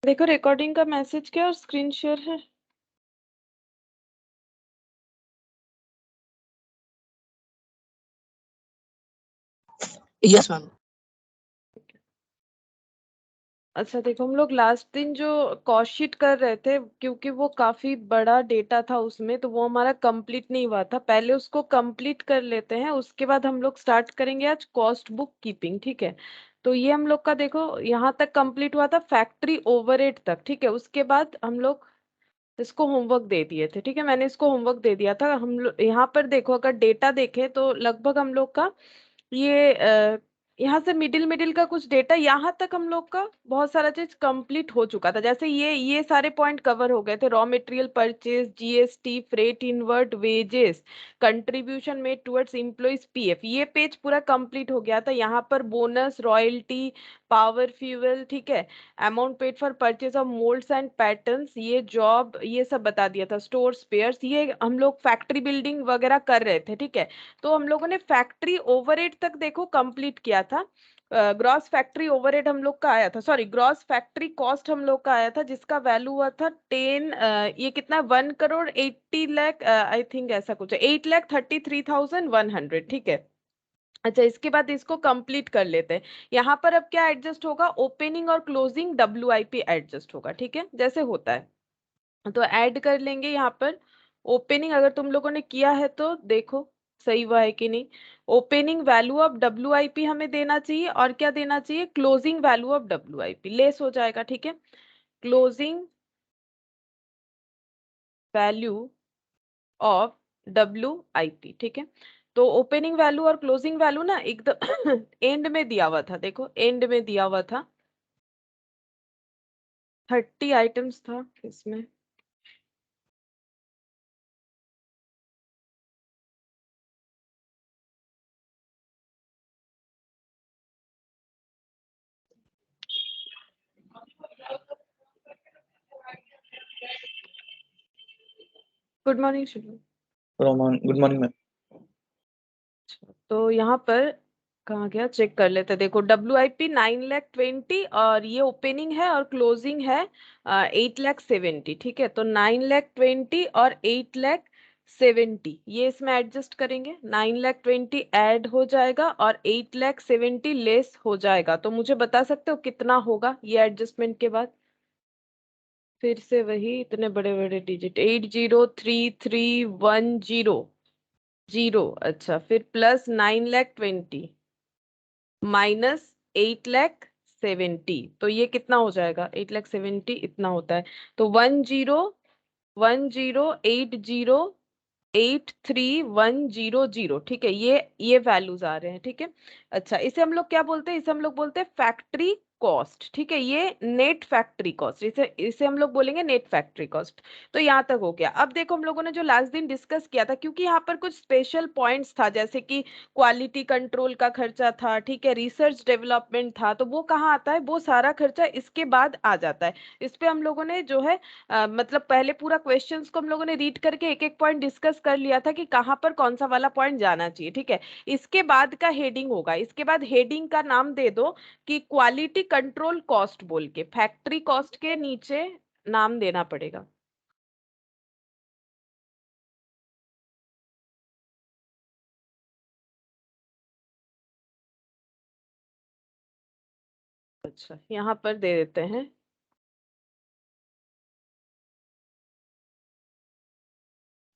देखो रिकॉर्डिंग का मैसेज क्या और स्क्रीन शेयर है। Yes ma'am. अच्छा देखो, हम लोग लास्ट दिन जो कॉस्ट शीट कर रहे थे, क्योंकि वो काफी बड़ा डेटा था उसमें, तो वो हमारा कंप्लीट नहीं हुआ था। पहले उसको कंप्लीट कर लेते हैं, उसके बाद हम लोग स्टार्ट करेंगे आज कॉस्ट बुक कीपिंग। ठीक है, तो ये हम लोग का देखो यहाँ तक कंप्लीट हुआ था, फैक्ट्री ओवरहेड तक। ठीक है, उसके बाद हम लोग इसको होमवर्क दे दिए थे। ठीक है, मैंने इसको होमवर्क दे दिया था। हम लोग यहाँ पर देखो, अगर डेटा देखें तो लगभग हम लोग का ये यहाँ से मिडिल मिडिल का कुछ डेटा यहाँ तक हम लोग का बहुत सारा चीज कंप्लीट हो चुका था। जैसे ये सारे पॉइंट कवर हो गए थे, raw material purchase, GST, freight inward, wages, contribution made towards employees, PF, ये पेज पूरा कंप्लीट हो गया था। यहाँ पर बोनस, रॉयल्टी, पावर फ्यूल, ठीक है, amount paid for purchase of moulds and patterns, ये जॉब, ये सब बता दिया था। स्टोर स्पेयर्स, ये हम लोग फैक्ट्री बिल्डिंग वगैरह कर रहे थे। ठीक है, तो हम लोगों ने फैक्ट्री ओवरहेड तक देखो कंप्लीट किया था। ग्रॉस फैक्ट्री ओवरहेड हम लोग का आया था, सॉरी ग्रॉस फैक्ट्री कॉस्ट हम लोग का आया था, जिसका वैल्यू हुआ था 10, ये कितना, 1,80,00,000, आई थिंक ऐसा कुछ है, 8,33,100। ठीक है, अच्छा इसके बाद इसको कंप्लीट कर लेते हैं। यहाँ पर अब क्या एडजस्ट होगा, ओपनिंग और क्लोजिंग डब्ल्यूआईपी एडजस्ट होगा। ठीक है, जैसे होता है, तो ऐड कर लेंगे यहाँ पर। ओपनिंग अगर तुम लोगों ने किया है तो देखो सही हुआ है कि नहीं। ओपनिंग वैल्यू ऑफ डब्ल्यूआईपी हमें देना चाहिए, और क्या देना चाहिए, closing value of WIP, less हो जाएगा। ठीक है, क्लोजिंग वैल्यू ऑफ डब्ल्यूआईपी। ठीक है, तो ओपनिंग वैल्यू और क्लोजिंग वैल्यू ना एकदम एंड में दिया हुआ था, देखो एंड में दिया हुआ था। 30 आइटम्स था इसमें। Good morning Shubh. Good morning ma'am. तो यहाँ पर कहाँ गया, चेक कर लेते हैं। देखो डब्ल्यूआईपी 9,20,000 और ये ओपनिंग है, और क्लोजिंग है 8,70,000। ठीक है, तो 9,20,000 और 8,70,000 ये इसमें एडजस्ट करेंगे। 9,20,000 ऐड हो जाएगा और 8,70,000 लेस हो जाएगा। तो मुझे बता सकते हो कितना होगा ये एडजस्टमेंट के बाद। फिर से वही इतने बड़े बड़े डिजिट, 803310 अच्छा, फिर प्लस 9,20,000 माइनस 8,70,000, तो ये कितना हो जाएगा, 8,70,000 इतना होता है। तो 10,10,80,83100। ठीक है, ये वैल्यूज आ रहे हैं। ठीक है, अच्छा इसे हम लोग क्या बोलते हैं, इसे हम लोग बोलते हैं फैक्ट्री कॉस्ट। ठीक है, ये नेट फैक्ट्री कॉस्ट, इसे इसे हम लोग बोलेंगे नेट फैक्ट्री कॉस्ट। तो यहाँ तक हो गया। अब देखो हम लोगों ने जो लास्ट दिन डिस्कस किया था, क्योंकि यहाँ पर कुछ स्पेशल पॉइंट्स था, जैसे कि क्वालिटी कंट्रोल का खर्चा था, ठीक है, रिसर्च डेवलपमेंट था, तो वो कहाँ आता है, वो सारा खर्चा इसके बाद आ जाता है। इस पे हम लोगों ने जो है मतलब पहले पूरा क्वेश्चंस को हम लोगों ने रीड करके एक एक पॉइंट डिस्कस कर लिया था कि कहाँ पर कौन सा वाला पॉइंट जाना चाहिए। ठीक है, इसके बाद का हेडिंग होगा, इसके बाद हेडिंग का नाम दे दो कि क्वालिटी कंट्रोल कॉस्ट बोल के, फैक्ट्री कॉस्ट के नीचे नाम देना पड़ेगा। अच्छा यहाँ पर दे देते हैं।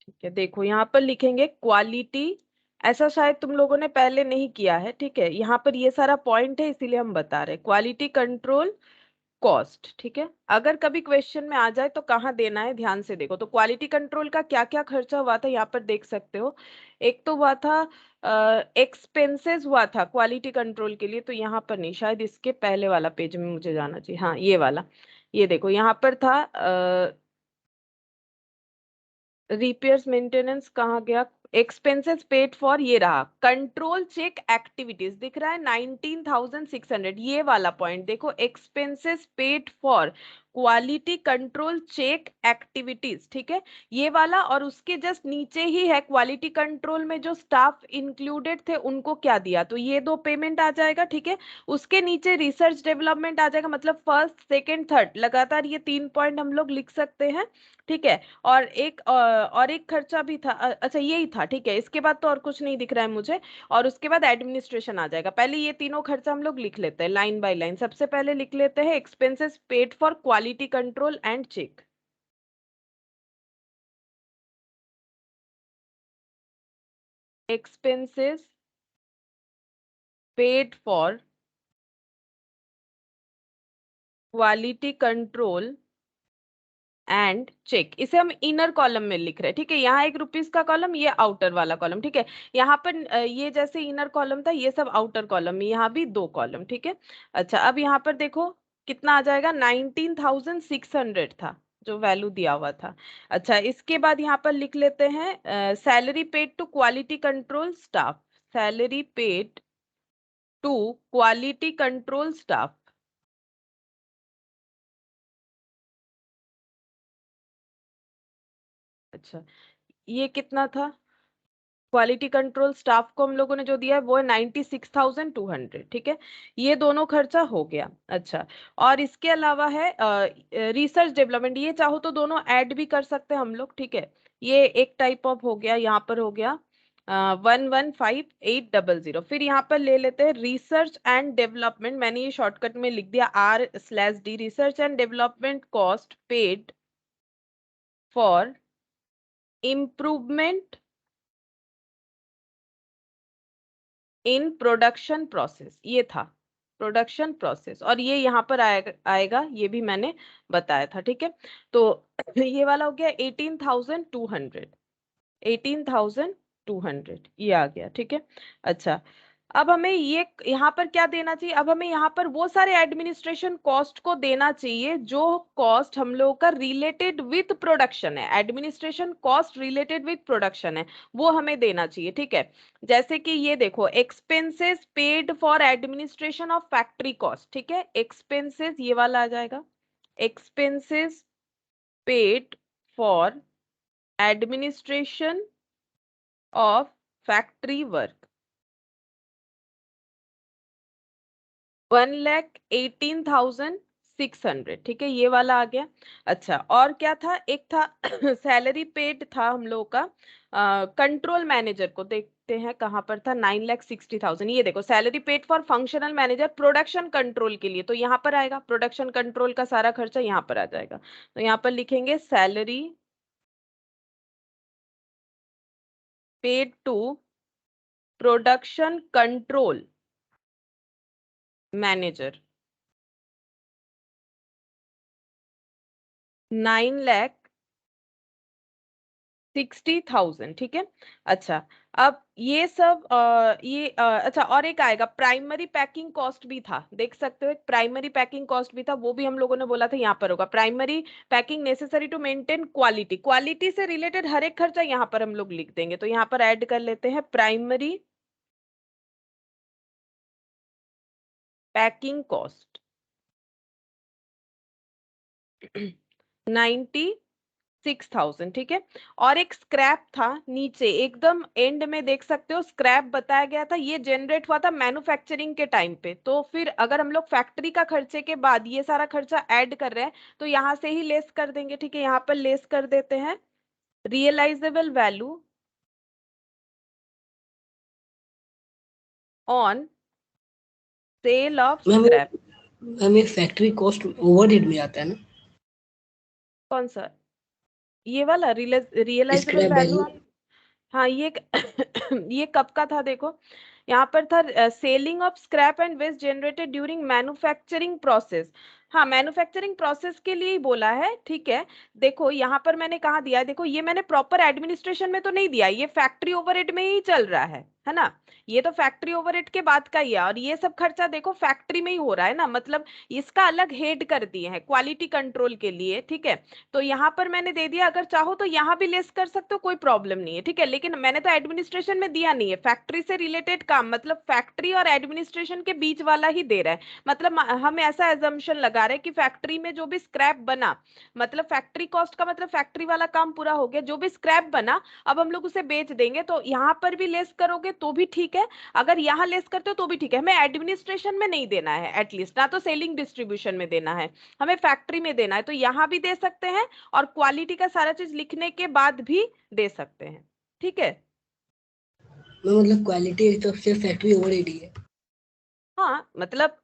ठीक है, देखो यहाँ पर लिखेंगे क्वालिटी, ऐसा शायद तुम लोगों ने पहले नहीं किया है। ठीक है, यहाँ पर ये सारा पॉइंट है, इसीलिए हम बता रहे हैं क्वालिटी कंट्रोल कॉस्ट। ठीक है, अगर कभी क्वेश्चन में आ जाए तो कहाँ देना है ध्यान से देखो। तो क्वालिटी कंट्रोल का क्या क्या खर्चा हुआ था यहाँ पर देख सकते हो। एक तो हुआ था एक्सपेंसेस हुआ था क्वालिटी कंट्रोल के लिए, तो यहाँ पर नहीं, शायद इसके पहले वाला पेज में मुझे जाना चाहिए, हाँ ये वाला। ये देखो यहाँ पर था रिपेयर्स मेंटेनेंस, कहाँ गया, एक्सपेंसेस पेड फॉर, ये रहा कंट्रोल चेक एक्टिविटीज, दिख रहा है 19,600, ये वाला पॉइंट देखो, expenses paid for quality control check activities, ठीक है, ये वाला। और उसके जस्ट नीचे ही है क्वालिटी कंट्रोल में जो स्टाफ इंक्लूडेड थे उनको क्या दिया, तो ये दो पेमेंट आ जाएगा, ठीक है। उसके नीचे रिसर्च डेवलपमेंट आ जाएगा, मतलब फर्स्ट सेकंड थर्ड लगातार ये 3 पॉइंट हम लोग लिख सकते हैं, ठीक है। और एक खर्चा भी था, अच्छा यही था, ठीक है, इसके बाद तो और कुछ नहीं दिख रहा है मुझे। और उसके बाद एडमिनिस्ट्रेशन आ जाएगा। पहले ये तीनों खर्चा हम लोग लिख लेते हैं लाइन बाय लाइन। सबसे पहले लिख लेते हैं expenses paid for quality control and check. Expenses paid for quality control and check, इसे हम इनर कॉलम में लिख रहे हैं, ठीक है। यहाँ ₹1 का कॉलम, ये आउटर वाला कॉलम, ठीक है। यहाँ पर ये जैसे इनर कॉलम था, ये सब आउटर कॉलम में, यहाँ भी 2 कॉलम, ठीक है। अच्छा, अब यहाँ पर देखो कितना आ जाएगा, 19,600 था जो वैल्यू दिया हुआ था। अच्छा, इसके बाद यहाँ पर लिख लेते हैं salary paid to quality control staff, salary paid to quality control staff. अच्छा, ये कितना था, क्वालिटी कंट्रोल स्टाफ को हम लोगों ने जो दिया है वो है 96,200, ठीक है। ये दोनों खर्चा हो गया। अच्छा, और इसके अलावा है रिसर्च डेवलपमेंट, ये चाहो तो दोनों ऐड भी कर सकते हैं हम लोग, ठीक है। ये एक टाइप ऑफ हो गया, यहाँ पर हो गया 115800। फिर यहाँ पर ले लेते हैं रिसर्च एंड डेवलपमेंट, मैंने ये शॉर्टकट में लिख दिया R/D, research and development cost paid for improvement in production process, ये था प्रोडक्शन प्रोसेस। और ये यहाँ पर आएगा, ये भी मैंने बताया था, ठीक है। तो ये वाला हो गया 18,200, 18,200 ये आ गया, ठीक है। अच्छा, अब हमें ये यहाँ पर क्या देना चाहिए, अब हमें यहाँ पर वो सारे एडमिनिस्ट्रेशन कॉस्ट को देना चाहिए जो कॉस्ट हम लोगों का रिलेटेड विथ प्रोडक्शन है, administration cost related with production है, वो हमें देना चाहिए, ठीक है। जैसे कि ये देखो, expenses paid for administration of factory cost, ठीक है, एक्सपेंसेस ये वाला आ जाएगा, expenses paid for administration of factory work 1,18,600, ठीक है, ये वाला आ गया। अच्छा, और क्या था, एक था सैलरी पेड था हम लोग का कंट्रोल मैनेजर को, देखते हैं कहाँ पर था, 9,60,000। ये देखो salary paid for functional manager production control के लिए, तो यहाँ पर आएगा प्रोडक्शन कंट्रोल का सारा खर्चा यहाँ पर आ जाएगा। तो यहाँ पर लिखेंगे salary paid to production control manager 9,60,000, ठीक है। अच्छा, अब ये सब अच्छा, और एक आएगा प्राइमरी पैकिंग कॉस्ट भी था, देख सकते हो, एक प्राइमरी पैकिंग कॉस्ट भी था, वो भी हम लोगों ने बोला था यहाँ पर होगा। Primary packing necessary to maintain quality, quality से रिलेटेड हर एक खर्चा यहाँ पर हम लोग लिख देंगे, तो यहाँ पर ऐड कर लेते हैं प्राइमरी पैकिंग कॉस्ट 96,000, ठीक है। और एक स्क्रैप था नीचे एकदम एंड में, देख सकते हो स्क्रैप बताया गया था, ये जनरेट हुआ था मैन्युफैक्चरिंग के टाइम पे। तो फिर अगर हम लोग फैक्ट्री का खर्चे के बाद ये सारा खर्चा ऐड कर रहे हैं तो यहाँ से ही लेस कर देंगे, ठीक है। यहाँ पर लेस कर देते हैं realisable value on sale of ma'am scrap. Ma'am ये फैक्ट्री कॉस्ट ओवरहेड में आता है ना, कौन सा, ये वाला रियलाइजेबल स्क्रैप वैल्यू? वैल्यू। हाँ, ये ये कब का था देखो, यहाँ पर था selling of scrap and waste generated during manufacturing process. हाँ, मैन्युफैक्चरिंग प्रोसेस के लिए ही बोला है, ठीक है। देखो यहाँ पर मैंने कहा दिया है, देखो ये मैंने प्रॉपर एडमिनिस्ट्रेशन में तो नहीं दिया, ये फैक्ट्री ओवरहेड में ही चल रहा है ना। ये तो फैक्ट्री ओवरहेड के बाद का ही है, और ये सब खर्चा देखो फैक्ट्री में ही हो रहा है ना, मतलब इसका अलग हेड कर दिए हैं क्वालिटी कंट्रोल के लिए, ठीक है। तो यहाँ पर मैंने दे दिया, अगर चाहो तो यहाँ भी लेस कर सकते हो, कोई प्रॉब्लम नहीं है, ठीक है। लेकिन मैंने तो एडमिनिस्ट्रेशन में दिया नहीं है, फैक्ट्री से रिलेटेड काम, मतलब फैक्ट्री और एडमिनिस्ट्रेशन के बीच वाला ही दे रहा है, मतलब हम ऐसा एजम्पशन लगा लगा रहे हैं कि फैक्ट्री में जो भी स्क्रैप बना, मतलब फैक्ट्री कॉस्ट का मतलब फैक्ट्री वाला काम पूरा हो गया, जो भी स्क्रैप बना अब हम लोग उसे बेच देंगे, तो यहाँ पर भी लेस करोगे तो भी ठीक है, अगर यहाँ लेस करते हो तो भी ठीक है। हमें एडमिनिस्ट्रेशन में नहीं देना है एटलीस्ट, ना तो सेलिंग डिस्ट्रीब्यूशन में देना है, हमें फैक्ट्री में देना है, तो यहाँ भी दे सकते हैं और क्वालिटी का सारा चीज लिखने के बाद भी दे सकते हैं। ठीक है, मतलब क्वालिटी हिसाब से फैक्ट्री ओवरहेड ही है। हाँ मतलब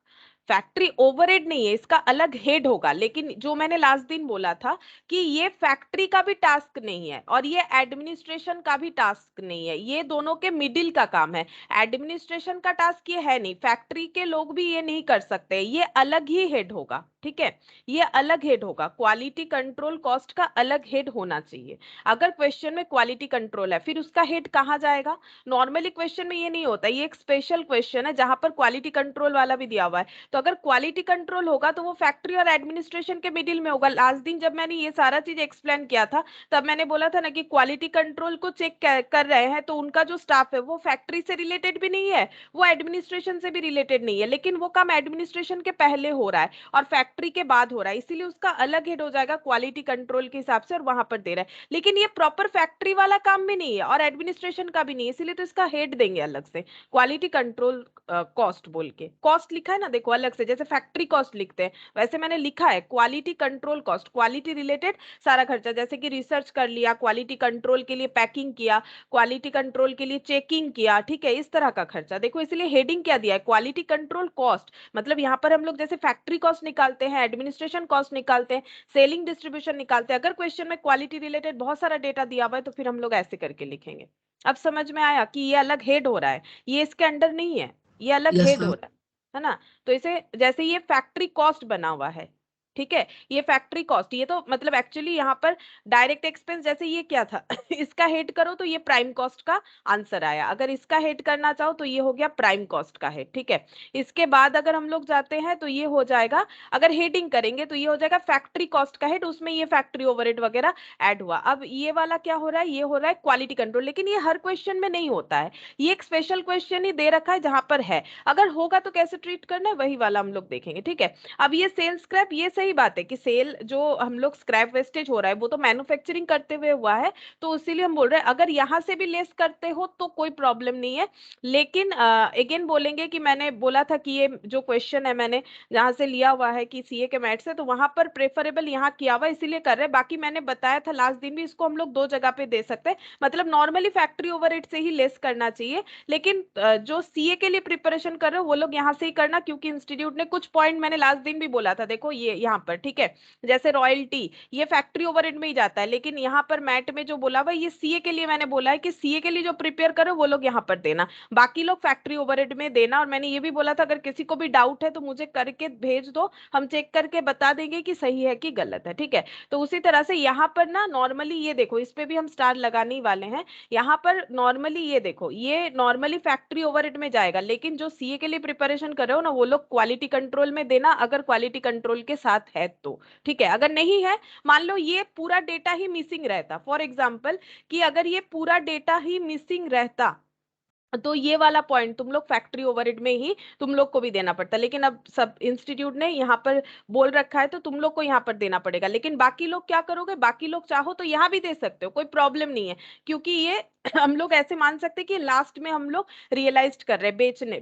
फैक्ट्री ओवरहेड नहीं है, इसका अलग हेड होगा, लेकिन जो मैंने लास्ट दिन बोला था कि ये फैक्ट्री का भी टास्क नहीं है और ये एडमिनिस्ट्रेशन का भी टास्क नहीं है, ये दोनों के मिडिल का काम है। एडमिनिस्ट्रेशन का टास्क ये है नहीं, फैक्ट्री के लोग भी ये नहीं कर सकते, ये अलग ही हेड होगा। ठीक है, ये अलग हेड होगा, क्वालिटी कंट्रोल कॉस्ट का अलग हेड होना चाहिए। अगर क्वेश्चन में क्वालिटी कंट्रोल है फिर उसका हेड कहाँ जाएगा? नॉर्मली क्वेश्चन में ये नहीं होता, ये एक स्पेशल क्वेश्चन है जहां पर क्वालिटी कंट्रोल वाला भी दिया हुआ है, तो अगर क्वालिटी कंट्रोल होगा तो वो फैक्ट्री और एडमिनिस्ट्रेशन के मिडिल में होगा। लास्ट दिन जब मैंने ये सारा चीज एक्सप्लेन किया था तब मैंने बोला था ना कि क्वालिटी कंट्रोल को चेक कर रहे हैं, तो उनका जो स्टाफ है वो फैक्ट्री से रिलेटेड भी नहीं है, वो एडमिनिस्ट्रेशन से भी रिलेटेड नहीं है, लेकिन वो काम एडमिनिस्ट्रेशन के पहले हो रहा है और फैक्ट्री के बाद हो रहा है, इसीलिए उसका अलग हेड हो जाएगा क्वालिटी कंट्रोल के हिसाब से और वहां पर दे रहा है। लेकिन ये प्रॉपर फैक्ट्री वाला काम भी नहीं है और एडमिनिस्ट्रेशन का भी नहीं है, इसीलिए तो इसका हेड देंगे अलग से, क्वालिटी कंट्रोल कॉस्ट बोल के। कॉस्ट लिखा है ना देखो अलग से, जैसे फैक्ट्री कॉस्ट लिखते हैं वैसे मैंने लिखा है quality control cost, quality related सारा खर्चा, जैसे कि रिसर्च कर लिया, क्वालिटी कंट्रोल के लिए पैकिंग किया, क्वालिटी कंट्रोल के लिए चेकिंग किया, ठीक है, इस तरह का खर्चा देखो, इसलिए हेडिंग क्या दिया है, क्वालिटी कंट्रोल कॉस्ट। मतलब यहाँ पर हम लोग जैसे फैक्ट्री कॉस्ट निकालते हैं, एडमिनिस्ट्रेशन कॉस्ट निकालते हैं, सेलिंग डिस्ट्रीब्यूशन निकालते हैं, अगर क्वेश्चन में क्वालिटी रिलेटेड बहुत सारा डेटा दिया हुआ है तो फिर हम लोग ऐसे करके लिखेंगे। अब समझ में आया कि ये अलग हेड हो रहा है, ये इसके अंडर नहीं है, ये अलग यस हेड हो मैम। रहा है ना। तो इसे जैसे ये फैक्ट्री कॉस्ट बना हुआ है, ठीक है, ये फैक्ट्री कॉस्ट, ये तो मतलब एक्चुअली यहाँ पर डायरेक्ट एक्सपेंस, जैसे ये क्या था इसका हेड करो तो ये प्राइम कॉस्ट का आंसर आया, अगर इसका हेड करना चाहो तो ये हो गया प्राइम कॉस्ट का हेड। ठीक है, इसके बाद अगर हम लोग जाते हैं तो ये हो जाएगा, अगर हेडिंग करेंगे तो ये हो जाएगा फैक्ट्री कॉस्ट का हेड, उसमें ये फैक्ट्री ओवरहेड वगैरह ऐड हुआ। अब ये वाला क्या हो रहा है, ये हो रहा है क्वालिटी कंट्रोल, लेकिन ये हर क्वेश्चन में नहीं होता है, ये एक स्पेशल क्वेश्चन ही दे रखा है जहां पर है, अगर होगा तो कैसे ट्रीट करना है वही वाला हम लोग देखेंगे। ठीक है, अब ये सेल स्क्रैप, ये सही बात है कि सेल जो हम लोग स्क्रैप वेस्टेज हो रहा है वो तो मैन्युफैक्चरिंग करते हुए हुआ है, तो इसीलिए हम बोल रहे हैं अगर यहां से भी लेस करते हो तो कोई प्रॉब्लम नहीं है, लेकिन अगेन बोलेंगे कि मैंने बोला था कि ये जो क्वेश्चन है मैंने जहां से लिया हुआ है कि सीए के मैथ से, तो वहां पर प्रेफरेबल यहाँ किया हुआ इसीलिए कर रहे हैं, बाकी मैंने बताया था लास्ट दिन भी, इसको हम लोग दो जगह पे दे सकते हैं, मतलब नॉर्मली फैक्ट्री ओवरहेड से ही लेस करना चाहिए, लेकिन जो सीए के लिए प्रिपरेशन कर रहे हो वो लोग यहाँ से ही करना, क्योंकि इंस्टीट्यूट ने कुछ पॉइंट मैंने लास्ट दिन भी बोला था, देखो ये यहाँ पर, ठीक है, जैसे रॉयल्टी ये फैक्ट्री ओवरहेड में ही जाता है, लेकिन यहाँ पर मैट में जो बोला हुआ ये सीए के लिए मैंने बोला है कि सीए के लिए जो प्रिपेयर करो वो लोग यहाँ पर देना, बाकी लोग फैक्ट्री ओवरहेड में देना। और मैंने ये भी बोला था अगर किसी को भी डाउट है तो मुझे करके भेज दो, हम चेक करके बता देंगे कि सही है कि गलत है। ठीक है, तो उसी तरह से यहाँ पर ना नॉर्मली ये देखो, इस पे भी हम स्टार लगाने ही वाले हैं, यहाँ पर नॉर्मली ये देखो, ये नॉर्मली फैक्ट्री ओवरहेड में जाएगा, लेकिन जो सीए के लिए प्रिपरेशन कर रहे हो ना वो लोग क्वालिटी कंट्रोल में देना, अगर क्वालिटी कंट्रोल के साथ है तो। ठीक है, अगर नहीं है, मान लो ये पूरा डेटा ही मिसिंग रहता, फॉर एग्जाम्पल कि अगर ये पूरा डेटा ही मिसिंग रहता तो ये वाला पॉइंट तुम लोग फैक्ट्री ओवरहेड में ही तुम लोग को भी देना पड़ता, लेकिन अब सब इंस्टीट्यूट ने यहाँ पर बोल रखा है तो तुम लोग को यहाँ पर देना पड़ेगा, लेकिन बाकी लोग क्या करोगे, बाकी लोग चाहो तो यहाँ भी दे सकते हो, कोई प्रॉब्लम नहीं है, क्योंकि ये हम लोग ऐसे मान सकते हैं कि लास्ट में हम लोग रियलाइज कर रहे हैं,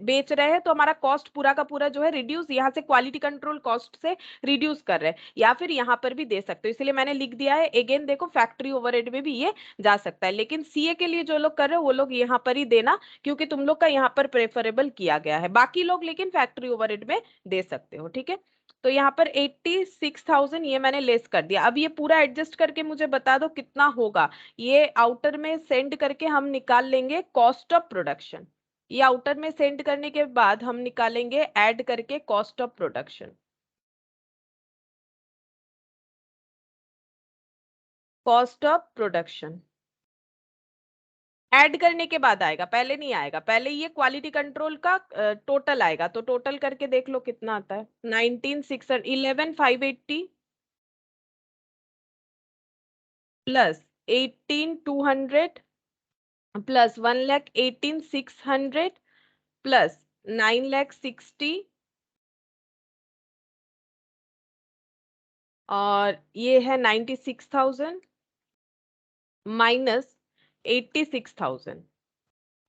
बेच रहे हैं, तो हमारा कॉस्ट पूरा का पूरा जो है रिड्यूस यहाँ से क्वालिटी कंट्रोल कॉस्ट से रिड्यूस कर रहे हैं, या फिर यहाँ पर भी दे सकते हो, इसलिए मैंने लिख दिया है। अगेन देखो फैक्ट्री ओवरहेड में भी ये जा सकता है, लेकिन सीए के लिए जो लोग कर रहे हो वो लोग यहाँ पर ही देना, क्योंकि तुम लोग का यहाँ पर प्रेफरेबल किया गया है, बाकी लोग लेकिन फैक्ट्री ओवरहेड में दे सकते हो। ठीक है, तो यहाँ पर 86,000 ये मैंने लेस कर दिया, अब ये पूरा एडजस्ट करके मुझे बता दो कितना होगा, ये आउटर में सेंड करके हम निकाल लेंगे कॉस्ट ऑफ प्रोडक्शन, ये आउटर में सेंड करने के बाद हम निकालेंगे ऐड करके cost of production, cost of production add करने के बाद आएगा, पहले नहीं आएगा, पहले ये क्वालिटी कंट्रोल का टोटल आएगा, तो टोटल करके देख लो कितना आता है, 19,600 11,580 प्लस 18,200 प्लस 1,18,600 प्लस 9,60,000 और ये है 96,000 माइनस 86,000,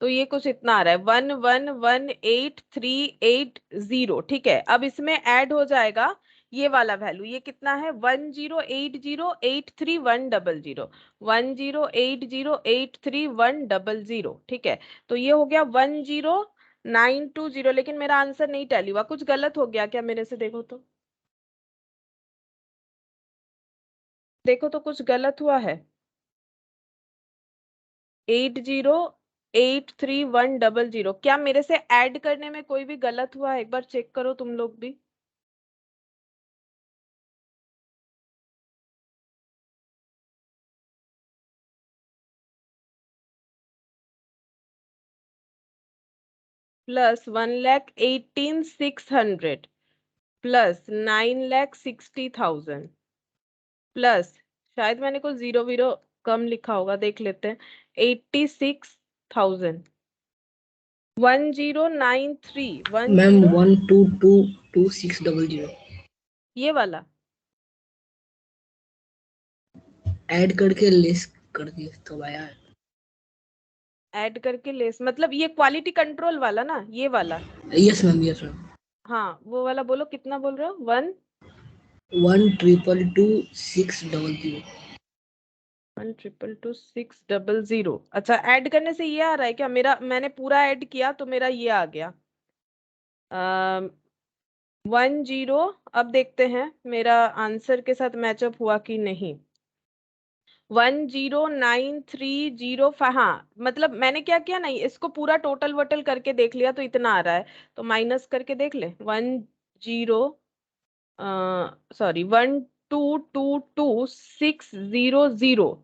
तो ये कुछ इतना आ रहा है 1118,380। ठीक है, अब इसमें ऐड हो जाएगा ये वाला वैल्यू, ये कितना है 1080,83100, 1080,83100। ठीक है, तो ये हो गया 10920। लेकिन मेरा आंसर नहीं टैली हुआ, कुछ गलत हो गया क्या मेरे से? देखो तो, देखो तो कुछ गलत हुआ है। 80,83100, क्या मेरे से ऐड करने में कोई भी गलत हुआ है? एक बार चेक करो तुम लोग भी। प्लस 1,18,600 प्लस 9,60,000 प्लस, शायद मैंने कुछ जीरो वीरो कम लिखा होगा, देख लेते हैं, 86,000, 1093 मैम 10, 1222600 ये वाला ऐड करके लेस कर दिए तो आया है। ऐड करके लेस, मतलब ये क्वालिटी कंट्रोल वाला ना, ये वाला? Yes ma'am, yes ma'am. हाँ वो वाला बोलो, कितना बोल रहे हो? 1222600। 1222600। अच्छा, ऐड करने से ये आ रहा है क्या? मेरा, मैंने पूरा ऐड किया तो मेरा ये आ गया 10। अब देखते हैं मेरा आंसर के साथ मैचअप हुआ कि नहीं। 109305, हाँ मतलब मैंने क्या किया नहीं, इसको पूरा टोटल वोटल करके देख लिया तो इतना आ रहा है, तो माइनस करके देख ले। 10, सॉरी 1222600,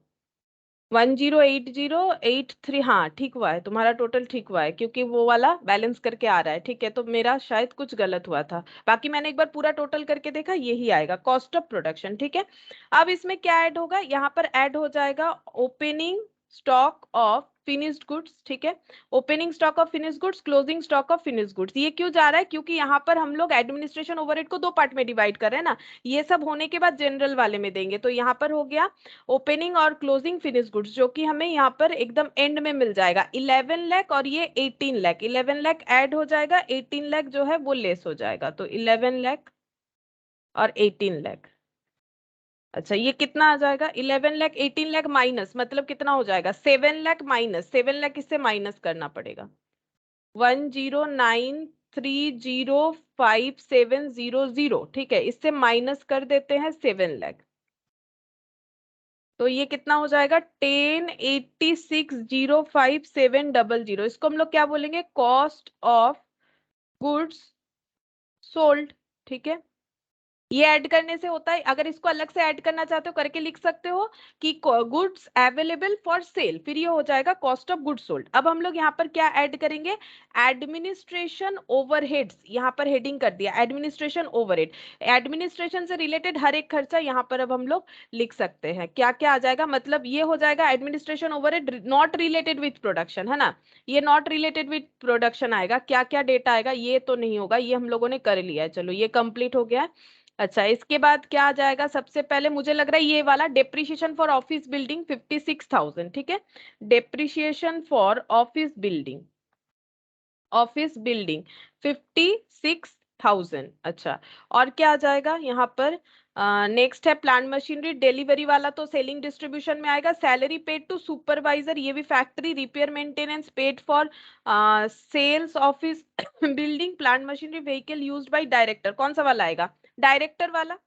1080,830। हाँ ठीक हुआ है, तुम्हारा टोटल ठीक हुआ है, क्योंकि वो वाला बैलेंस करके आ रहा है। ठीक है, तो मेरा शायद कुछ गलत हुआ था, बाकी मैंने एक बार पूरा टोटल करके देखा, यही आएगा कॉस्ट ऑफ प्रोडक्शन। ठीक है, अब इसमें क्या ऐड होगा? यहाँ पर ऐड हो जाएगा opening stock of finished goods. ठीक है, opening stock of finished goods, closing stock of finished goods. ये क्यों जा रहा है? क्योंकि यहाँ पर हम लोग एडमिनिस्ट्रेशन ओवरहेड को दो पार्ट में डिवाइड कर रहे हैं ना, ये सब होने के बाद जनरल वाले में देंगे। तो यहाँ पर हो गया ओपनिंग और क्लोजिंग फिनिश गुड्स, जो कि हमें यहाँ पर एकदम एंड में मिल जाएगा 11 लाख, और ये 18 लाख। 11 लाख ऐड हो जाएगा, 18 लाख जो है वो लेस हो जाएगा, तो 11 लाख और 18 लाख। अच्छा, ये कितना आ जाएगा? 11 लाख 18 लाख माइनस, मतलब कितना हो जाएगा? 7 लाख माइनस 7 लाख, इससे माइनस करना पड़ेगा। 109305700। ठीक है, इससे माइनस कर देते हैं 7 लाख, तो ये कितना हो जाएगा? 10,86,05700। इसको हम लोग क्या बोलेंगे? Cost of goods sold. ठीक है, ये ऐड करने से होता है। अगर इसको अलग से ऐड करना चाहते हो करके लिख सकते हो कि गुड्स अवेलेबल फॉर सेल, फिर ये हो जाएगा कॉस्ट ऑफ गुड्स सोल्ड। अब हम लोग यहाँ पर क्या ऐड करेंगे? एडमिनिस्ट्रेशन ओवरहेड्स, यहाँ पर हेडिंग कर दिया एडमिनिस्ट्रेशन ओवरहेड। एडमिनिस्ट्रेशन से रिलेटेड हर एक खर्चा यहाँ पर अब हम लोग लिख सकते हैं। क्या क्या आ जाएगा? मतलब ये हो जाएगा administration overhead not related with production, है ना, ये नॉट रिलेटेड विथ प्रोडक्शन आएगा। क्या क्या डेटा आएगा ये तो नहीं होगा, ये हम लोगों ने कर लिया है। चलो ये कंप्लीट हो गया है। अच्छा, इसके बाद क्या आ जाएगा? सबसे पहले मुझे लग रहा है ये वाला डेप्रिसिएशन फॉर ऑफिस बिल्डिंग 56,000। ठीक है, depreciation for office building, office building 56,000। अच्छा, और क्या आ जाएगा यहाँ पर? नेक्स्ट है प्लांट मशीनरी डिलीवरी वाला, तो सेलिंग डिस्ट्रीब्यूशन में आएगा। सैलरी पेड टू सुपरवाइजर, ये भी factory. Repair maintenance paid for sales office building plant machinery vehicle used by director, कौन सा वाला आएगा? डायरेक्टर वाला,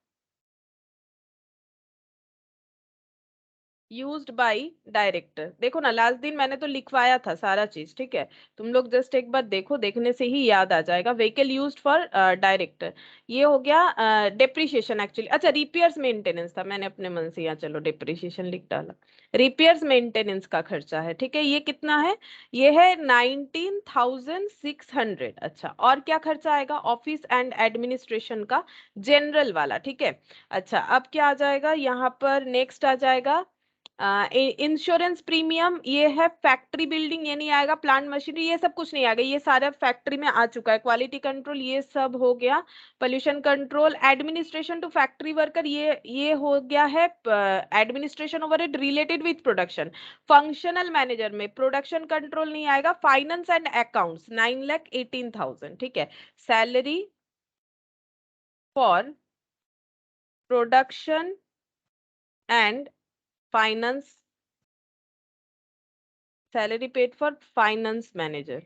यूज्ड बाय डायरेक्टर। देखो ना, लास्ट दिन मैंने तो लिखवाया था सारा चीज। ठीक है, तुम लोग जस्ट एक बार देखो, देखने से ही याद आ जाएगा। व्हीकल यूज्ड फॉर डायरेक्टर, ये हो गया डेप्रिसिएशन एक्चुअली। अच्छा, रिपेयर्स मेंटेनेंस था, मैंने अपने मन से यहाँ चलो डेप्रिसिएशन लिख डाला। रिपेयर्स मेंटेनेंस का खर्चा है। ठीक है, ये कितना है? ये है 19,600। अच्छा, और क्या खर्चा आएगा? ऑफिस एंड एडमिनिस्ट्रेशन का जनरल वाला। ठीक है, अच्छा अब क्या आ जाएगा यहाँ पर? नेक्स्ट आ जाएगा इंश्योरेंस प्रीमियम ये है, फैक्ट्री बिल्डिंग ये नहीं आएगा, प्लांट मशीनरी ये सब कुछ नहीं आएगा, ये सारा फैक्ट्री में आ चुका है, क्वालिटी कंट्रोल ये सब हो गया, pollution control, administration to factory worker ये हो गया है, administration over it related with production, functional manager में प्रोडक्शन कंट्रोल नहीं आएगा, फाइनेंस एंड अकाउंट्स 9,18,000, ठीक है, salary for production and finance, salary paid for finance manager,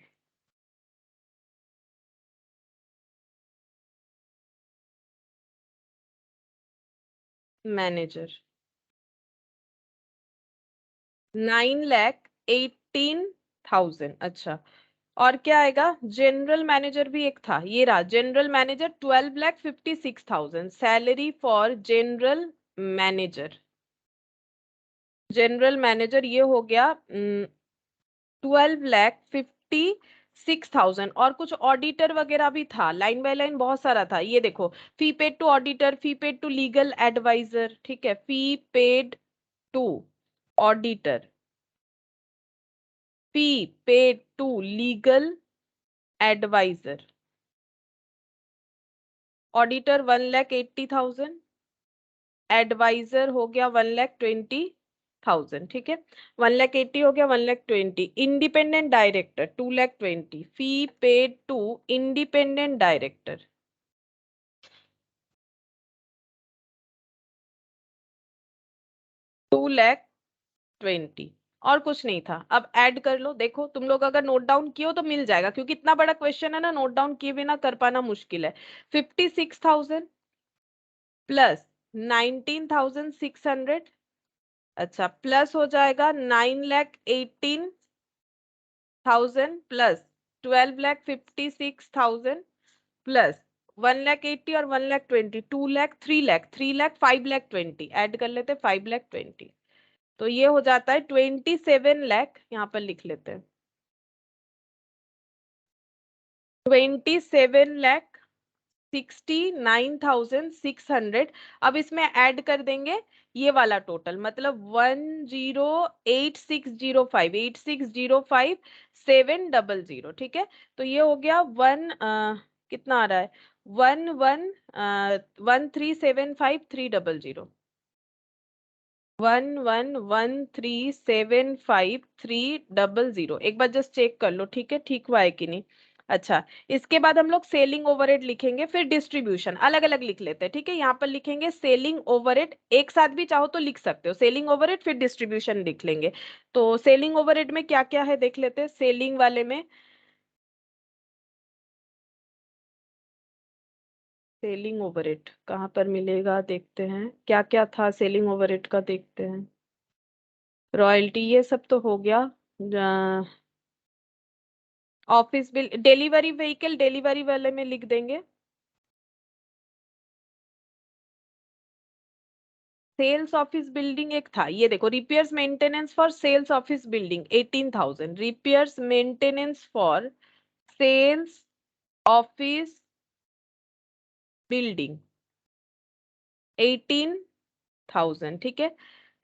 manager 9,18,000। अच्छा, और क्या आएगा, जनरल मैनेजर भी एक था, ये रहा general manager 12,56,000, salary for general manager, general manager ये हो गया 12,56,000। और कुछ ऑडिटर वगैरह भी था, लाइन बाय लाइन बहुत सारा था, ये देखो, fee paid to auditor, fee paid to legal adviser, ठीक है, fee paid to auditor, fee paid to legal adviser, auditor 1,80,000, adviser हो गया 1,20,000, ठीक है, 1,80,000 हो गया, 1,20,000, independent director 2,20,000, fee paid to independent director 2,20,000, और कुछ नहीं था। अब ऐड कर लो, देखो तुम लोग अगर नोट डाउन किए हो तो मिल जाएगा, क्योंकि इतना बड़ा क्वेश्चन है ना, नोट डाउन किए बिना कर पाना मुश्किल है। 56,000 प्लस 19,600, अच्छा, प्लस हो जाएगा 9,18,000 प्लस 12,56,000 प्लस 1,80,000 और 1,20,000, 2,00,000, 3,00,000, 3,00,000, 5,20,000 ऐड कर लेते, 5,20,000, तो ये हो जाता है 27,00,000, यहाँ पर लिख लेते हैं 27,69,600। अब इसमें ऐड कर देंगे ये वाला टोटल, मतलब 10,86,05, 86,05,700, ठीक है, तो ये हो गया कितना आ रहा है, 11,13,75,300, 11,13,75,300, एक बार जस्ट चेक कर लो, ठीक है, ठीक हुआ है कि नहीं। अच्छा, इसके बाद हम लोग सेलिंग ओवरहेड लिखेंगे, फिर डिस्ट्रीब्यूशन अलग अलग लिख लेते हैं, ठीक है, यहाँ पर लिखेंगे सेलिंग ओवरहेड, एक साथ भी चाहो तो लिख सकते हो, सेलिंग ओवरहेड फिर डिस्ट्रीब्यूशन लिख लेंगे। तो सेलिंग ओवरहेड में क्या क्या है देख लेते हैं, सेलिंग वाले में, सेलिंग ओवरहेड कहाँ पर मिलेगा देखते हैं, क्या क्या था सेलिंग ओवरहेड का, देखते हैं, रॉयल्टी ये सब तो हो गया, office bill, delivery vehicle delivery वाले में लिख देंगे, सेल्स ऑफिस बिल्डिंग एक था, ये देखो, repairs maintenance for sales office building 18,000, repairs maintenance for sales office building 18,000, ठीक है।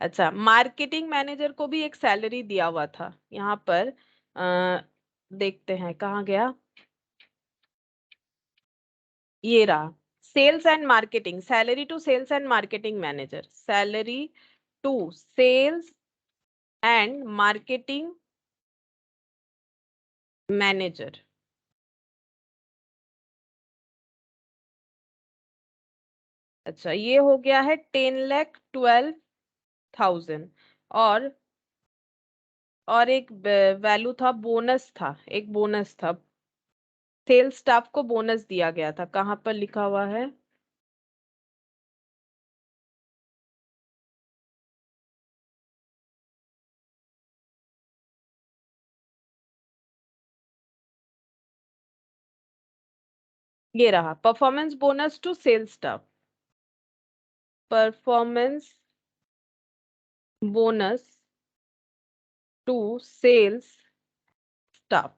अच्छा, मार्केटिंग मैनेजर को भी एक सैलरी दिया हुआ था यहाँ पर, देखते हैं कहाँ गया, ये रहा, sales and marketing, salary to sales and marketing manager, salary to sales and marketing manager, अच्छा, ये हो गया है 10,12,000। और एक वैल्यू था, बोनस था, एक बोनस था, सेल्स स्टाफ को बोनस दिया गया था, कहाँ पर लिखा हुआ है, ये रहा, performance bonus to sales staff, performance bonus to sales staff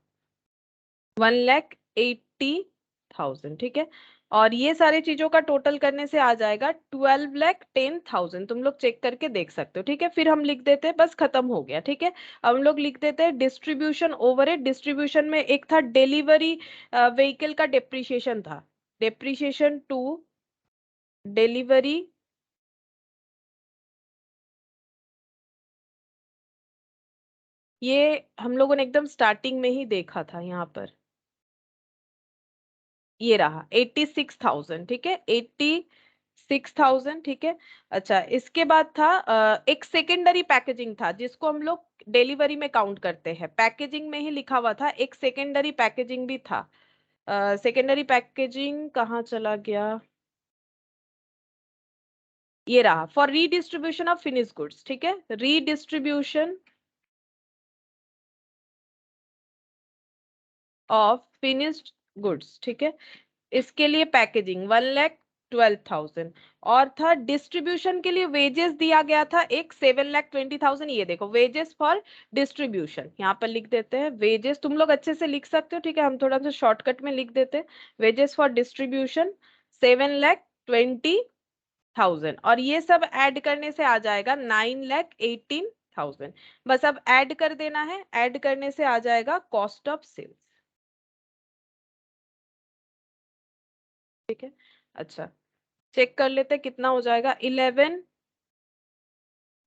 1,80,000, ठीक है। और ये सारी चीजों का टोटल करने से आ जाएगा 12,10,000। तुम लोग चेक करके देख सकते हो, ठीक है। फिर हम लिख देते हैं, बस खत्म हो गया, ठीक है। अब हम लोग लिख देते हैं डिस्ट्रीब्यूशन ओवरहेड। डिस्ट्रीब्यूशन में एक था डिलीवरी व्हीकल का डेप्रिसिएशन था, डेप्रिसिएशन टू डिलीवरी ये हम लोगों ने एकदम स्टार्टिंग में ही देखा था यहाँ पर, ये रहा 86,000, ठीक है, 86,000, ठीक है। अच्छा, इसके बाद था एक सेकेंडरी पैकेजिंग था जिसको हम लोग डिलीवरी में काउंट करते हैं, पैकेजिंग में ही लिखा हुआ था, एक सेकेंडरी पैकेजिंग भी था। सेकेंडरी पैकेजिंग कहाँ चला गया, ये रहा, for redistribution of finish goods, ठीक है, रीडिस्ट्रीब्यूशन ऑफ फिनिश्ड गुड्स, ठीक है। इसके लिए पैकेजिंग 1,12,000, और था डिस्ट्रीब्यूशन के लिए वेजेस दिया गया था एक 7,20,000। ये देखो वेजेस फॉर डिस्ट्रीब्यूशन, यहाँ पर लिख देते हैं वेजेस, तुम लोग अच्छे से लिख सकते हो, ठीक है, हम थोड़ा सा शॉर्टकट में लिख देते हैं, वेजेस फॉर डिस्ट्रीब्यूशन 7,20,000, और ये सब ऐड करने से आ जाएगा 9,18,000। बस अब ऐड कर देना है, ऐड करने से आ जाएगा कॉस्ट ऑफ सेल्स, ठीक है। अच्छा, चेक कर लेते कितना हो जाएगा, 11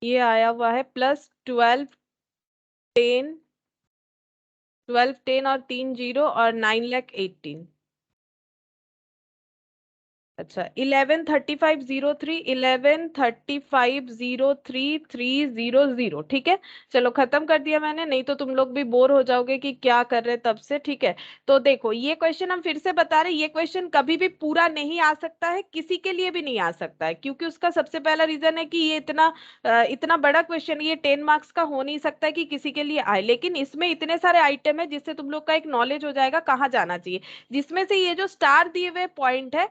ये आया हुआ है प्लस 12,10, 12,10 और 3 जीरो और 9,18। अच्छा, 11,35,03, 11,35,03,300, ठीक है। चलो खत्म कर दिया मैंने, नहीं तो तुम लोग भी बोर हो जाओगे कि क्या कर रहे तब से, ठीक है। तो देखो ये क्वेश्चन हम फिर से बता रहे, ये क्वेश्चन कभी भी पूरा नहीं आ सकता है, किसी के लिए भी नहीं आ सकता है, क्योंकि उसका सबसे पहला रीजन है कि ये इतना बड़ा क्वेश्चन, ये 10 मार्क्स का हो नहीं सकता है कि किसी के लिए आए। लेकिन इसमें इतने सारे आइटम है जिससे तुम लोग का एक नॉलेज हो जाएगा कहाँ जाना चाहिए, जिसमें से ये जो स्टार दिए हुए पॉइंट है,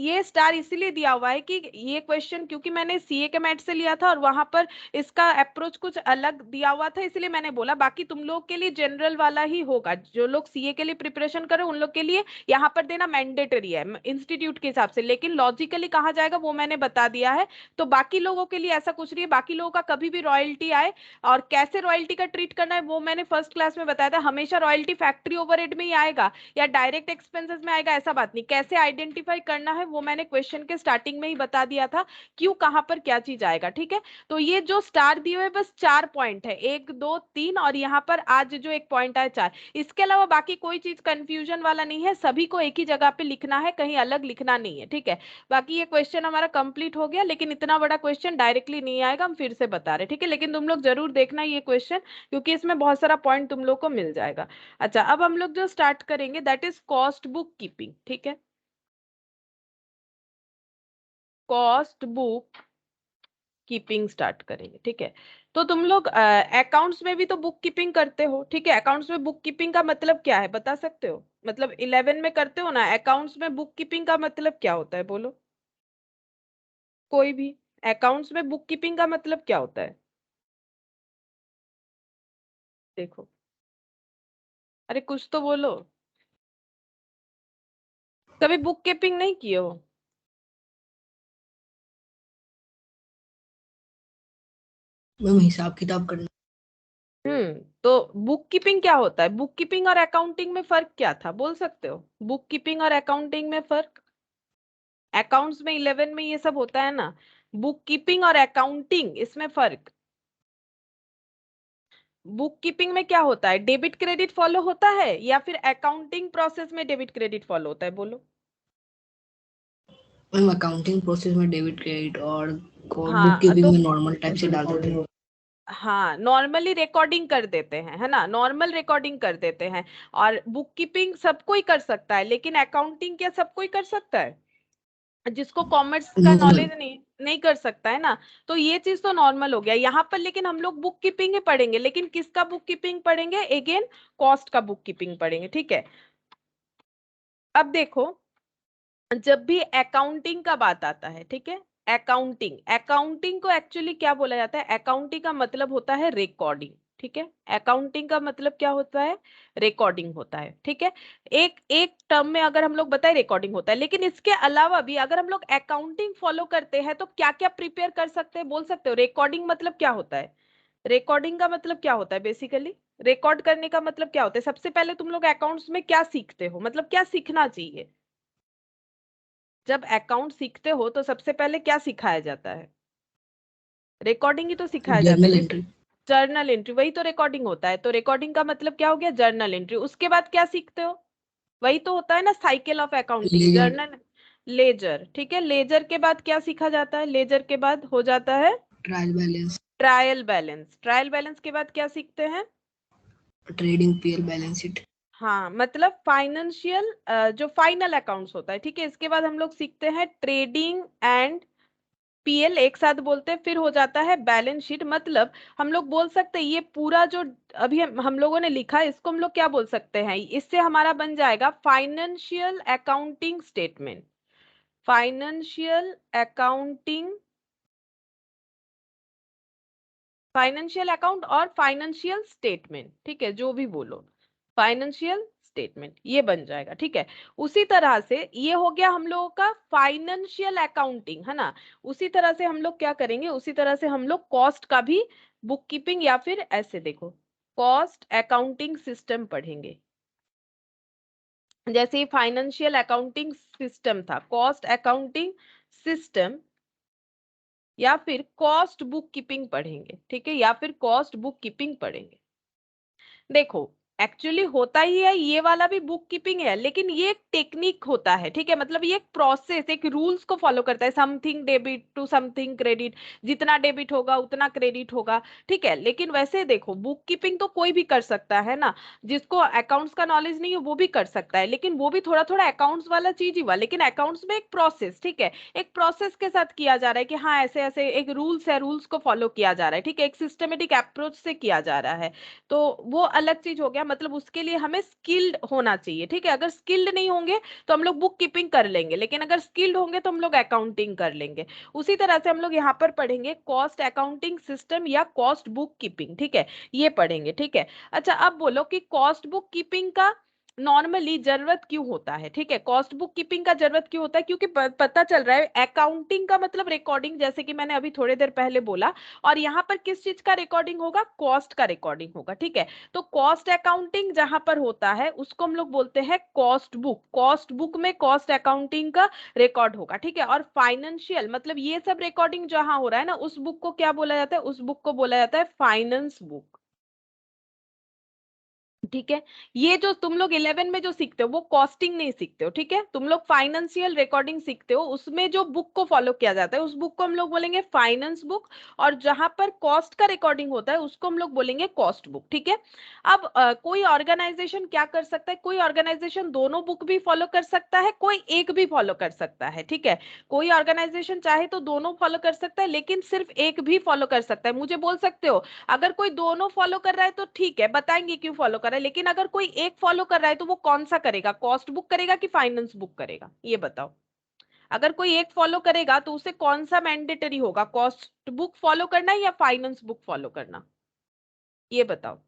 ये स्टार इसीलिए दिया हुआ है कि ये क्वेश्चन, क्योंकि मैंने सीए के मैथ से लिया था और वहां पर इसका अप्रोच कुछ अलग दिया हुआ था, इसलिए मैंने बोला। बाकी तुम लोग के लिए जनरल वाला ही होगा, जो लोग सीए के लिए प्रिपरेशन करें उन लोग के लिए यहाँ पर देना मैंडेटरी है इंस्टीट्यूट के हिसाब से, लेकिन लॉजिकली कहाँ जाएगा वो मैंने बता दिया है। तो बाकी लोगों के लिए ऐसा कुछ नहीं है, बाकी लोगों का कभी भी रॉयल्टी आए और कैसे रॉयल्टी का ट्रीट करना है वो मैंने फर्स्ट क्लास में बताया था। हमेशा रॉयल्टी फैक्ट्री ओवरहेड में ही आएगा या डायरेक्ट एक्सपेंसेस में आएगा, ऐसा बात नहीं। कैसे आइडेंटिफाई करना है वो मैंने क्वेश्चन के स्टार्टिंग में ही बता दिया था, क्यों कहां पर क्या चीज आएगा, ठीक है। तो ये जो स्टार दिए हुए बस 4 पॉइंट है, 1 2 3, और यहाँ पर आज जो एक पॉइंट आया 4, इसके अलावा बाकी कोई चीज कंफ्यूजन वाला नहीं है, सभी को एक ही जगह पे लिखना है, कहीं अलग लिखना नहीं है, ठीक है। बाकी ये क्वेश्चन हमारा कंप्लीट हो गया, लेकिन इतना बड़ा क्वेश्चन डायरेक्टली नहीं आएगा, हम फिर से बता रहे, ठीक है। लेकिन तुम लोग जरूर देखना ये क्वेश्चन, क्योंकि इसमें बहुत सारा पॉइंट तुम लोग को मिल जाएगा। अच्छा, अब हम लोग जो स्टार्ट करेंगे that is cost book keeping, ठीक है, कॉस्ट बुक कीपिंग स्टार्ट करेंगे, ठीक है। तो तुम लोग अकाउंट्स में भी तो बुक कीपिंग करते हो, ठीक है। अकाउंट्स में बुक कीपिंग का मतलब क्या है बता सकते हो, मतलब 11 में करते हो ना, अकाउंट्स में बुक कीपिंग का मतलब क्या होता है बोलो, कोई भी। अकाउंट्स में बुक कीपिंग का मतलब क्या होता है, देखो, अरे कुछ तो बोलो, कभी बुक कीपिंग नहीं किए हो? मैम हिसाब किताब करना। तो बुक कीपिंग क्या होता है, बुक कीपिंग और अकाउंटिंग में फर्क क्या था बोल सकते हो, बुक कीपिंग और अकाउंटिंग में फर्क। अकाउंट्स में 11 में ये सब होता है ना, बुक कीपिंग और अकाउंटिंग इसमें फर्क। बुक कीपिंग में क्या होता है, डेबिट क्रेडिट फॉलो होता है, या फिर अकाउंटिंग प्रोसेस में डेबिट क्रेडिट फॉलो होता है बोलो। मैम अकाउंटिंग प्रोसेस में डेबिट क्रेडिट और बुक हाँ कीपिंग तो में नॉर्मल टाइप से डाल देते हैं। हाँ, नॉर्मली रिकॉर्डिंग कर देते हैं, है ना, नॉर्मल रिकॉर्डिंग कर देते हैं। और बुक कीपिंग सब कोई कर सकता है, लेकिन अकाउंटिंग क्या सब कोई कर सकता है, जिसको कॉमर्स का नो मैम। नॉलेज नहीं कर सकता है ना। तो ये चीज तो नॉर्मल हो गया यहाँ पर, लेकिन हम लोग बुक कीपिंग ही पढ़ेंगे, लेकिन किसका बुक कीपिंग पढ़ेंगे, अगेन कॉस्ट का बुक कीपिंग पढ़ेंगे, ठीक है। अब देखो, जब भी अकाउंटिंग का बात आता है, ठीक है, अकाउंटिंग, अकाउंटिंग को एक्चुअली क्या बोला जाता है, अकाउंटिंग का मतलब होता है रिकॉर्डिंग, ठीक है। अकाउंटिंग का मतलब क्या होता है, रिकॉर्डिंग होता है, ठीक है। एक एक टर्म में अगर हम लोग बताए रिकॉर्डिंग होता है, लेकिन इसके अलावा भी अगर हम लोग अकाउंटिंग फॉलो करते हैं तो क्या क्या प्रिपेयर कर सकते हैं, बोल सकते हो। रिकॉर्डिंग मतलब क्या होता है, रिकॉर्डिंग का मतलब क्या होता है, बेसिकली रिकॉर्ड करने का मतलब क्या होता है। सबसे पहले तुम लोग अकाउंट्स में क्या सीखते हो, मतलब क्या सीखना चाहिए। जब अकाउंट सीखते हो तो सबसे पहले क्या सिखाया जाता है, रिकॉर्डिंग ही तो सिखाया जाता है। जर्नल जिस एंट्री। जर्नल एंट्री, वही तो रिकॉर्डिंग होता है। तो रिकॉर्डिंग का मतलब क्या हो गया, जर्नल एंट्री। उसके बाद क्या सीखते हो, वही तो होता है ना cycle of accounting, ledger. Journal, ledger, ठीक है। लेजर के बाद क्या सीखा जाता है, लेजर के बाद हो जाता है trial balance. Trial balance. Trial balance के बाद क्या सीखते हैं, ट्रेडिंग पीएल बैलेंस शीट। हाँ मतलब फाइनेंशियल जो फाइनल अकाउंट्स होता है, ठीक है। इसके बाद हम लोग सीखते हैं ट्रेडिंग एंड पीएल, एक साथ बोलते हैं, फिर हो जाता है बैलेंस शीट। मतलब हम लोग बोल सकते हैं ये पूरा जो अभी हम लोगों ने लिखा है इसको हम लोग क्या बोल सकते हैं, इससे हमारा बन जाएगा financial accounting statement. Financial accounting, financial account और फाइनेंशियल स्टेटमेंट, ठीक है, जो भी बोलो, फाइनेंशियल स्टेटमेंट ये बन जाएगा, ठीक है। उसी तरह से ये हो गया हम लोगों का फाइनेंशियल अकाउंटिंग, है ना। उसी तरह से हम लोग क्या करेंगे, उसी तरह से हम लोग कॉस्ट का भी बुक कीपिंग या फिर ऐसे देखो कॉस्ट अकाउंटिंग सिस्टम पढ़ेंगे। जैसे फाइनेंशियल अकाउंटिंग सिस्टम था, कॉस्ट अकाउंटिंग सिस्टम या फिर कॉस्ट बुक कीपिंग पढ़ेंगे, ठीक है, या फिर कॉस्ट बुक कीपिंग पढ़ेंगे। देखो एक्चुअली होता ही है, ये वाला भी बुक कीपिंग है, लेकिन ये एक टेक्निक होता है, ठीक है। मतलब ये एक प्रोसेस, एक रूल्स को फॉलो करता है, something debit to something credit, जितना डेबिट होगा उतना क्रेडिट होगा, ठीक है। लेकिन वैसे देखो बुक कीपिंग तो कोई भी कर सकता है ना, जिसको अकाउंट्स का नॉलेज नहीं है वो भी कर सकता है, लेकिन वो भी थोड़ा थोड़ा अकाउंट्स वाला चीज ही हुआ, लेकिन अकाउंट्स में एक प्रोसेस, ठीक है, एक प्रोसेस के साथ किया जा रहा है कि हाँ ऐसे ऐसे एक रूल्स है, रूल्स को फॉलो किया जा रहा है, ठीक है, एक सिस्टमेटिक अप्रोच से किया जा रहा है। तो वो अलग चीज हो गया, मतलब उसके लिए हमें स्किल्ड होना चाहिए, ठीक है। अगर स्किल्ड नहीं होंगे तो हम लोग बुक कीपिंग कर लेंगे, लेकिन अगर स्किल्ड होंगे तो हम लोग अकाउंटिंग कर लेंगे। उसी तरह से हम लोग यहाँ पर पढ़ेंगे कॉस्ट अकाउंटिंग सिस्टम या कॉस्ट बुक कीपिंग, ठीक है, ये पढ़ेंगे, ठीक है। अच्छा अब बोलो कि कॉस्ट बुक कीपिंग का नॉर्मली जरूरत क्यों होता है, ठीक है, कॉस्ट बुक कीपिंग का जरूरत क्यों होता है, क्योंकि पता चल रहा है अकाउंटिंग का मतलब रिकॉर्डिंग, जैसे कि मैंने अभी थोड़ी देर पहले बोला, और यहाँ पर किस चीज का रिकॉर्डिंग होगा, कॉस्ट का रिकॉर्डिंग होगा, ठीक है। तो कॉस्ट अकाउंटिंग जहां पर होता है उसको हम लोग बोलते हैं कॉस्ट बुक, कॉस्ट बुक में कॉस्ट अकाउंटिंग का रिकॉर्ड होगा, ठीक है। और फाइनेंशियल मतलब ये सब रिकॉर्डिंग जहां हो रहा है ना, उस बुक को क्या बोला जाता है, उस बुक को बोला जाता है फाइनेंस बुक, ठीक है। ये जो तुम लोग 11 में जो सीखते हो वो कॉस्टिंग नहीं सीखते हो, ठीक है, तुम लोग फाइनेंशियल रिकॉर्डिंग सीखते हो, उसमें जो बुक को फॉलो किया जाता है उस बुक को हम लोग बोलेंगे फाइनेंस बुक, और जहां पर कॉस्ट का रिकॉर्डिंग होता है उसको हम लोग बोलेंगे कॉस्ट बुक, ठीक है। अब कोई ऑर्गेनाइजेशन क्या कर सकता है, कोई ऑर्गेनाइजेशन दोनों बुक भी फॉलो कर सकता है, कोई एक भी फॉलो कर सकता है, ठीक है। कोई ऑर्गेनाइजेशन चाहे तो दोनों फॉलो कर सकता है, लेकिन सिर्फ एक भी फॉलो कर सकता है। मुझे बोल सकते हो अगर कोई दोनों फॉलो कर रहा है तो ठीक है, बताएंगे क्यों फॉलो कर रहा है, लेकिन अगर कोई एक फॉलो कर रहा है तो वो कौन सा करेगा, कॉस्ट बुक करेगा कि फाइनेंस बुक करेगा, ये बताओ। अगर कोई एक फॉलो करेगा तो उसे कौन सा मैंडेटरी होगा, कॉस्ट बुक फॉलो करना या फाइनेंस बुक फॉलो करना, ये बताओ।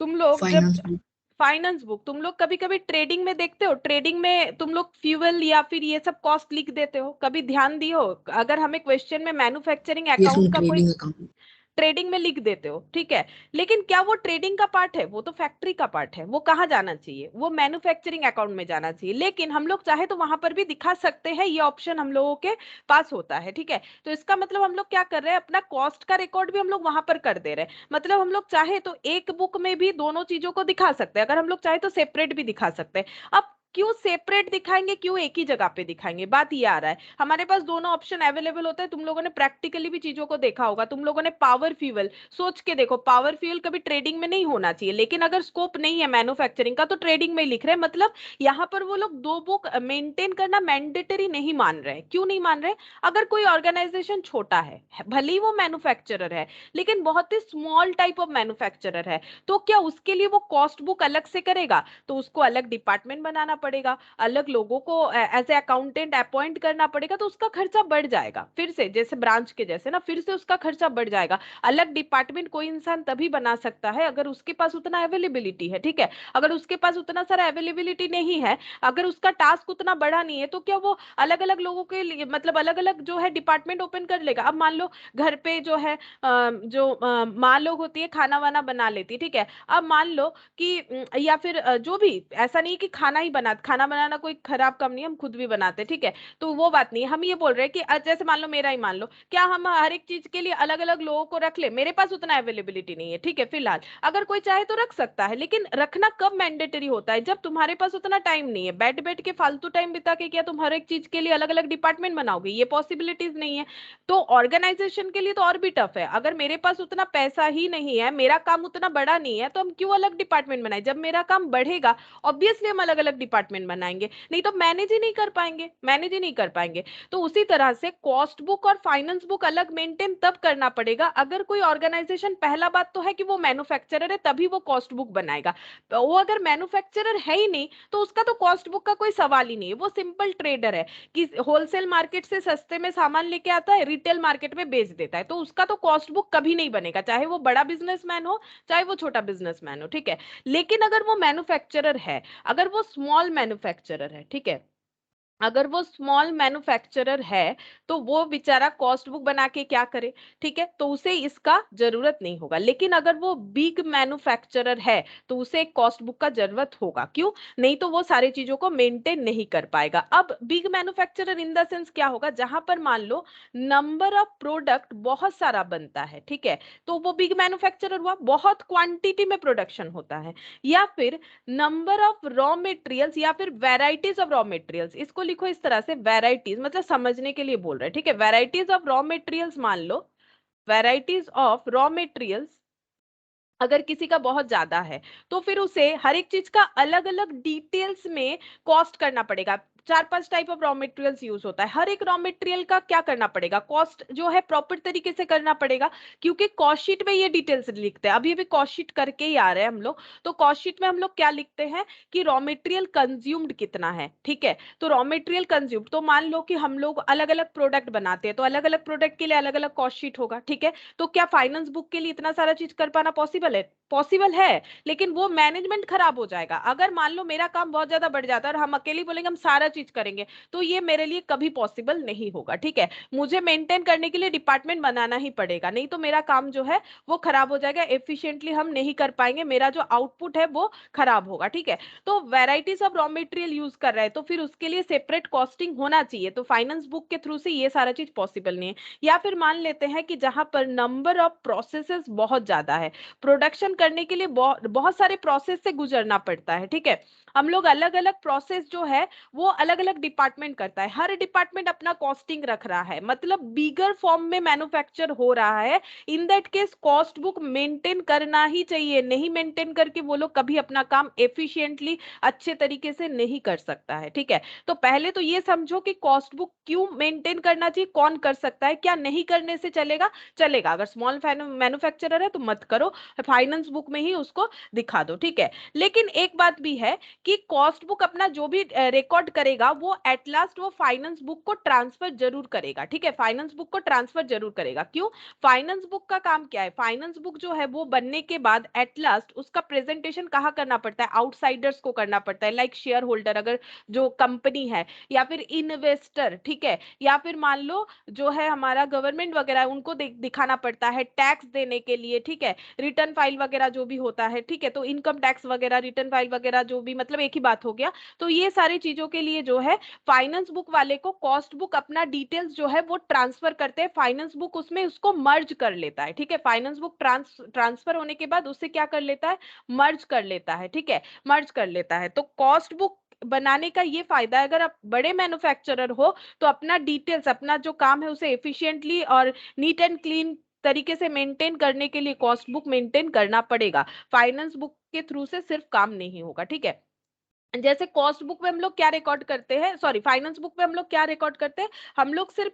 तुम लोग जब फाइनेंस बुक। फाइनेंस बुक, तुम लोग कभी कभी ट्रेडिंग में देखते हो, ट्रेडिंग में तुम लोग फ्यूल या फिर ये सब कॉस्ट लिख देते हो, कभी ध्यान दियो। अगर हमें क्वेश्चन में मैन्युफैक्चरिंग यस अकाउंट मैम, का कोई ट्रेडिंग अकाउंट। ट्रेडिंग में लिख देते हो, ठीक है, लेकिन क्या वो ट्रेडिंग का पार्ट है, वो तो फैक्ट्री का पार्ट है, वो कहाँ जाना चाहिए, वो मैन्युफैक्चरिंग अकाउंट में जाना चाहिए। लेकिन हम लोग चाहे तो वहां पर भी दिखा सकते हैं, ये ऑप्शन हम लोगों के पास होता है, ठीक है। तो इसका मतलब हम लोग क्या कर रहे हैं, अपना कॉस्ट का रिकॉर्ड भी हम लोग वहां पर कर दे रहे हैं। मतलब हम लोग चाहे तो एक बुक में भी दोनों चीजों को दिखा सकते हैं, अगर हम लोग चाहे तो सेपरेट भी दिखा सकते हैं। अब क्यों सेपरेट दिखाएंगे, क्यों एक ही जगह पे दिखाएंगे, बात ये आ रहा है, हमारे पास दोनों ऑप्शन अवेलेबल होता है। तुम लोगों ने प्रैक्टिकली भी चीजों को देखा होगा, तुम लोगों ने पावर फ्यूल सोच के देखो, पावर फ्यूल कभी ट्रेडिंग में नहीं होना चाहिए, लेकिन अगर स्कोप नहीं है मैन्युफैक्चरिंग का तो ट्रेडिंग में ही लिख रहे हैं। मतलब यहाँ पर वो लोग दो बुक मेंटेन करना मैंडेटरी नहीं मान रहे, क्यों नहीं मान रहे, अगर कोई ऑर्गेनाइजेशन छोटा है, भले ही वो मैन्युफैक्चरर है लेकिन बहुत ही स्मॉल टाइप ऑफ मैन्युफैक्चरर है, तो क्या उसके लिए वो कॉस्ट बुक अलग से करेगा, तो उसको अलग डिपार्टमेंट बनाना पड़ेगा, अलग लोगों को एज ए अकाउंटेंट अपॉइंट करना पड़ेगा, तो उसका खर्चा बढ़ जाएगा। फिर से जैसे ब्रांच के जैसे ना, फिर से उसका खर्चा बढ़ जाएगा। अलग डिपार्टमेंट कोई इंसान तभी बना सकता है अगर उसके पास उतना अवेलेबिलिटी है, ठीक है। अगर उसके पास उतना सारा अवेलेबिलिटी नहीं है, अगर उसका टास्क उतना बड़ा नहीं है, तो क्या वो अलग अलग लोगों के लिए मतलब अलग अलग जो है डिपार्टमेंट ओपन कर लेगा? अब मान लो घर पे जो है माँ लोग होती है, खाना वाना बना लेती है, ठीक है। अब मान लो कि या फिर जो भी, ऐसा नहीं कि खाना बनाना कोई खराब काम नहीं है, हम खुद भी बनाते हैं, ठीक है। तो वो बात नहीं है, हम ये बोल रहे हैं कि जैसे मान लो मेरा ही मान लो, क्या हम हर एक चीज के लिए अलग अलग लोगों को रख ले? मेरे पास उतना अवेलेबिलिटी नहीं है, ठीक है, फिलहाल। अगर कोई चाहे तो रख सकता है, लेकिन रखना कब मैंडेटरी होता है? जब तुम्हारे पास उतना टाइम नहीं है। बैठ बैठ के फालतू टाइम बिता के क्या तुम हर एक चीज के लिए अलग अलग डिपार्टमेंट बनाओगे? ये पॉसिबिलिटीज नहीं है। तो ऑर्गेनाइजेशन के लिए तो और भी टफ है। अगर मेरे पास उतना पैसा ही नहीं है, मेरा काम उतना बड़ा नहीं है, तो हम क्यों अलग डिपार्टमेंट बनाए? जब मेरा काम बढ़ेगा, ऑब्वियसली हम अलग अलग डिपार्टमेंट बनाएंगे, नहीं तो मैनेज ही नहीं कर पाएंगे, मैनेज ही नहीं कर पाएंगे। तो उसी तरह से कॉस्ट बुक और फाइनेंस बुक अलग मेंटेन तब करना पड़ेगा अगर कोई ऑर्गेनाइजेशन, पहला बात तो है कि वो मैन्युफैक्चरर है, तभी वो कॉस्ट बुक बनाएगा। तो वो अगर मैन्युफैक्चरर है ही नहीं, तो उसका तो कॉस्ट बुक का कोई सवाल ही नहीं है। वो सिंपल ट्रेडर है कि होलसेल मार्केट से सस्ते में सामान लेके आता है, रिटेल मार्केट में बेच देता है, तो उसका तो कॉस्ट बुक कभी नहीं बनेगा, चाहे वो बड़ा बिजनेसमैन हो, चाहे वो छोटा बिजनेसमैन हो, ठीक है। लेकिन अगर वो मैन्युफैक्चरर है, अगर वो स्मॉल मैन्युफैक्चरर है, ठीक है, अगर वो स्मॉल मैन्युफैक्चरर है, तो वो बेचारा कॉस्ट बुक बना के क्या करे? ठीक है, तो उसे इसका जरूरत नहीं होगा। लेकिन अगर वो बिग मैन्युफैक्चरर है, तो उसे एक कॉस्ट बुक का जरूरत होगा। क्यों? नहीं तो वो सारी चीजों को मेंटेन नहीं कर पाएगा। अब big manufacturer in the sense क्या होगा? जहां पर मान लो नंबर ऑफ प्रोडक्ट बहुत सारा बनता है, ठीक है, तो वो बिग मैन्युफैक्चरर हुआ, बहुत क्वांटिटी में प्रोडक्शन होता है। या फिर नंबर ऑफ रॉ मटेरियल्स या फिर वेराइटीज ऑफ रॉ मटेरियल्स, इसको लिखो इस तरह से, वेराइटीज मतलब समझने के लिए बोल रहे हैं, ठीक है। वेराइटीज ऑफ रॉ मटेरियल्स, मान लो वेराइटीज ऑफ रॉ मटेरियल्स अगर किसी का बहुत ज्यादा है, तो फिर उसे हर एक चीज का अलग अलग डिटेल्स में कॉस्ट करना पड़ेगा। 4-5 type of raw materials use होता है, हर एक रॉ मटेरियल का क्या करना पड़ेगा? कॉस्ट जो है प्रॉपर तरीके से करना पड़ेगा, क्योंकि कॉस्ट शीट में ये डिटेल्स लिखते हैं। अभी अभी कॉस्ट शीट करके ही आ रहे हैं हम लोग। तो कॉस्ट शीट में हम लोग क्या लिखते हैं कि रॉ मटेरियल कंज्यूम्ड कितना है, ठीक है। तो रॉ मटेरियल कंज्यूम्ड, तो मान लो कि हम लोग अलग अलग प्रोडक्ट बनाते हैं, तो अलग अलग प्रोडक्ट के लिए अलग अलग कॉस्ट शीट होगा, ठीक है। तो क्या फाइनेंस बुक के लिए इतना सारा चीज कर पाना पॉसिबल है? पॉसिबल है, लेकिन वो मैनेजमेंट खराब हो जाएगा। अगर मान लो मेरा काम बहुत ज्यादा बढ़ जाता है और हम अकेले बोलेंगे हम सारा चीज करेंगे, तो ये मेरे लिए कभी पॉसिबल नहीं होगा, ठीक है। मुझे मेंटेन करने के लिए डिपार्टमेंट बनाना ही पड़ेगा, नहीं तो मेरा काम जो है वो खराब हो जाएगा, एफिशिएंटली हम नहीं कर पाएंगे, मेरा जो आउटपुट है वो खराब होगा, ठीक है। तो varieties of raw material use कर रहे हैं, तो फिर उसके लिए सेपरेट कॉस्टिंग होना चाहिए। तो फाइनेंस बुक के थ्रू से ये सारा चीज पॉसिबल नहीं है। या फिर मान लेते हैं कि जहां पर नंबर ऑफ प्रोसेसेस बहुत ज्यादा है, प्रोडक्शन करने के लिए बहुत सारे प्रोसेस से गुजरना पड़ता है, ठीक है। हम लोग अलग अलग प्रोसेस जो है वो अलग अलग डिपार्टमेंट करता है, हर डिपार्टमेंट अपना कॉस्टिंग रख रहा है, मतलब बिगर फॉर्म में मैन्युफैक्चर हो रहा है। In that case cost book maintain करना ही चाहिए, नहीं मेंटेन करके वो लोग कभी अपना काम एफिशिएंटली अच्छे तरीके से नहीं कर सकता है, ठीक है। तो पहले तो ये समझो कि कॉस्ट बुक क्यों मेंटेन करना चाहिए, कौन कर सकता है, क्या नहीं करने से चलेगा? चलेगा, अगर स्मॉल मैन्युफैक्चरर है तो मत करो, फाइनेंस बुक में ही उसको दिखा दो, ठीक है। लेकिन एक बात भी है कि कॉस्ट बुक अपना जो भी रिकॉर्ड करेगा, वो एट लास्ट वो फाइनेंस बुक को ट्रांसफर जरूर करेगा, ठीक है। फाइनेंस बुक को ट्रांसफर जरूर करेगा। क्यों? फाइनेंस बुक का काम क्या है? फाइनेंस बुक जो है वो बनने के बाद एट लास्ट उसका प्रेजेंटेशन कहाँ करना पड़ता है? आउटसाइडर्स को करना पड़ता है, लाइक शेयर होल्डर, अगर जो कंपनी है, या फिर इन्वेस्टर, ठीक है, या फिर मान लो जो है हमारा गवर्नमेंट वगैरह, उनको दिखाना पड़ता है टैक्स देने के लिए, ठीक है। रिटर्न फाइल वगैरह जो भी होता है, ठीक है, तो इनकम टैक्स वगैरह, रिटर्न फाइल वगैरह जो भी, मतलब एक ही बात हो गया। तो ये सारी चीजों के लिए जो है फाइनेंस बुक वाले को कॉस्ट बुक अपना डिटेल्स जो है वो ट्रांसफर करते हैं, फाइनेंस बुक उसमें उसको मर्ज कर लेता है, ठीक है। फाइनेंस बुक ट्रांसफर होने के बाद उससे क्या कर लेता है? मर्ज कर लेता है, ठीक है, मर्ज कर लेता है। तो कॉस्ट बुक बनाने का ये फायदा है, अगर आप बड़े मैन्युफैक्चरर हो तो अपना डिटेल्स, अपना जो काम है उसे एफिशिएंटली और नीट एंड क्लीन तरीके से मेंटेन करने के लिए कॉस्ट बुक मेंटेन करना पड़ेगा। फाइनेंस बुक के थ्रू से सिर्फ काम नहीं होगा, ठीक है। जैसे कॉस्ट बुक में हम लोग क्या रिकॉर्ड करते हैं, सॉरी फाइनेंस बुक में हम लोग क्या रिकॉर्ड करते हैं, हम लोग सिर्फ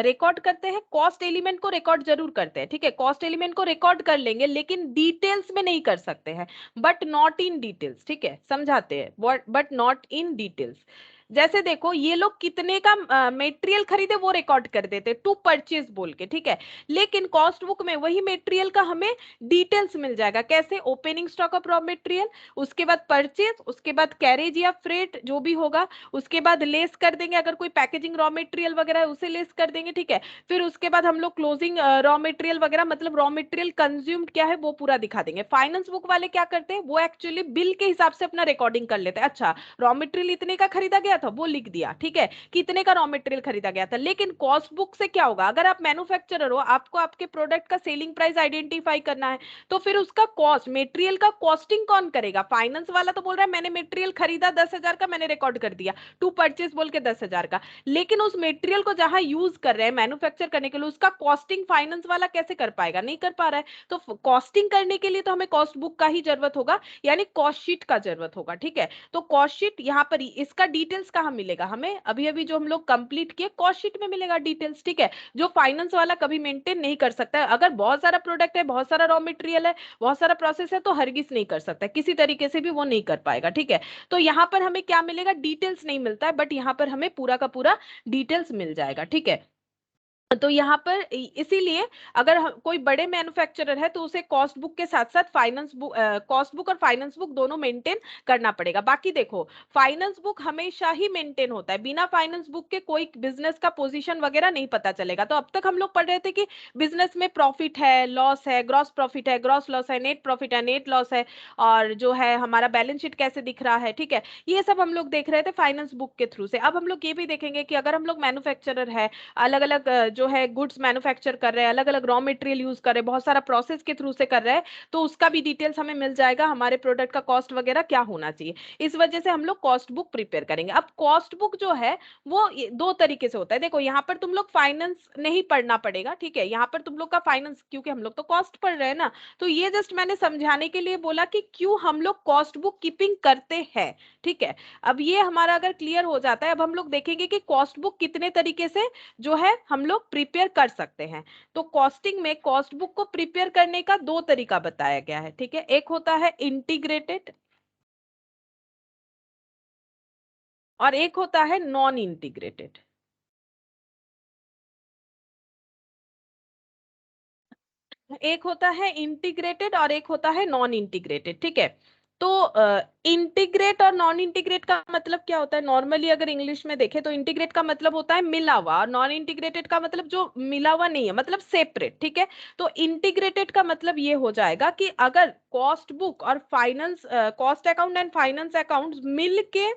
रिकॉर्ड करते हैं, कॉस्ट एलिमेंट को रिकॉर्ड जरूर करते हैं, ठीक है, कॉस्ट एलिमेंट को रिकॉर्ड कर लेंगे लेकिन डिटेल्स में नहीं कर सकते हैं, बट नॉट इन डिटेल्स, ठीक है, समझाते हैं, बट नॉट इन डिटेल्स। जैसे देखो ये लोग कितने का मटेरियल खरीदे वो रिकॉर्ड कर देते टू परचेज बोल के, ठीक है, लेकिन कॉस्ट बुक में वही मटेरियल का हमें डिटेल्स मिल जाएगा, कैसे, opening stock of raw material, उसके बाद परचेज, उसके बाद कैरेज या फ्रेट जो भी होगा, उसके बाद लेस कर देंगे, अगर कोई पैकेजिंग रॉ मटेरियल वगैरह है उसे लेस कर देंगे, ठीक है, फिर उसके बाद हम लोग क्लोजिंग रॉ मटेरियल वगैरह, मतलब रॉ मटेरियल कंज्यूम्ड क्या है वो पूरा दिखा देंगे। फाइनेंस बुक वाले क्या करते हैं, वो एक्चुअली बिल के हिसाब से अपना रिकॉर्डिंग कर लेते हैं, अच्छा रॉ मटेरियल इतने का खरीदा गया था वो लिख दिया, ठीक है, कितने का रॉ मटेरियल खरीदा गया था। लेकिन कॉस्ट बुक से क्या होगा, अगर आप मैन्युफैक्चरर हो, आपको आपके प्रोडक्ट का सेलिंग प्राइस आइडेंटिफाई करना है, तो फिर उसका कॉस्ट, मटेरियल का कॉस्टिंग कौन करेगा, फाइनेंस वाला तो बोल रहा है मैंने मटेरियल खरीदा 10,000 का, मैंने रिकॉर्ड कर दिया टू परचेस बोल के 10,000 का, लेकिन उस मटेरियल को जहां यूज कर रहे हैं मैन्युफैक्चर करने के लिए उसका कॉस्टिंग फाइनेंस वाला कैसे कर पाएगा, नहीं कर पा रहा है, तो कॉस्टिंग करने के लिए तो हमें कॉस्ट बुक का ही जरूरत होगा, यानी कॉस्ट शीट का जरूरत होगा, ठीक है। तो कॉस्ट शीट यहाँ पर इसका डिटेल्स कहाँ मिलेगा, हमें अभी अभी जो हम लोग कंप्लीट किए कॉस्ट शीट में मिलेगा डिटेल्स, ठीक है, जो फाइनेंस वाला कभी मेंटेन नहीं कर सकता है। अगर बहुत सारा प्रोडक्ट है, बहुत सारा रॉ मटेरियल है, बहुत सारा प्रोसेस है, तो हरगिज नहीं कर सकता, किसी तरीके से भी वो नहीं कर पाएगा, ठीक है। तो यहाँ पर हमें क्या मिलेगा, डिटेल्स नहीं मिलता है, बट यहाँ पर हमें पूरा का पूरा डिटेल्स मिल जाएगा, ठीक है। तो यहाँ पर इसीलिए अगर कोई बड़े मैन्युफैक्चरर है तो उसे कॉस्ट बुक के साथ साथ फाइनेंस बुक, कॉस्ट बुक और फाइनेंस बुक दोनों मेंटेन करना पड़ेगा। बाकी देखो फाइनेंस बुक हमेशा ही मेंटेन होता है, बिना फाइनेंस बुक के कोई बिजनेस का पोजीशन वगैरह नहीं पता चलेगा। तो अब तक हम लोग पढ़ रहे थे कि बिजनेस में प्रॉफिट है, लॉस है, ग्रॉस प्रॉफिट है, ग्रॉस लॉस है, नेट प्रॉफिट है, नेट लॉस है, और जो है हमारा बैलेंस शीट कैसे दिख रहा है, ठीक है, ये सब हम लोग देख रहे थे फाइनेंस बुक के थ्रू से। अब हम लोग ये भी देखेंगे कि अगर हम लोग मैन्युफैक्चरर है, अलग अलग जो है गुड्स मैन्युफैक्चर कर रहे हैं, अलग अलग रॉ मटेरियल यूज कर रहे हैं, बहुत सारा प्रोसेस के थ्रू से कर रहे हैं, तो उसका भी डिटेल्स हमें मिल जाएगा, हमारे प्रोडक्ट का कॉस्ट वगैरह क्या होना चाहिए। इस वजह से हम लोग कॉस्ट बुक प्रिपेयर करेंगे। अब कॉस्ट बुक जो है वो दो तरीके से होता है, देखो यहाँ पर तुम लोग फाइनेंस नहीं पढ़ना पड़ेगा, ठीक है, यहाँ पर तुम लोग का फाइनेंस, क्योंकि हम लोग तो कॉस्ट पढ़ रहे हैं ना, तो ये जस्ट मैंने समझाने के लिए बोला कि क्यों हम लोग कॉस्ट बुक कीपिंग करते हैं, ठीक है। अब ये हमारा अगर क्लियर हो जाता है, अब हम लोग देखेंगे कि कॉस्ट बुक कितने तरीके से जो है हम लोग प्रिपेयर कर सकते हैं। तो कॉस्टिंग में कॉस्ट बुक को प्रिपेयर करने का दो तरीका बताया गया है, ठीक है, एक होता है इंटीग्रेटेड और एक होता है नॉन इंटीग्रेटेड। एक होता है इंटीग्रेटेड और एक होता है नॉन इंटीग्रेटेड, ठीक है। तो इंटीग्रेट और नॉन इंटीग्रेट का मतलब क्या होता है, नॉर्मली अगर इंग्लिश में देखें तो इंटीग्रेट का मतलब होता है मिला हुआ, और नॉन इंटीग्रेटेड का मतलब जो मिला हुआ नहीं है, मतलब सेपरेट, ठीक है। तो इंटीग्रेटेड का मतलब ये हो जाएगा कि अगर कॉस्ट बुक और finance, cost account and finance account मिल के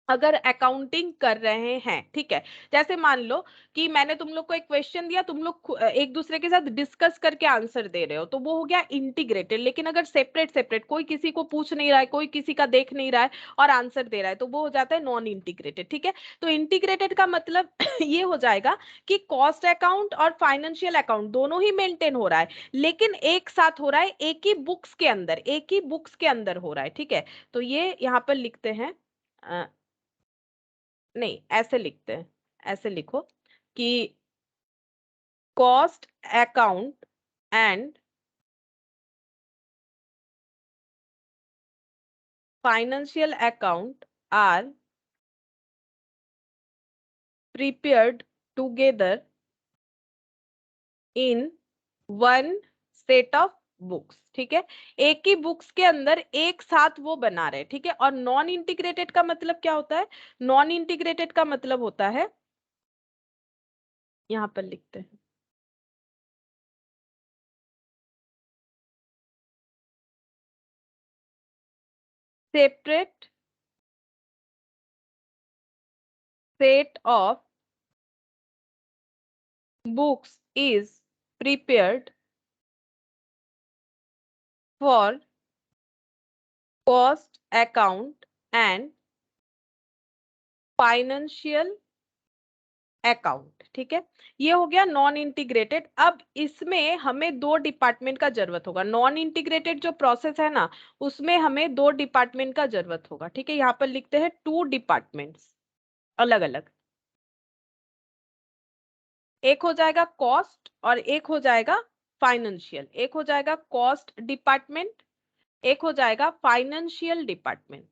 अगर अकाउंटिंग कर रहे हैं, ठीक है, जैसे मान लो कि मैंने तुम लोग को एक क्वेश्चन दिया, तुम लोग एक दूसरे के साथ डिस्कस करके आंसर दे रहे हो, तो वो हो गया इंटीग्रेटेड। लेकिन अगर सेपरेट सेपरेट, कोई किसी को पूछ नहीं रहा है, कोई किसी का देख नहीं रहा है और आंसर दे रहा है, तो वो हो जाता है नॉन इंटीग्रेटेड, ठीक है। तो इंटीग्रेटेड का मतलब ये हो जाएगा कि कॉस्ट अकाउंट और फाइनेंशियल अकाउंट दोनों ही मेंटेन हो रहा है, लेकिन एक साथ हो रहा है, एक ही बुक्स के अंदर, एक ही बुक्स के अंदर हो रहा है, ठीक है। तो ये यहाँ पर लिखते हैं, नहीं ऐसे लिखते हैं, ऐसे लिखो कि cost account and financial account are prepared together in one set of books, ठीक है, एक ही बुक्स के अंदर एक साथ वो बना रहे, ठीक है। और नॉन इंटीग्रेटेड का मतलब क्या होता है, नॉन इंटीग्रेटेड का मतलब होता है, यहां पर लिखते हैं, separate set of books is prepared for cost account and financial account, ठीक है। ये हो गया नॉन इंटीग्रेटेड। अब इसमें हमें दो डिपार्टमेंट का जरूरत होगा। नॉन इंटीग्रेटेड जो प्रोसेस है ना, उसमें हमें दो डिपार्टमेंट का जरूरत होगा, ठीक है। यहाँ पर लिखते हैं टू डिपार्टमेंट्स अलग अलग। एक हो जाएगा कॉस्ट और एक हो जाएगा फाइनेंशियल। एक हो जाएगा कॉस्ट डिपार्टमेंट, एक हो जाएगा फाइनेंशियल डिपार्टमेंट,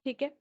ठीक है।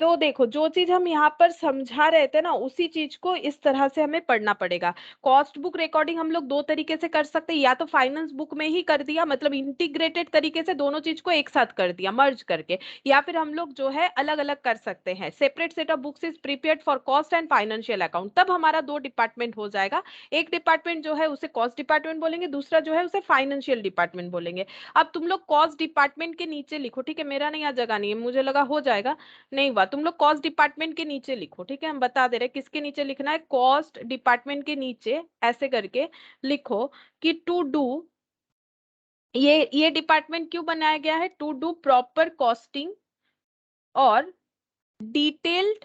तो देखो, जो चीज हम यहाँ पर समझा रहे थे ना, उसी चीज को इस तरह से हमें पढ़ना पड़ेगा। कॉस्ट बुक रिकॉर्डिंग हम लोग दो तरीके से कर सकते हैं, या तो फाइनेंस बुक में ही कर दिया, मतलब इंटीग्रेटेड तरीके से दोनों चीज को एक साथ कर दिया मर्ज करके, या फिर हम लोग जो है अलग अलग कर सकते हैं। Separate set of books is prepared for cost and financial account, तब हमारा दो डिपार्टमेंट हो जाएगा। एक डिपार्टमेंट जो है उसे कॉस्ट डिपार्टमेंट बोलेंगे, दूसरा जो है उसे फाइनेंशियल डिपार्टमेंट बोलेंगे। अब तुम लोग कॉस्ट डिपार्टमेंट के नीचे लिखो, ठीक है। मेरा नहीं, यहाँ जगह नहीं है, मुझे लगा हो जाएगा, नहीं हुआ। तुम लोग कॉस्ट डिपार्टमेंट के नीचे लिखो, ठीक है। हम बता दे रहे किसके नीचे लिखना है, कॉस्ट डिपार्टमेंट के नीचे ऐसे करके लिखो कि टू डू, ये डिपार्टमेंट क्यों बनाया गया है, टू डू प्रॉपर कॉस्टिंग और डिटेल्ड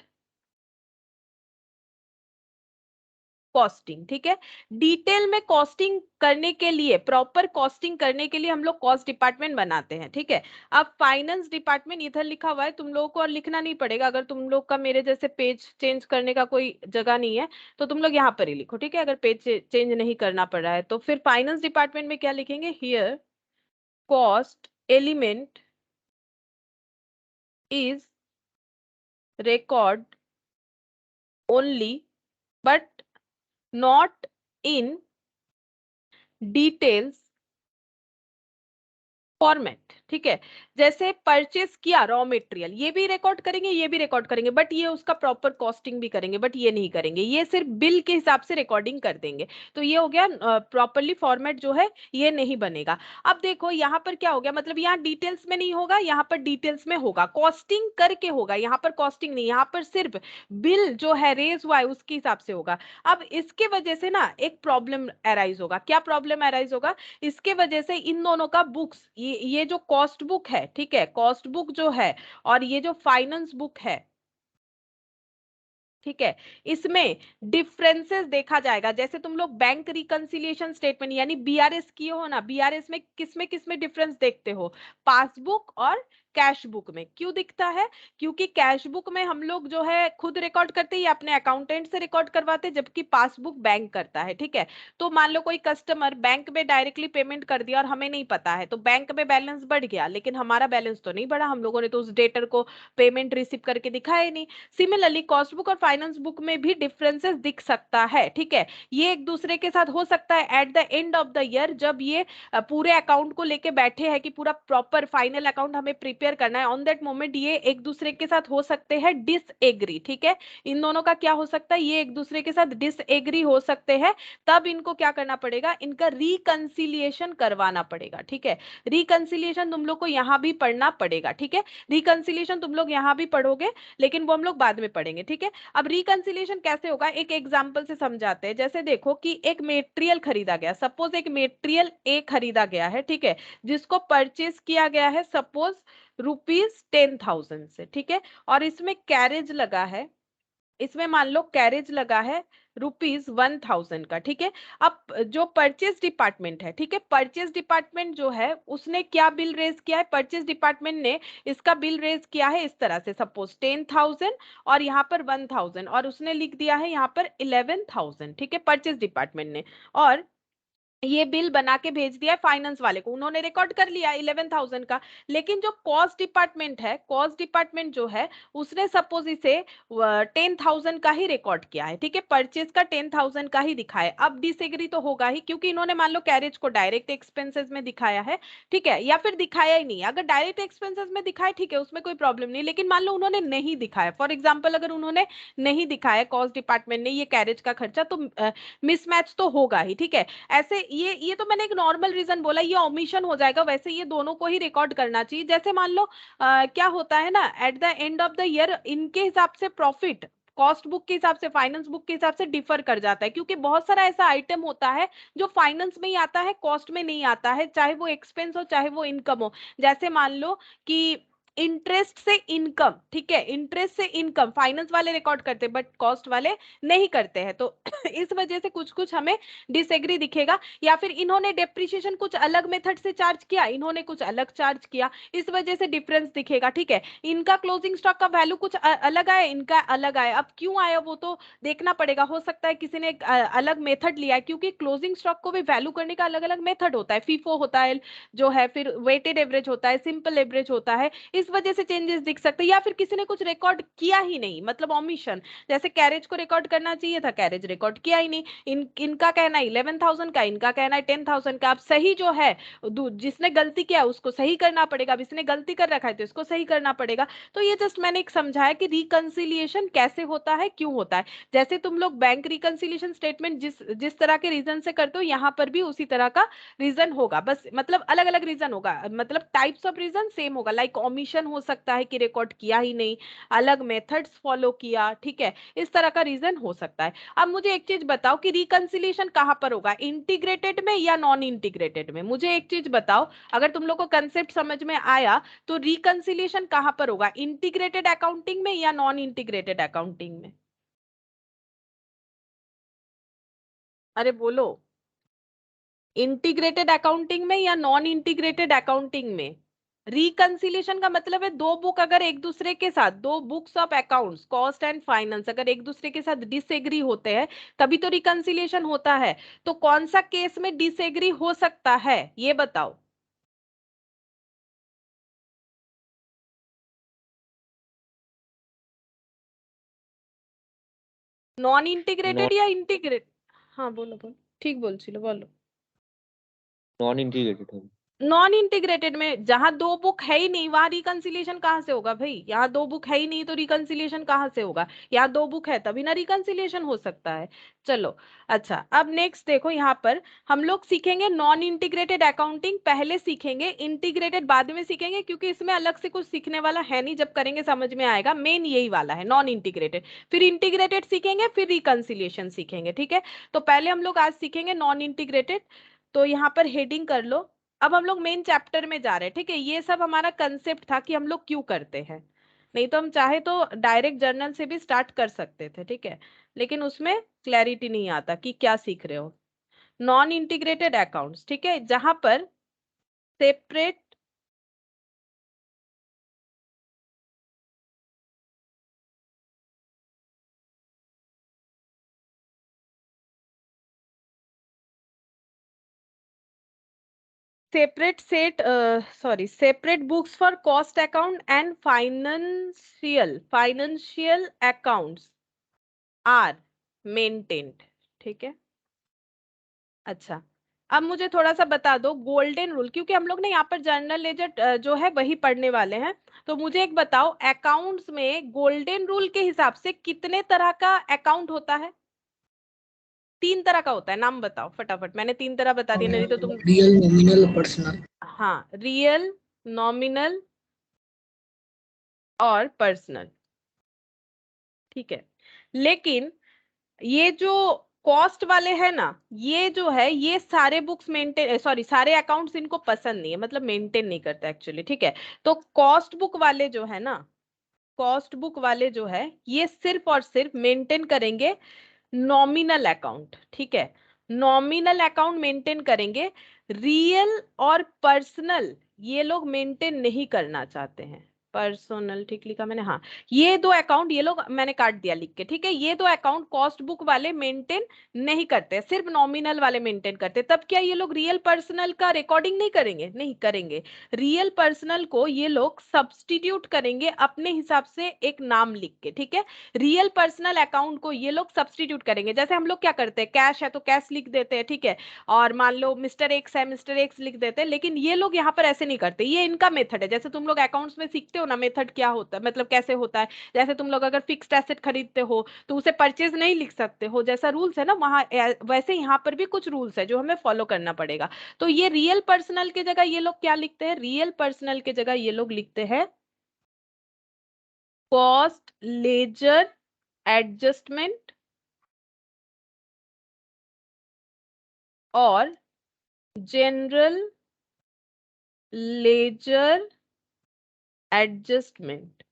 कॉस्टिंग, ठीक है। डिटेल में कॉस्टिंग करने के लिए, प्रॉपर कॉस्टिंग करने के लिए हम लोग कॉस्ट डिपार्टमेंट बनाते हैं, ठीक है। अब फाइनेंस डिपार्टमेंट इधर लिखा हुआ है, तुम लोगों को और लिखना नहीं पड़ेगा। अगर तुम लोग का मेरे जैसे पेज चेंज करने का कोई जगह नहीं है तो तुम लोग यहाँ पर ही लिखो, ठीक है। अगर पेज चेंज नहीं करना पड़ रहा है तो फिर फाइनेंस डिपार्टमेंट में क्या लिखेंगे, here cost element is record only but not in details format, ठीक है। जैसे परचेस किया रॉ मटेरियल, ये भी रिकॉर्ड करेंगे, ये भी रिकॉर्ड करेंगे, बट ये उसका प्रॉपर कॉस्टिंग भी करेंगे, बट ये नहीं करेंगे, ये सिर्फ बिल के हिसाब से रिकॉर्डिंग कर देंगे। तो ये हो गया प्रॉपरली फॉर्मेट जो है ये नहीं बनेगा। अब देखो यहाँ पर क्या हो गया, मतलब यहाँ डिटेल्स में नहीं होगा, यहाँ पर डिटेल्स में होगा, कॉस्टिंग करके होगा। यहाँ पर कॉस्टिंग नहीं, यहाँ पर सिर्फ बिल जो है रेज हुआ है उसके हिसाब से होगा। अब इसके वजह से ना एक प्रॉब्लम अराइज होगा। क्या प्रॉब्लम अराइज होगा, इसके वजह से इन दोनों का बुक्स, ये जो कॉस्ट बुक है, ठीक है, कॉस्ट बुक जो है, और ये जो फाइनेंस बुक है, ठीक है, इसमें डिफरेंसेस देखा जाएगा। जैसे तुम लोग बैंक रिकंसिलिएशन स्टेटमेंट यानी बीआरएस किए हो ना, बीआरएस में किसमें डिफरेंस देखते हो, पासबुक और कैश बुक में। क्यों दिखता है, क्योंकि कैश बुक में हम लोग जो है खुद रिकॉर्ड करते हैं या अपने अकाउंटेंट से रिकॉर्ड करवाते हैं, जबकि पासबुक बैंक करता है, ठीक है। तो मान लो कोई कस्टमर बैंक में डायरेक्टली पेमेंट कर दिया और हमें नहीं पता है, तो बैंक में बैलेंस बढ़ गया, लेकिन हमारा बैलेंस तो नहीं बढ़ा, हम लोगों ने तो उस डेटर को पेमेंट रिसीव करके दिखाया ही नहीं। सिमिलरली कॉस्ट बुक और फाइनेंस बुक में भी डिफरेंसेस दिख सकता है, ठीक है। ये एक दूसरे के साथ हो सकता है at the end of the year, जब ये पूरे अकाउंट को लेके बैठे हैं कि पूरा प्रॉपर फाइनल अकाउंट हमें प्रिपेयर करना है, ऑन दैट मोमेंट ये एक दूसरे के साथ हो सकते हैं डिसएग्री, ठीक है। इन दोनों का क्या हो सकता है, ये एक दूसरे के साथ डिसएग्री हो सकते हैं। तब इनको क्या करना पड़ेगा, इनका रिकंसिलिएशन करवाना पड़ेगा, ठीक है। रिकंसिलिएशन तुम लोग को यहां भी पढ़ना पड़ेगा, ठीक है। रिकंसिलिएशन तुम लोग यहां भी पढ़ोगे, लेकिन वो हम लोग बाद में पढ़ेंगे, ठीक है। अब रिकंसिलिएशन कैसे होगा, एक एग्जांपल से समझाते हैं। जैसे देखो कि एक मेटेरियल खरीदा गया, सपोज एक मेटेरियल ए खरीदा गया है, ठीक है, जिसको परचेज किया गया है सपोज ₹10,000 से, ठीक है। और इसमें कैरेज लगा है, इसमें मान लो कैरेज लगा है ₹1,000 का, ठीक है। अब जो परचेज डिपार्टमेंट है, ठीक है, परचेज डिपार्टमेंट जो है उसने क्या बिल रेज किया है, परचेज डिपार्टमेंट ने इसका बिल रेज किया है इस तरह से, सपोज 10,000 और यहाँ पर 1,000, और उसने लिख दिया है यहाँ पर 11,000, ठीक है, परचेज डिपार्टमेंट ने। और ये बिल बना के भेज दिया है फाइनेंस वाले को, उन्होंने रिकॉर्ड कर लिया 11,000 का। लेकिन जो कॉस्ट डिपार्टमेंट है, कॉस्ट डिपार्टमेंट जो है उसने सपोज इसे 10,000 का ही रिकॉर्ड किया है, ठीक है, परचेज का 10,000 का ही दिखाया है। अब डिसएग्री तो होगा ही, क्योंकि इन्होंने मान लो कैरेज को डायरेक्ट एक्सपेंसेस में दिखाया है, ठीक है, या फिर दिखाया ही नहीं। अगर डायरेक्ट एक्सपेंसेस में दिखाया, ठीक है, उसमें कोई प्रॉब्लम नहीं, लेकिन मान लो उन्होंने नहीं दिखाया, फॉर एग्जाम्पल अगर उन्होंने नहीं दिखाया कॉस्ट डिपार्टमेंट ने ये कैरेज का खर्चा, तो मिसमैच तो होगा ही, ठीक है। ऐसे ये तो मैंने एक नॉर्मल रीजन बोला, ये ओमिशन हो जाएगा। वैसे ये दोनों को ही रिकॉर्ड करना चाहिए। जैसे मान लो क्या होता है ना, at the end of the year इनके हिसाब से प्रॉफिट कॉस्ट बुक के हिसाब से, फाइनेंस बुक के हिसाब से डिफर कर जाता है, क्योंकि बहुत सारा ऐसा आइटम होता है जो फाइनेंस में ही आता है, कॉस्ट में नहीं आता है, चाहे वो एक्सपेंस हो चाहे वो इनकम हो। जैसे मान लो कि इंटरेस्ट से इनकम, ठीक है, इंटरेस्ट से इनकम फाइनेंस वाले रिकॉर्ड करते हैं बट कॉस्ट वाले नहीं करते हैं, तो इस वजह से कुछ कुछ हमें डिसएग्री दिखेगा। या फिर इन्होंने डेप्रिसिएशन कुछ अलग मेथड से चार्ज किया, इन्होंने कुछ अलग चार्ज किया, इस वजह से डिफरेंस दिखेगा, ठीक है। इनका क्लोजिंग स्टॉक का वैल्यू कुछ अलग आया, इनका अलग आया, अब क्यों आया वो तो देखना पड़ेगा, हो सकता है किसी ने अलग मेथड लिया है, क्योंकि क्लोजिंग स्टॉक को भी वैल्यू करने का अलग अलग मेथड होता है, फीफो होता है जो है, फिर वेटेड एवरेज होता है, सिंपल एवरेज होता है, इस वजह से चेंजेस दिख सकते हैं। या फिर किसी ने कुछ रिकॉर्ड किया ही नहीं, मतलब ओमिशन, जैसे कैरेज को रिकॉर्ड करना चाहिए था, कैरेज रिकॉर्ड किया ही नहीं, इनका कहना है 11,000 का, इनका कहना है 10,000 का। अब सही जो है, जिसने गलती किया उसको सही करना पड़ेगा, अब इसने गलती कर रखा है तो इसको सही करना पड़ेगा। तो ये जस्ट मैंने एक समझाया कि रिकंसिलिएशन कैसे होता है, क्यों होता है। जैसे तुम लोग बैंक रिकंसिलिएशन स्टेटमेंट जिस जिस तरह के रीजन से करते हो, यहाँ पर भी उसी तरह का रीजन होगा, बस मतलब अलग अलग रीजन होगा, मतलब टाइप्स ऑफ रीजन सेम होगा। लाइक ओमिशन हो सकता है कि रिकॉर्ड किया ही नहीं, अलग मेथड्स फॉलो किया, ठीक है, इस तरह का रीजन हो सकता है। अब मुझे एक चीज बताओ कि रिकंसिलिएशन कहां पर होगा, इंटीग्रेटेड में या नॉन इंटीग्रेटेड में? मुझे एक चीज बताओ, अगर तुम लोग को कंसेप्ट समझ में आया तो रिकंसिलिएशन कहां पर होगा, इंटीग्रेटेड अकाउंटिंग में या नॉन इंटीग्रेटेड अकाउंटिंग में? अरे बोलो, इंटीग्रेटेड अकाउंटिंग में या नॉन इंटीग्रेटेड अकाउंटिंग में? रिकंसिलिएशन का मतलब है दो बुक अगर एक दूसरे के साथ, दो books of accounts cost and finance अगर एक दूसरे के साथ डिसएग्री होते हैं तभी तो रिकंसिलिएशन होता है। तो कौन सा केस में डिसएग्री हो सकता है ये बताओ? नॉन इंटीग्रेटेड या इंटीग्रेट? हाँ बोलो बोलो, ठीक बोल चिलो बोलो। नॉन इंटीग्रेटेड है। नॉन इंटीग्रेटेड में जहां दो बुक है ही नहीं वहां रिकंसिलिएशन कहां से होगा भाई? यहाँ दो बुक है ही नहीं तो रिकंसिलिएशन कहां से होगा? यहाँ दो बुक है तभी ना रिकंसिलिएशन हो सकता है। चलो, अच्छा अब नेक्स्ट देखो, यहाँ पर हम लोग सीखेंगे नॉन इंटीग्रेटेड अकाउंटिंग, पहले सीखेंगे, इंटीग्रेटेड बाद में सीखेंगे, क्योंकि इसमें अलग से कुछ सीखने वाला है नहीं, जब करेंगे समझ में आएगा, मेन यही वाला है नॉन इंटीग्रेटेड। फिर इंटीग्रेटेड सीखेंगे, फिर रिकंसिलिएशन सीखेंगे, ठीक है। तो पहले हम लोग आज सीखेंगे नॉन इंटीग्रेटेड, तो यहाँ पर हेडिंग कर लो। अब हम लोग मेन चैप्टर में जा रहे हैं, ठीक है, ये सब हमारा कंसेप्ट था कि हम लोग क्यों करते हैं, नहीं तो हम चाहे तो डायरेक्ट जर्नल से भी स्टार्ट कर सकते थे, ठीक है, लेकिन उसमें क्लैरिटी नहीं आता कि क्या सीख रहे हो। नॉन इंटीग्रेटेड अकाउंट्स, ठीक है, जहां पर separate separate set separate books for cost account and financial accounts are maintained, ठीक है। अच्छा, अब मुझे थोड़ा सा बता दो गोल्डन रूल, क्योंकि हम लोग ने यहाँ पर जर्नल लेजर जो है वही पढ़ने वाले हैं। तो मुझे एक बताओ, अकाउंट्स में गोल्डन रूल के हिसाब से कितने तरह का अकाउंट होता है? तीन तरह का होता है, नाम बताओ फटाफट, मैंने तीन तरह बता दिया, नहीं तो तुम। Real, nominal, personal. हाँ, रियल, नॉमिनल और पर्सनल, ठीक है। लेकिन ये जो कॉस्ट वाले है ना, ये जो है ये सारे बुक्स मेंटेन, सॉरी सारे अकाउंट्स इनको पसंद नहीं है, मतलब मेंटेन नहीं करता एक्चुअली, ठीक है। तो कॉस्ट बुक वाले जो है ना, कॉस्ट बुक वाले जो है ये सिर्फ और सिर्फ मेंटेन करेंगे नॉमिनल अकाउंट, ठीक है, नॉमिनल अकाउंट मेंटेन करेंगे। रियल और पर्सनल ये लोग मेंटेन नहीं करना चाहते हैं। पर्सनल ठीक लिखा मैंने, हाँ, ये दो अकाउंट ये लोग, मैंने काट दिया लिख के, ठीक है, ये दो अकाउंट कॉस्ट बुक वाले मेंटेन नहीं करते, सिर्फ नॉमिनल वाले मेंटेन करते। तब क्या ये लोग रियल पर्सनल का रिकॉर्डिंग नहीं करेंगे? नहीं करेंगे। रियल पर्सनल को ये लोग सब्सटीट्यूट करेंगे अपने हिसाब से एक नाम लिख के, ठीक है। रियल पर्सनल अकाउंट को ये लोग सब्सटीट्यूट करेंगे, जैसे हम लोग क्या करते हैं, कैश है तो कैश लिख देते हैं, ठीक है, और मान लो मिस्टर एक्स है मिस्टर एक्स लिख देते हैं, लेकिन ये लोग यहाँ पर ऐसे नहीं करते, ये इनका मेथड है। जैसे तुम लोग अकाउंट्स में सीखते हो ना मेथड क्या होता है, मतलब कैसे होता है, जैसे तुम लोग अगर फिक्स्ड एसेट खरीदते हो तो उसे परचेज नहीं लिख सकते हो, जैसा रूल्स है ना वहां, वैसे यहाँ पर भी कुछ रूल्स है जो हमें फॉलो करना पड़ेगा। तो ये रियल पर्सनल की जगह ये लोग क्या लिखते हैं, रियल पर्सनल की जगह ये लोग लिखते हैं कॉस्ट लेजर एडजस्टमेंट और जनरल लेजर एडजस्टमेंट,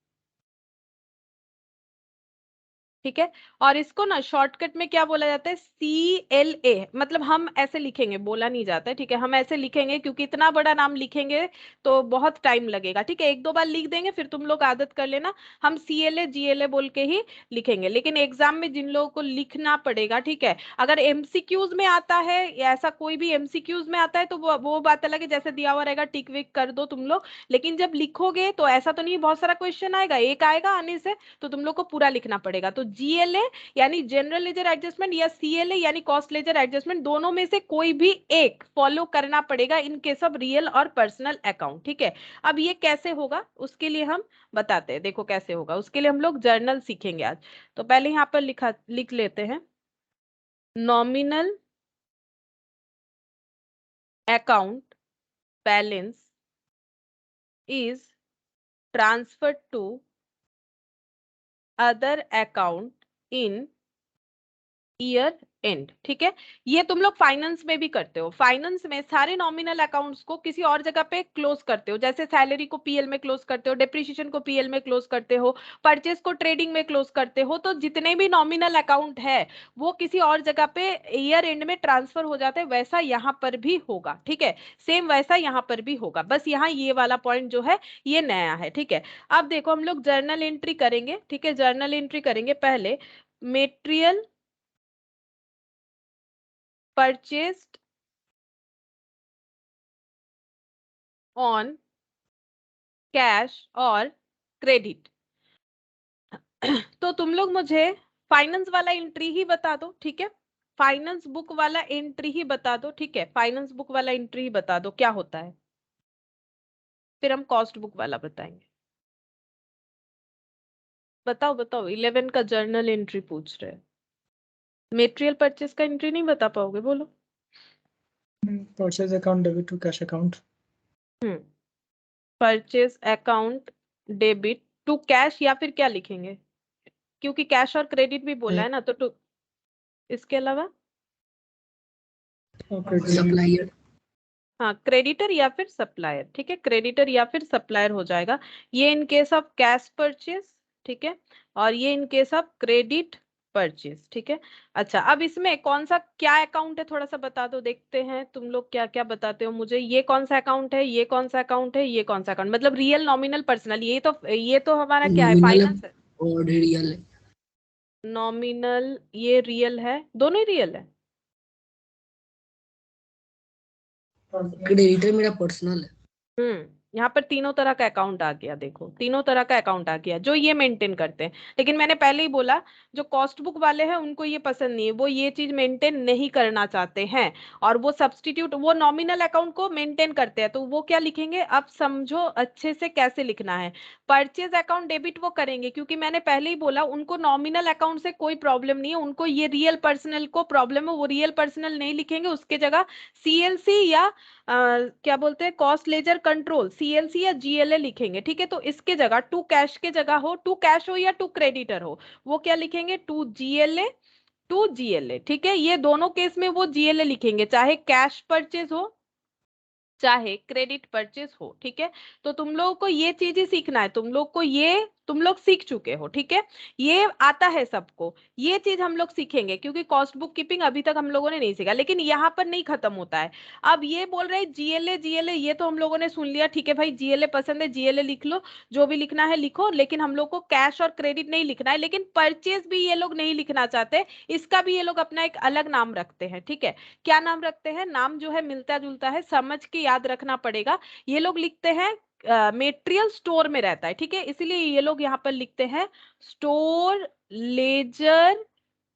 ठीक है। और इसको ना शॉर्टकट में क्या बोला जाता है, CLA, मतलब हम ऐसे लिखेंगे, बोला नहीं जाता है, ठीक है, हम ऐसे लिखेंगे क्योंकि इतना बड़ा नाम लिखेंगे तो बहुत टाइम लगेगा, ठीक है। एक दो बार लिख देंगे फिर तुम लोग आदत कर लेना, हम CLA GLA बोल के ही लिखेंगे। लेकिन एग्जाम में जिन लोगों को लिखना पड़ेगा, ठीक है, अगर MCQs में आता है या ऐसा कोई भी MCQs में आता है तो वो बात अलग है, जैसे दिया हुआ रहेगा टिक विक कर दो तुम लोग। लेकिन जब लिखोगे तो ऐसा तो नहीं बहुत सारा क्वेश्चन आएगा, एक आएगा आने से, तो तुम लोग को पूरा लिखना पड़ेगा। तो GLA यानी जनरल लेजर एडजस्टमेंट या CLA यानी कॉस्ट लेजर एडजस्टमेंट, दोनों में से कोई भी एक फॉलो करना पड़ेगा इन केस ऑफ रियल और पर्सनल अकाउंट, ठीक है। अब ये कैसे होगा उसके लिए हम बताते हैं, देखो कैसे होगा। उसके लिए हम लोग जर्नल सीखेंगे आज। तो पहले यहाँ पर लिख लेते हैं, nominal account balance is transferred to other account in year end, ठीक है। ये तुम लोग फाइनेंस में भी करते हो, फाइनेंस में सारे नॉमिनल अकाउंट्स को किसी और जगह पे क्लोज करते हो, जैसे सैलरी को PL में क्लोज करते हो, डेप्रिसिएशन को PL में क्लोज करते हो, परचेस को ट्रेडिंग में क्लोज करते हो। तो जितने भी नॉमिनल अकाउंट है वो किसी और जगह पे ईयर एंड में ट्रांसफर हो जाते हैं, वैसा यहाँ पर भी होगा, ठीक है। सेम वैसा यहाँ पर भी होगा, बस यहाँ ये वाला पॉइंट जो है ये नया है, ठीक है। अब देखो हम लोग जर्नल एंट्री करेंगे, ठीक है, जर्नल एंट्री करेंगे। पहले मेटेरियल purchased on कैश और क्रेडिट। तो तुम लोग मुझे फाइनेंस वाला एंट्री ही बता दो, ठीक है, फाइनेंस बुक वाला एंट्री ही बता दो, ठीक है, फाइनेंस बुक वाला एंट्री ही बता दो क्या होता है, फिर हम कॉस्ट बुक वाला बताएंगे। बताओ बताओ, 11 का जर्नल एंट्री पूछ रहे हैं, मेटेरियल परचेस का एंट्री नहीं बता पाओगे, बोलो। Purchase account debit to cash account. Purchase account debit to cash, या फिर क्या लिखेंगे, क्योंकि कैश और क्रेडिट भी बोला है ना, तो टू, इसके अलावा सप्लायर, हाँ क्रेडिटर या फिर सप्लायर, ठीक है, क्रेडिटर या फिर सप्लायर हो जाएगा। ये in case of cash purchase, ठीक है, और ये in case of credit purchase, ठीक है। अच्छा, अब इसमें कौन सा क्या अकाउंट है थोड़ा सा बता दो, देखते हैं तुम लोग क्या क्या बताते हो मुझे। ये कौन सा अकाउंट है, ये कौन सा अकाउंट है, ये कौन सा अकाउंट, मतलब रियल नॉमिनल पर्सनल, ये तो हमारा क्या है, नॉमिनल फाइनेंस है। और रियल है। नॉमिनल ये रियल है, दोनों ही रियल है। क्रेडिटर मेरा पर्सनल है। यहाँ पर तीनों तरह का अकाउंट आ गया, देखो तीनों तरह का अकाउंट आ गया जो ये मेंटेन करते हैं। लेकिन मैंने पहले ही बोला जो कॉस्ट बुक वाले हैं उनको ये पसंद नहीं है, वो ये चीज मेंटेन नहीं करना चाहते हैं, और वो सब्स्टिट्यूट वो नॉमिनल अकाउंट को मेंटेन करते हैं। तो वो क्या लिखेंगे, अब समझो अच्छे से कैसे लिखना है। परचेज अकाउंट डेबिट वो करेंगे क्योंकि मैंने पहले ही बोला उनको नॉमिनल अकाउंट से कोई प्रॉब्लम नहीं है, उनको ये रियल पर्सनल को प्रॉब्लम है, वो रियल पर्सनल नहीं लिखेंगे, उसके जगह CLC या क्या बोलते हैं कॉस्ट लेजर कंट्रोल, CLC या GLA लिखेंगे, ठीक है। तो इसके जगह टू कैश के जगह हो, टू कैश हो या टू क्रेडिटर हो, वो क्या लिखेंगे, टू GLA, ठीक है। ये दोनों केस में वो GLA लिखेंगे, चाहे कैश परचेज हो चाहे क्रेडिट परचेस हो, ठीक है। तो तुम लोगों को ये चीज ही सीखना है, तुम लोग को ये तुम लोग सीख चुके हो, ठीक है, ये आता है सबको, ये चीज हम लोग सीखेंगे क्योंकि कॉस्ट बुक कीपिंग अभी तक हम लोगों ने नहीं सीखा। लेकिन यहाँ पर नहीं खत्म होता है, अब ये बोल रहे GLA ये तो हम लोगों ने सुन लिया, ठीक है भाई, GLA पसंद है GLA लिख लो, जो भी लिखना है लिखो, लेकिन हम लोग को कैश और क्रेडिट नहीं लिखना है। लेकिन परचेज भी ये लोग नहीं लिखना चाहते, इसका भी ये लोग अपना एक अलग नाम रखते हैं, ठीक है। क्या नाम रखते हैं, नाम जो है मिलता जुलता है, समझ के याद रखना पड़ेगा। ये लोग लिखते हैं मेटेरियल स्टोर में रहता है, ठीक है, इसलिए ये लोग यहाँ पर लिखते हैं स्टोर लेजर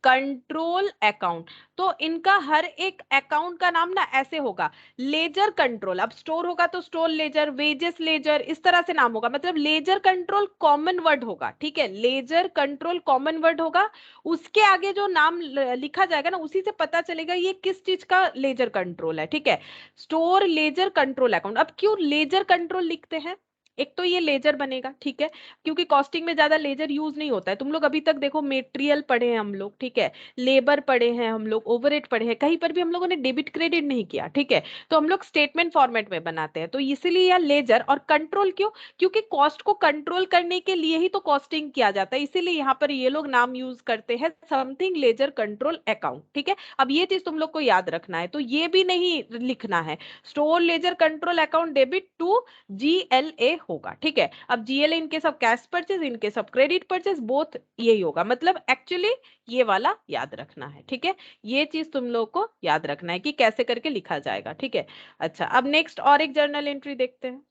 कंट्रोल अकाउंट। तो इनका हर एक अकाउंट का नाम ना ऐसे होगा, लेजर कंट्रोल, अब स्टोर होगा तो स्टोर लेजर, वेजेस लेजर, इस तरह से नाम होगा, मतलब लेजर कंट्रोल कॉमन वर्ड होगा, ठीक है, लेजर कंट्रोल कॉमन वर्ड होगा। उसके आगे जो नाम लिखा जाएगा ना उसी से पता चलेगा ये किस चीज का लेजर कंट्रोल है, ठीक है। स्टोर लेजर कंट्रोल अकाउंट, अब क्यों लेजर कंट्रोल लिखते हैं, एक तो ये लेजर बनेगा, ठीक है, क्योंकि कॉस्टिंग में ज्यादा लेजर यूज नहीं होता है। तुम लोग अभी तक देखो मेटेरियल पढ़े हैं हम लोग, ठीक है, लेबर पढ़े हैं हम लोग, ओवरहेड पढ़े हैं, कहीं पर भी हम लोगों ने डेबिट क्रेडिट नहीं किया, ठीक है। तो हम लोग स्टेटमेंट फॉर्मेट में बनाते हैं, तो इसीलिए यह लेजर। और कंट्रोल क्यों? क्योंकि कॉस्ट को कंट्रोल करने के लिए ही तो कॉस्टिंग किया जाता है, इसीलिए यहाँ पर ये लोग नाम यूज करते हैं समथिंग लेजर कंट्रोल अकाउंट, ठीक है। अब ये चीज तुम लोग को याद रखना है, तो ये भी नहीं लिखना है store ledger control account debit to GLA होगा, ठीक है। अब GLA इनके सब कैश परचेज, इनके सब क्रेडिट परचेज, बोथ यही होगा, मतलब एक्चुअली ये वाला याद रखना है, ठीक है। ये चीज तुम लोग को याद रखना है कि कैसे करके लिखा जाएगा, ठीक है। अच्छा, अब नेक्स्ट और एक जर्नल एंट्री देखते हैं।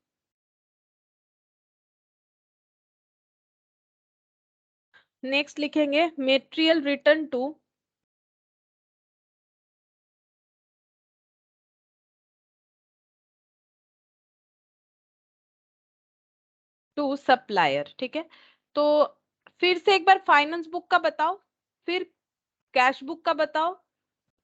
नेक्स्ट लिखेंगे मेटेरियल रिटर्न टू सप्लायर, ठीक है। तो फिर से एक बार फाइनेंस बुक का बताओ, फिर कैश बुक का बताओ,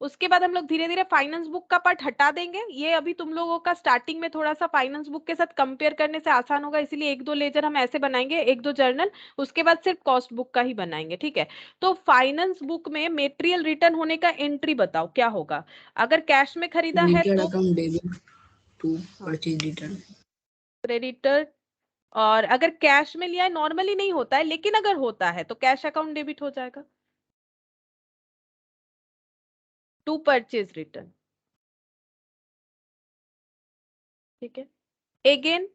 उसके बाद हम लोग धीरे धीरे फाइनेंस बुक का पार्ट हटा देंगे। ये अभी तुम लोगों का स्टार्टिंग में थोड़ा सा फाइनेंस बुक के साथ कंपेयर करने से आसान होगा, इसीलिए एक दो लेजर हम ऐसे बनाएंगे, एक दो जर्नल, उसके बाद सिर्फ कॉस्ट बुक का ही बनाएंगे, ठीक है। तो फाइनेंस बुक में मेटेरियल रिटर्न होने का एंट्री बताओ क्या होगा। अगर कैश में खरीदा है क्रेडिटेड तो account debit to purchase return. Creditor, और अगर कैश में लिया है, नॉर्मली नहीं होता है लेकिन अगर होता है तो कैश अकाउंट डेबिट हो जाएगा टू परचेज रिटर्न, ठीक है। Again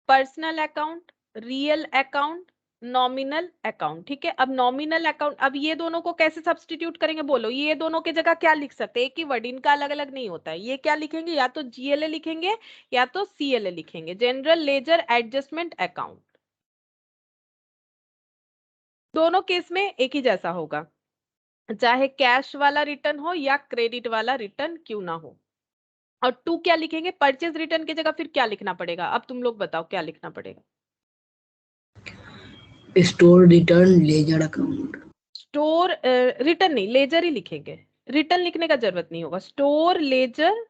personal account, real account, nominal account, ठीक है। अब नॉमिनल अकाउंट, अब ये दोनों को कैसे सब्स्टिट्यूट करेंगे बोलो, ये दोनों की जगह क्या लिख सकते हैं, एक ही वर्ड, इनका अलग अलग नहीं होता है। ये क्या लिखेंगे, या तो GLA लिखेंगे या तो CLA लिखेंगे, जनरल लेजर एडजस्टमेंट अकाउंट। दोनों केस में एक ही जैसा होगा, चाहे कैश वाला रिटर्न हो या क्रेडिट वाला रिटर्न क्यों ना हो। और टू क्या लिखेंगे, परचेज रिटर्न की जगह फिर क्या लिखना पड़ेगा, अब तुम लोग बताओ क्या लिखना पड़ेगा। Store return ledger account. Store return नहीं, लेजर ही लिखेंगे, रिटर्न लिखने का जरूरत नहीं होगा, स्टोर लेजर,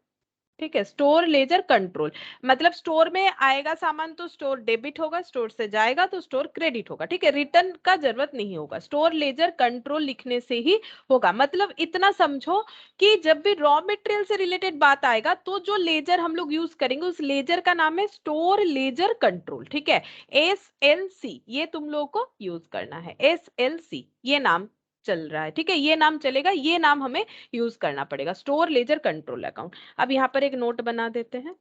ठीक है। स्टोर लेजर कंट्रोल, मतलब स्टोर में आएगा सामान तो स्टोर डेबिट होगा, स्टोर से जाएगा तो स्टोर क्रेडिट होगा, ठीक है। रिटर्न का जरूरत नहीं होगा, स्टोर लेजर कंट्रोल लिखने से ही होगा। मतलब इतना समझो कि जब भी रॉ मटेरियल से रिलेटेड बात आएगा तो जो लेजर हम लोग यूज करेंगे उस लेजर का नाम है स्टोर लेजर कंट्रोल, ठीक है। SLC ये तुम लोग को यूज करना है, SLC ये नाम चल रहा है, ठीक है, ये नाम चलेगा, ये नाम हमें यूज करना पड़ेगा, स्टोर लेजर कंट्रोल अकाउंट। अब यहाँ पर एक नोट बना देते हैं,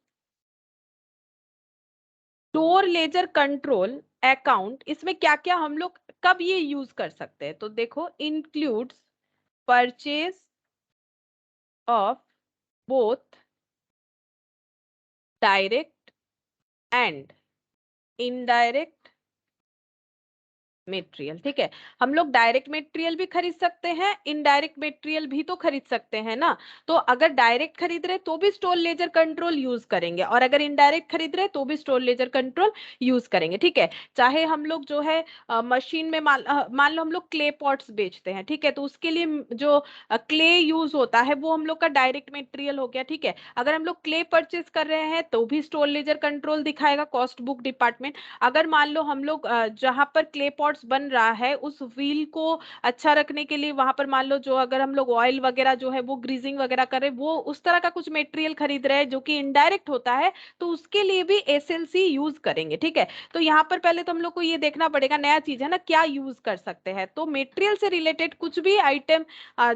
स्टोर लेजर कंट्रोल अकाउंट, इसमें क्या क्या हम लोग कब ये यूज कर सकते हैं, तो देखो includes purchase of both direct and indirect material, ठीक है। हम लोग डायरेक्ट मटेरियल भी खरीद सकते हैं, इनडायरेक्ट मटेरियल भी तो खरीद सकते हैं ना। तो अगर डायरेक्ट खरीद रहे तो भी स्टोर लेजर कंट्रोल यूज करेंगे, और अगर इनडायरेक्ट खरीद रहे तो भी स्टोर लेजर कंट्रोल यूज करेंगे, ठीक है। चाहे हम लोग जो है मशीन में मान लो हम लोग क्ले पॉट्स बेचते हैं, ठीक है, तो उसके लिए जो क्ले यूज होता है वो हम लोग का डायरेक्ट मटेरियल हो गया, ठीक है। अगर हम लोग क्ले परचेज कर रहे हैं तो भी स्टोर लेजर कंट्रोल दिखाएगा कॉस्ट बुक डिपार्टमेंट। अगर मान लो हम लोग जहां पर क्ले पॉट्स बन रहा है उस व्हील को अच्छा रखने के लिए वहां पर मान लो जो अगर हम लोग ऑयल वगैरह जो है वो ग्रीजिंग वगैरह करे, वो उस तरह का कुछ मटेरियल खरीद रहे हैं जो कि इनडायरेक्ट होता है, तो उसके लिए भी SLC यूज करेंगे, ठीक है। तो यहाँ पर पहले तो हम लोग को ये देखना पड़ेगा, नया चीज है ना, क्या यूज कर सकते हैं। तो मटेरियल से रिलेटेड कुछ भी आइटम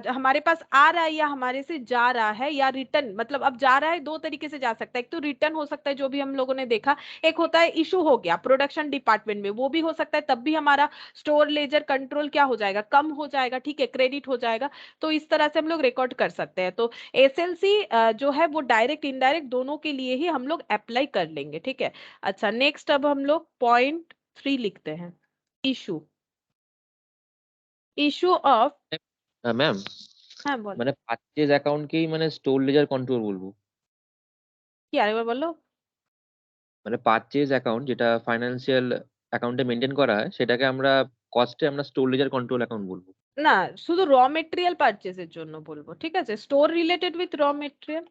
हमारे पास आ रहा है या हमारे से जा रहा है, या रिटर्न, मतलब अब जा रहा है दो तरीके से जा सकता है, एक तो रिटर्न हो सकता है जो भी हम लोगों ने देखा, एक होता है इशू हो गया प्रोडक्शन डिपार्टमेंट में, वो भी हो सकता है, तब भी हमारा स्टोर लेजर कंट्रोल क्या हो जाएगा, कम हो जाएगा, ठीक है, क्रेडिट हो जाएगा। तो इस तरह से हम लोग रिकॉर्ड कर सकते हैं। तो SLC जो है वो डायरेक्ट इनडायरेक्ट दोनों के लिए ही हम लोग अप्लाई कर लेंगे, ठीक है। अच्छा, नेक्स्ट अब हम लोग .3 लिखते हैं, इशू, इशू ऑफ, ম্যাম হ্যাঁ বলো, মানে পারচেজ অ্যাকাউন্টকেই মানে স্টোর লেজার কন্ট্রোল বলবো। কি আরেকবার বলো। মানে পারচেজ অ্যাকাউন্ট যেটা ফাইন্যান্সিয়াল অ্যাকাউন্টে মেনটেন করা হয় সেটাকে আমরা কস্টে আমরা স্টোর লেজার কন্ট্রোল অ্যাকাউন্ট বলবো। না, শুধু র মেটেরিয়াল পারচেজের জন্য বলবো, ঠিক আছে, store related with raw material.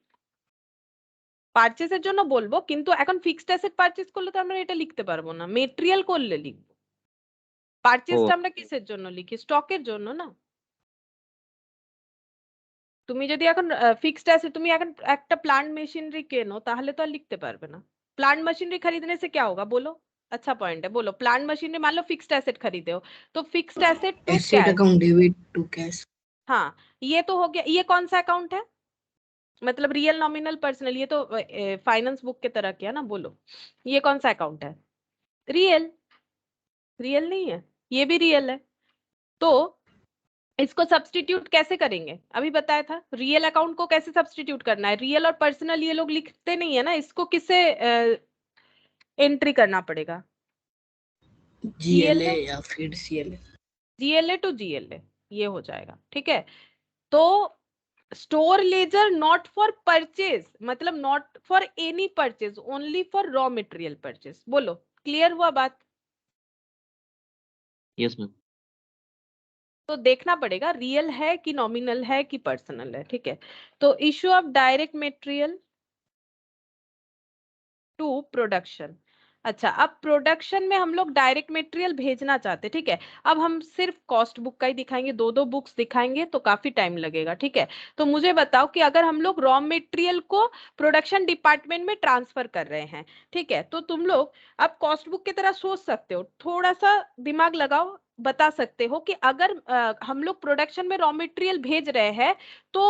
পারচেজের জন্য বলবো, কিন্তু এখন ফিক্সড অ্যাসেট পারচেজ করলে তো আমরা এটা লিখতে পারবো না, মেটেরিয়াল করলে লিখবো। ও পারচেজটা আমরা কিসের জন্য লিখি? স্টকের জন্য না। তুমি যদি এখন ফিক্সড অ্যাসেट, তুমি এখন একটা प्लांट मशीनरी কেনো তাহলে তো আর লিখতে পারবে না। प्लांट मशीनरी खरीदने से क्या होगा बोलो? अच्छा पॉइंट है, बोलो। प्लांट मशीनरी मान लो फिक्स्ड एसेट खरीदे हो, तो fixed asset to asset cash. Account debit to cash. हाँ, ये तो हो गया। ये कौन सा अकाउंट है? मतलब रियल, नॉमिनल, पर्सनल, ये तो फाइनेंस बुक के तरह किया ना। बोलो ये कौन सा अकाउंट है? रियल। रियल नहीं है? ये भी रियल है। तो इसको सब्स्टिट्यूट कैसे करेंगे? अभी बताया था रियल अकाउंट को कैसे सब्स्टिट्यूट करना है। रियल और पर्सनल ये लोग लिखते नहीं है ना, इसको किससे एंट्री करना पड़ेगा? जीएलए या फिर सीएलए। जीएलए टू जीएलए ये हो जाएगा, ठीक है। तो store ledger not for purchase, मतलब not for any purchase, only for raw material purchase. बोलो क्लियर हुआ बात? Yes ma'am. तो देखना पड़ेगा रियल है कि नॉमिनल है कि पर्सनल है, ठीक है। तो issue of direct material to production. अच्छा, अब प्रोडक्शन में हम लोग डायरेक्ट मटेरियल भेजना चाहते, ठीक है। अब हम सिर्फ कॉस्ट बुक का ही दिखाएंगे, दो बुक्स दिखाएंगे तो काफी टाइम लगेगा, ठीक है। तो मुझे बताओ कि अगर हम लोग रॉ मटेरियल को प्रोडक्शन डिपार्टमेंट में ट्रांसफर कर रहे हैं, ठीक है, तो तुम लोग अब कॉस्ट बुक की तरह सोच सकते हो, थोड़ा सा दिमाग लगाओ, बता सकते हो कि अगर हम लोग प्रोडक्शन में रॉ मटेरियल भेज रहे हैं तो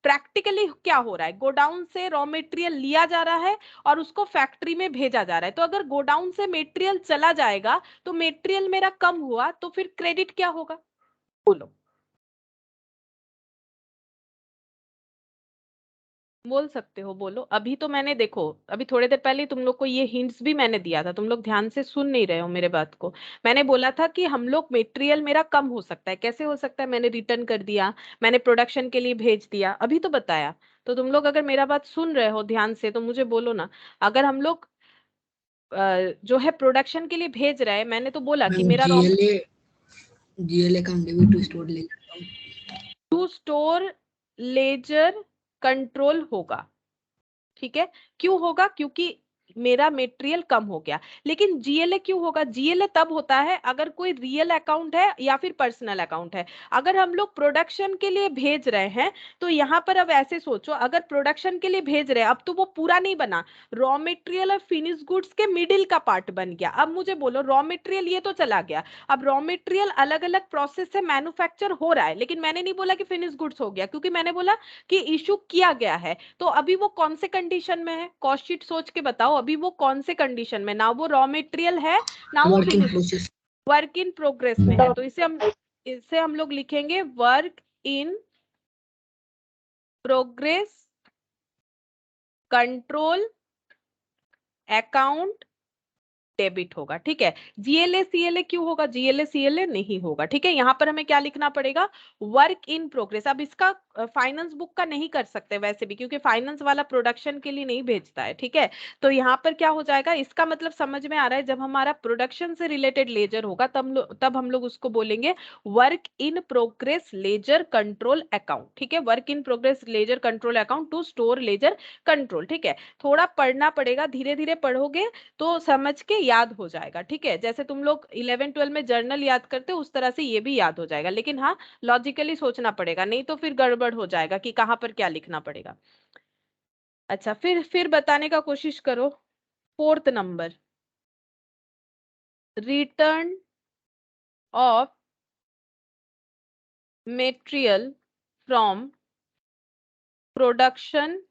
प्रैक्टिकली क्या हो रहा है? गोडाउन से रॉ मटेरियल लिया जा रहा है और उसको फैक्ट्री में भेजा जा रहा है। तो अगर गोडाउन से मटेरियल चला जाएगा तो मटेरियल मेरा कम हुआ, तो फिर क्रेडिट क्या होगा? बोलो, बोल सकते हो, बोलो। अभी तो मैंने, देखो अभी थोड़ी देर पहले तुम लोग को ये हिंट्स भी मैंने दिया था, तुम लोग ध्यान से सुन नहीं रहे हो मेरे बात को। मैंने बोला था कि हम लोग मटेरियल मेरा कम हो सकता है। कैसे हो सकता है? मैंने रिटर्न कर दिया, मैंने प्रोडक्शन के लिए भेज दिया, अभी तो बताया। तो तुम लोग अगर मेरा बात सुन रहे हो ध्यान से तो मुझे बोलो ना। अगर हम लोग जो है प्रोडक्शन के लिए भेज रहे हैं, मैंने तो बोला कि मैम मेरा raw GLA account debit to store ledger to store ledger control होगा, ठीक है। क्यों होगा? क्योंकि मेरा मटेरियल कम हो गया। लेकिन जीएलए क्यों होगा? जीएलए तब होता है अगर कोई रियल अकाउंट है या फिर पर्सनल अकाउंट है। अगर हम लोग प्रोडक्शन के लिए भेज रहे हैं तो यहाँ पर अब ऐसे सोचो, अगर प्रोडक्शन के लिए भेज रहे हैं, अब तो वो पूरा नहीं बना, रॉ मटेरियल और फिनिश गुड्स के मिडिल का पार्ट बन गया। अब मुझे बोलो, रॉ मटेरियल ये तो चला गया, अब रॉ मटेरियल अलग अलग प्रोसेस से मैन्युफैक्चर हो रहा है, लेकिन मैंने नहीं बोला कि फिनिश गुड्स हो गया, क्योंकि मैंने बोला कि इशू किया गया है। तो अभी वो कौन से कंडीशन में है? कॉस्ट शीट सोच के बताओ, अभी वो कौन से कंडीशन में? ना वो रॉ मटेरियल है, ना वो work in finish, process. Work in progress में है। तो इसे हम लोग लिखेंगे work in progress control account debit होगा, ठीक है। जीएलए सीएलए क्यों होगा? जीएलए सीएलए नहीं होगा, ठीक है। यहाँ पर हमें क्या लिखना पड़ेगा? Work in progress. अब इसका फाइनेंस बुक का नहीं कर सकते वैसे भी, क्योंकि फाइनेंस वाला प्रोडक्शन के लिए नहीं भेजता है, ठीक है। तो यहाँ पर क्या हो जाएगा? इसका मतलब समझ में आ रहा है, जब हमारा प्रोडक्शन से रिलेटेड लेजर होगा तब हम लोग उसको बोलेंगे work in progress ledger control account, ठीक है। Work in progress ledger control account to store ledger control, ठीक है। थोड़ा पढ़ना पड़ेगा, धीरे धीरे पढ़ोगे तो समझ के याद हो जाएगा, ठीक है। जैसे तुम लोग 11-12 में जर्नल याद करते हो उस तरह से ये भी याद हो जाएगा, लेकिन हाँ लॉजिकली सोचना पड़ेगा, नहीं तो फिर गड़बड़ हो जाएगा कि कहाँ पर क्या लिखना पड़ेगा। अच्छा, फिर बताने का कोशिश करो। 4th number, return of material from production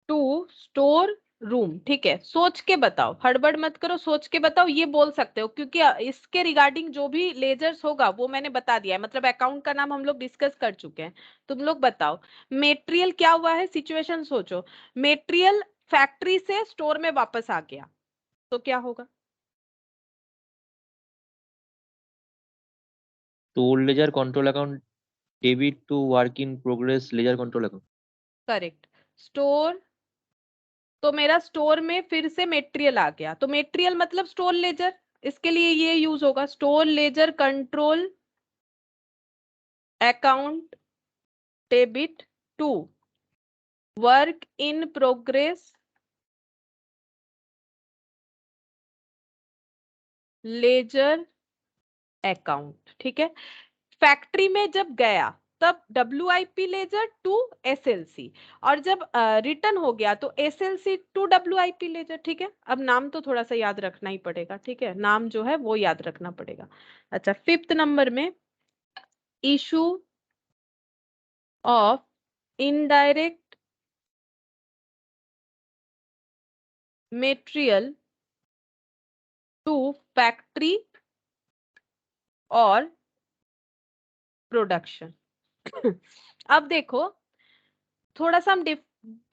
to store room, ठीक है। सोच के बताओ, हड़बड़ मत करो, सोच के बताओ। ये बोल सकते हो क्योंकि इसके रिगार्डिंग जो भी लेजर्स होगा वो मैंने बता दिया है, मतलब अकाउंट का नाम हम लोग डिस्कस कर चुके हैं। तुम लोग बताओ मटेरियल क्या हुआ है, सिचुएशन सोचो। मटेरियल फैक्ट्री से स्टोर में वापस आ गया तो क्या होगा? Store ledger control account debit to work in progress ledger control account. Correct. Store, तो मेरा स्टोर में फिर से मटेरियल आ गया, तो मटेरियल मतलब स्टोर लेजर, इसके लिए ये यूज होगा, store ledger control account debit to work in progress, ledger account. ठीक है, फैक्ट्री में जब गया तब WIP लेजर टू SLC, और जब रिटर्न हो गया तो SLC टू WIP लेजर। ठीक है, अब नाम तो थोड़ा सा याद रखना ही पड़ेगा। ठीक है, नाम जो है वो याद रखना पड़ेगा। अच्छा, 5th नंबर में issue of indirect material to factory और प्रोडक्शन। अब देखो, थोड़ा सा हम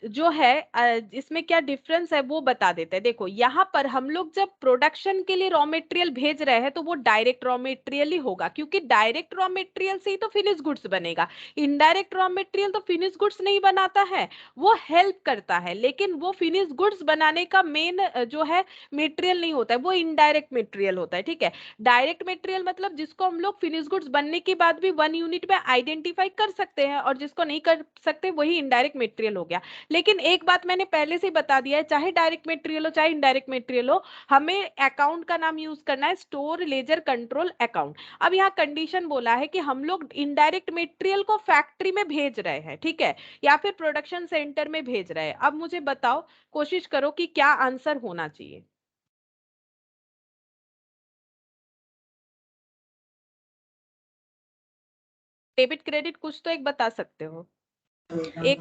जो है इसमें क्या डिफरेंस है वो बता देते हैं। देखो, यहाँ पर हम लोग जब प्रोडक्शन के लिए रॉ मटेरियल भेज रहे हैं तो वो डायरेक्ट रॉ मटेरियल ही होगा, क्योंकि डायरेक्ट रॉ मटेरियल से ही तो फिनिश गुड्स बनेगा। इनडायरेक्ट रॉ मटेरियल तो फिनिश गुड्स नहीं बनाता है, वो हेल्प करता है, लेकिन वो फिनिश गुड्स बनाने का मेन जो है मटेरियल नहीं होता है, वो इनडायरेक्ट मटेरियल होता है। ठीक है, डायरेक्ट मटेरियल मतलब जिसको हम लोग फिनिश गुड्स बनने के बाद भी 1 यूनिट में आइडेंटिफाई कर सकते हैं, और जिसको नहीं कर सकते वही इनडायरेक्ट मटेरियल हो गया। लेकिन एक बात मैंने पहले से ही बता दिया है, चाहे डायरेक्ट मटेरियल हो चाहे इनडायरेक्ट मटेरियल हो, हमें अकाउंट का नाम यूज करना है स्टोर लेजर कंट्रोल अकाउंट। अब यहाँ कंडीशन बोला है कि हम लोग इनडायरेक्ट मटेरियल को फैक्ट्री में भेज रहे हैं, ठीक है, या फिर प्रोडक्शन सेंटर में भेज रहे हैं। अब मुझे बताओ, कोशिश करो कि क्या आंसर होना चाहिए। डेबिट क्रेडिट कुछ तो एक बता सकते हो। एक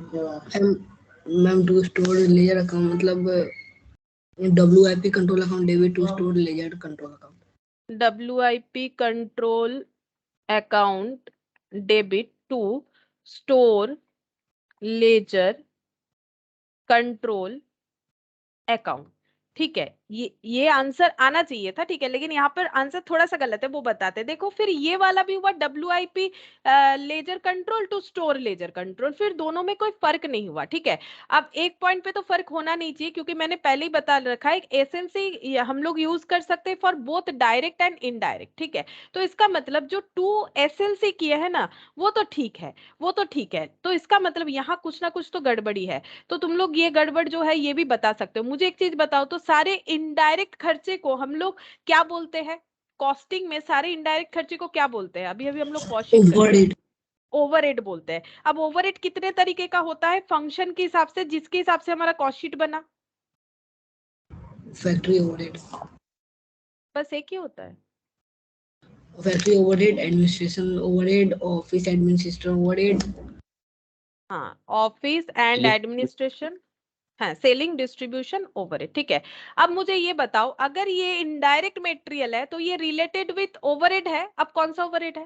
ma'am to store ledger account मतलब WIP control account, debit to store ledger control account. WIP control account debit to store ledger control account. ठीक है, ये आंसर आना चाहिए था। ठीक है, लेकिन यहाँ पर आंसर थोड़ा सा गलत है, वो बताते। देखो, फिर ये वाला भी हुआ WIP ledger control to store ledger control, फिर दोनों में कोई फर्क नहीं हुआ। ठीक है, अब एक पॉइंट पे तो फर्क होना नहीं चाहिए, क्योंकि मैंने पहले ही बता रखा है SLC हम लोग यूज कर सकते हैं for both direct and indirect. ठीक है, तो इसका मतलब जो 2 SLC किए है ना, वो तो ठीक है, वो तो ठीक है। तो इसका मतलब यहाँ कुछ ना कुछ तो गड़बड़ी है। तो तुम लोग ये गड़बड़ जो है ये भी बता सकते हो। मुझे एक चीज बताओ, तो सारे इनडायरेक्ट खर्चे को हम लोग क्या बोलते हैं? कॉस्टिंग में सारे इनडायरेक्ट खर्चे को क्या बोलते हैं? अभी अभी हम लोग कॉस्ट कर रहे हैं, ओवरहेड। ओवरहेड बोलते हैं। अब ओवरहेड कितने तरीके का होता है? फंक्शन के हिसाब से, जिसके हिसाब से हमारा कॉस्ट शीट बना, फैक्ट्री ओवरहेड। बस एक ही होता है। Factory overhead, administration overhead, office administration overhead. हाँ, ऑफिस एंड एडमिनिस्ट्रेशन, हाँ, सेलिंग डिस्ट्रीब्यूशन ओवरहेड। ठीक है, अब मुझे ये बताओ, अगर ये इनडायरेक्ट मटेरियल है तो ये रिलेटेड विथ ओवरहेड है। अब कौन सा ओवरहेड है?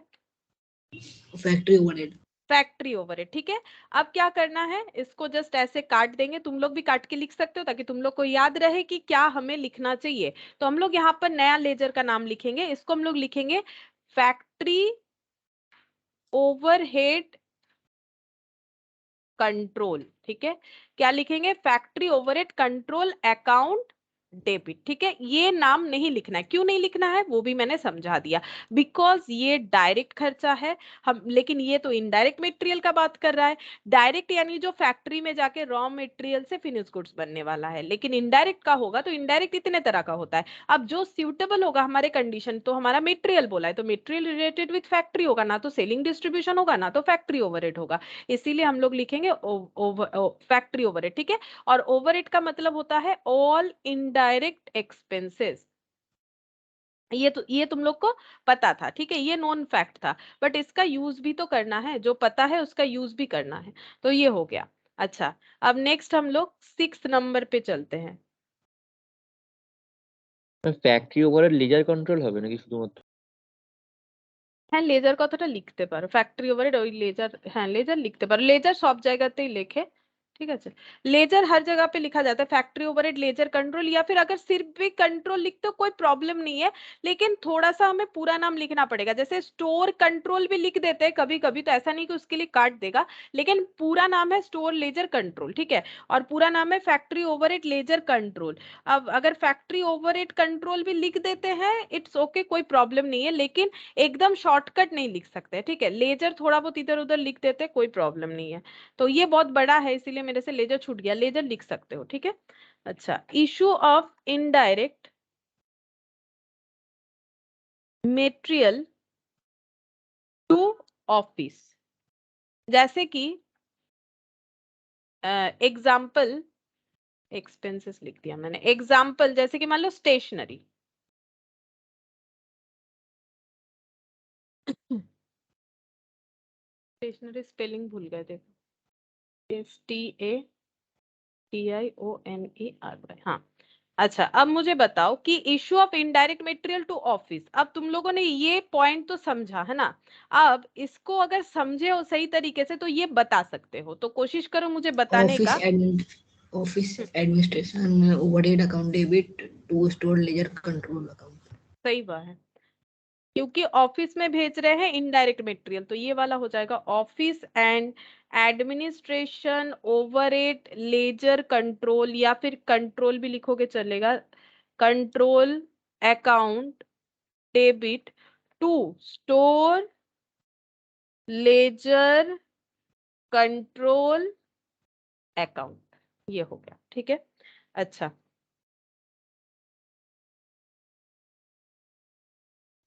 Factory overhead. Factory overhead. ठीक है, अब क्या करना है, इसको जस्ट ऐसे काट देंगे। तुम लोग भी काट के लिख सकते हो ताकि तुम लोग को याद रहे कि क्या हमें लिखना चाहिए। तो हम लोग यहाँ पर नया लेजर का नाम लिखेंगे, इसको हम लोग लिखेंगे फैक्ट्री ओवरहेड कंट्रोल। ठीक है, क्या लिखेंगे? Factory overhead control account debit. ठीक है, ये नाम नहीं लिखना है। क्यों नहीं लिखना है वो भी मैंने समझा दिया, बिकॉज ये डायरेक्ट खर्चा है हम, लेकिन ये तो इनडायरेक्ट मटेरियल का बात कर रहा है। डायरेक्ट यानी जो फैक्ट्री में जाके रॉ मटेरियल से फिनिश गुड्स बनने वाला है, लेकिन इनडायरेक्ट का होगा तो इनडायरेक्ट इतने तरह का होता है। अब जो सूटेबल होगा हमारे कंडीशन, तो हमारा मटेरियल बोला है तो मटेरियल रिलेटेड विथ फैक्ट्री होगा, ना तो सेलिंग डिस्ट्रीब्यूशन होगा, ना तो फैक्ट्री ओवरहेड होगा। इसीलिए हम लोग लिखेंगे फैक्ट्री ओवरहेड। ठीक है, और ओवरहेड का मतलब होता है ऑल इनडायरेक्ट एक्सपेंसेस। ये तुम लोग को पता था। ठीक है, ये नॉन फैक्ट था, बट इसका यूज भी तो करना है, जो पता है उसका यूज भी करना है। तो ये हो गया। अच्छा, अब नेक्स्ट हम लोग 6 नंबर पे चलते हैं। ফ্যাক্টরি ওভারেড লেজার কন্ট্রোল হবে নাকি শুধুমাত্র? হ্যাঁ, লেজার কথাটা লিখতে পারো, ফ্যাক্টরি ওভারহেড ওই লেজার, হ্যাঁ লেজার লিখতে পারো, লেজার সব জায়গাতেই লেখে। ठीक है, चल लेजर हर जगह पे लिखा जाता है, फैक्ट्री ओवरहेड लेजर कंट्रोल, या फिर अगर सिर्फ भी कंट्रोल लिखते हो कोई प्रॉब्लम नहीं है, लेकिन थोड़ा सा हमें पूरा नाम लिखना पड़ेगा। जैसे स्टोर कंट्रोल भी लिख देते हैं कभी कभी, तो ऐसा नहीं कि उसके लिए काट देगा, लेकिन पूरा नाम है स्टोर लेजर कंट्रोल। ठीक है, और पूरा नाम है फैक्ट्री ओवरहेड लेजर कंट्रोल। अब अगर फैक्ट्री ओवरहेड कंट्रोल भी लिख देते हैं, इट्स ओके, कोई प्रॉब्लम नहीं है, लेकिन एकदम शॉर्टकट नहीं लिख सकते। ठीक है, लेजर थोड़ा बहुत इधर उधर लिख देते, कोई प्रॉब्लम नहीं है। तो ये बहुत बड़ा है, इसीलिए मैंने मेरे से लेजर छूट गया, लेजर लिख सकते हो, ठीक है। अच्छा, issue of indirect material to office, जैसे कि एग्जाम्पल, एक्सपेंसेस लिख दिया मैंने, एग्जाम्पल जैसे कि मान लो स्टेशनरी, स्टेशनरी स्पेलिंग भूल गए, देखो STATIONERY, हाँ। अच्छा, अब मुझे बताओ कि issue of indirect material to office, अब तुम लोगों ने ये पॉइंट तो समझा है ना। अब इसको अगर समझे हो सही तरीके से तो ये बता सकते हो, तो कोशिश करो मुझे बताने का। ऑफिस एडमिनिस्ट्रेशन में overhead account debit to store ledger control account. सही बात है, क्योंकि ऑफिस में भेज रहे हैं इनडायरेक्ट मटेरियल, तो ये वाला हो जाएगा office and administration overhead ledger control, या फिर कंट्रोल भी लिखोगे चलेगा, control account debit to store ledger control account, ये हो गया, ठीक है। अच्छा,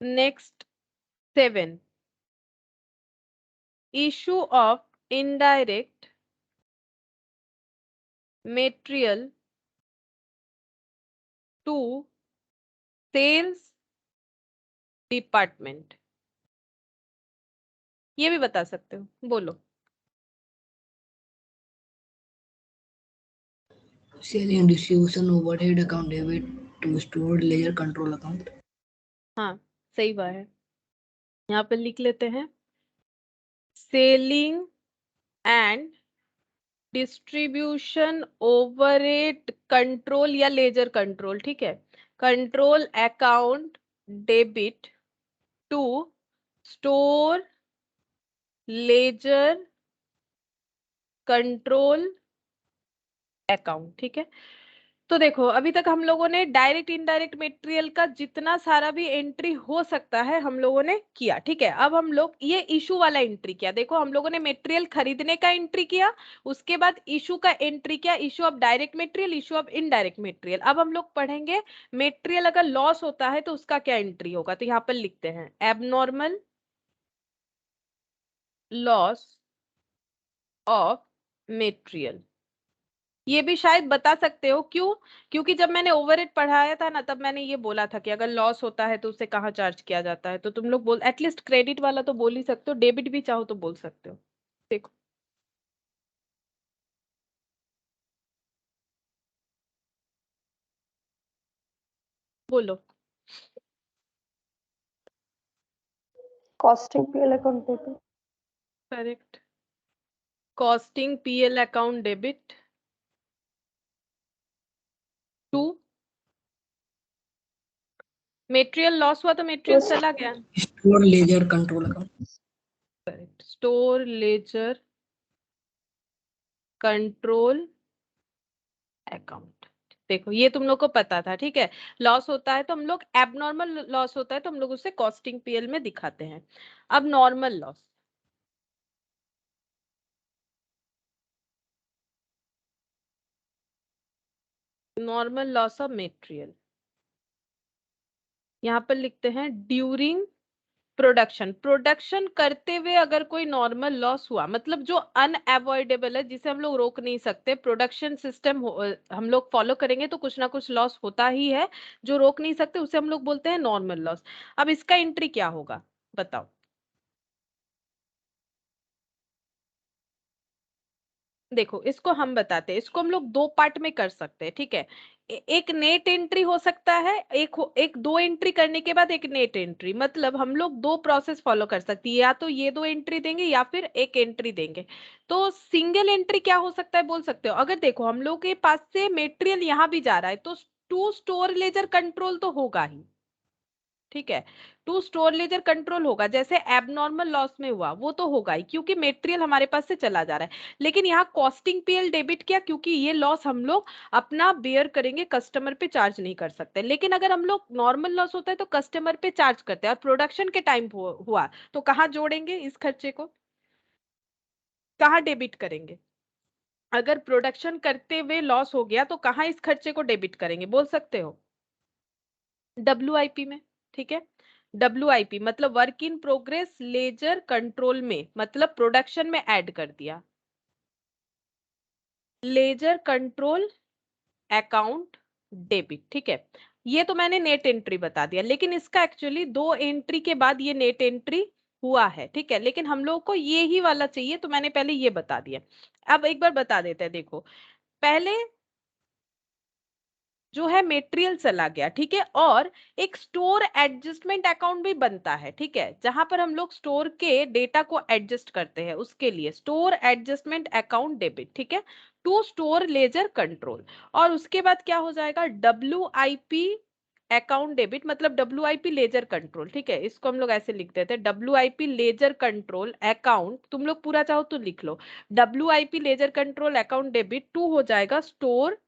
next 7, issue of indirect material to sales department, ये भी बता सकते हो, बोलो। Selling distribution overhead account debit to store ledger control account. हाँ, सही बात है, यहाँ पे लिख लेते हैं, selling and distribution overhead control या लेजर कंट्रोल, ठीक है, control account debit to store ledger control account, ठीक है। तो देखो, अभी तक हम लोगों ने डायरेक्ट इनडायरेक्ट मटेरियल का जितना सारा भी एंट्री हो सकता है हम लोगों ने किया, ठीक है। अब हम लोग ये इशू वाला एंट्री किया, देखो हम लोगों ने मटेरियल खरीदने का एंट्री किया, उसके बाद इशू का एंट्री किया, issue of direct material, issue of indirect material. अब हम लोग पढ़ेंगे मटेरियल अगर लॉस होता है तो उसका क्या एंट्री होगा, तो यहाँ पर लिखते हैं एबनॉर्मल लॉस ऑफ मटेरियल। ये भी शायद बता सकते हो, क्यों? क्योंकि जब मैंने ओवरहेड पढ़ाया था ना, तब मैंने ये बोला था कि अगर लॉस होता है तो उसे कहाँ चार्ज किया जाता है, तो तुम लोग बोल, एटलीस्ट क्रेडिट वाला तो बोल ही सकते हो, डेबिट भी चाहो तो बोल सकते हो, देखो। बोलो। Costing PL account debit. Correct, costing PL account debit to material loss हुआ तो मटेरियल चला गया, store ledger control account. Correct, store ledger control account. देखो ये तुम लोग को पता था, ठीक है। लॉस होता है तो हम लोग, एबनॉर्मल लॉस होता है तो हम लोग उसे कॉस्टिंग पीएल में दिखाते हैं। अब normal loss, normal loss of material, यहाँ पर लिखते हैं ड्यूरिंग प्रोडक्शन, प्रोडक्शन करते हुए अगर कोई नॉर्मल लॉस हुआ, मतलब जो अनअवॉइडेबल है, जिसे हम लोग रोक नहीं सकते, प्रोडक्शन सिस्टम हम लोग फॉलो करेंगे तो कुछ ना कुछ लॉस होता ही है, जो रोक नहीं सकते उसे हम लोग बोलते हैं नॉर्मल लॉस। अब इसका एंट्री क्या होगा, बताओ। देखो इसको हम बताते हैं, इसको हम लोग दो पार्ट में कर सकते हैं, ठीक है। एक नेट एंट्री हो सकता है, एक दो एंट्री करने के बाद एक नेट एंट्री, मतलब हम लोग दो प्रोसेस फॉलो कर सकती है, या तो ये दो एंट्री देंगे या फिर एक एंट्री देंगे। तो सिंगल एंट्री क्या हो सकता है बोल सकते हो, अगर देखो हम लोग के पास से मटेरियल यहाँ भी जा रहा है तो टू स्टोर लेजर कंट्रोल तो होगा ही, ठीक है। टू स्टोर लेजर कंट्रोल होगा, जैसे एबनॉर्मल लॉस में हुआ वो तो होगा ही, क्योंकि मटेरियल हमारे पास से चला जा रहा है। लेकिन यहाँ कॉस्टिंग पीएल डेबिट क्या, क्योंकि ये लॉस हम लोग अपना बेयर करेंगे, कस्टमर पे चार्ज नहीं कर सकते। लेकिन अगर हम लोग नॉर्मल लॉस होता है तो कस्टमर पे चार्ज करते हैं, और प्रोडक्शन के टाइम हुआ तो कहाँ जोड़ेंगे इस खर्चे को, कहाँ डेबिट करेंगे? अगर प्रोडक्शन करते हुए लॉस हो गया तो कहाँ इस खर्चे को डेबिट करेंगे, बोल सकते हो? WIP में, ठीक है। WIP मतलब work in progress ledger control में, मतलब प्रोडक्शन में ऐड कर दिया। लेजर कंट्रोल अकाउंट डेबिट, ठीक है। ये तो मैंने नेट एंट्री बता दिया, लेकिन इसका एक्चुअली 2 एंट्री के बाद ये नेट एंट्री हुआ है, ठीक है। लेकिन हम लोग को ये ही वाला चाहिए, तो मैंने पहले ये बता दिया। अब एक बार बता देते हैं, देखो पहले जो है मेटेरियल चला गया, ठीक है, और एक स्टोर एडजस्टमेंट अकाउंट भी बनता है, ठीक है, जहां पर हम लोग स्टोर के डेटा को एडजस्ट करते हैं, उसके लिए स्टोर एडजस्टमेंट अकाउंट डेबिट, ठीक है, टू स्टोर लेजर कंट्रोल। और उसके बाद क्या हो जाएगा, WIP अकाउंट डेबिट, मतलब WIP लेजर कंट्रोल, ठीक है, इसको हम लोग ऐसे लिख देते हैं, WIP लेजर कंट्रोल अकाउंट, तुम लोग पूरा चाहो तो लिख लो, WIP ledger control account debit to हो जाएगा स्टोर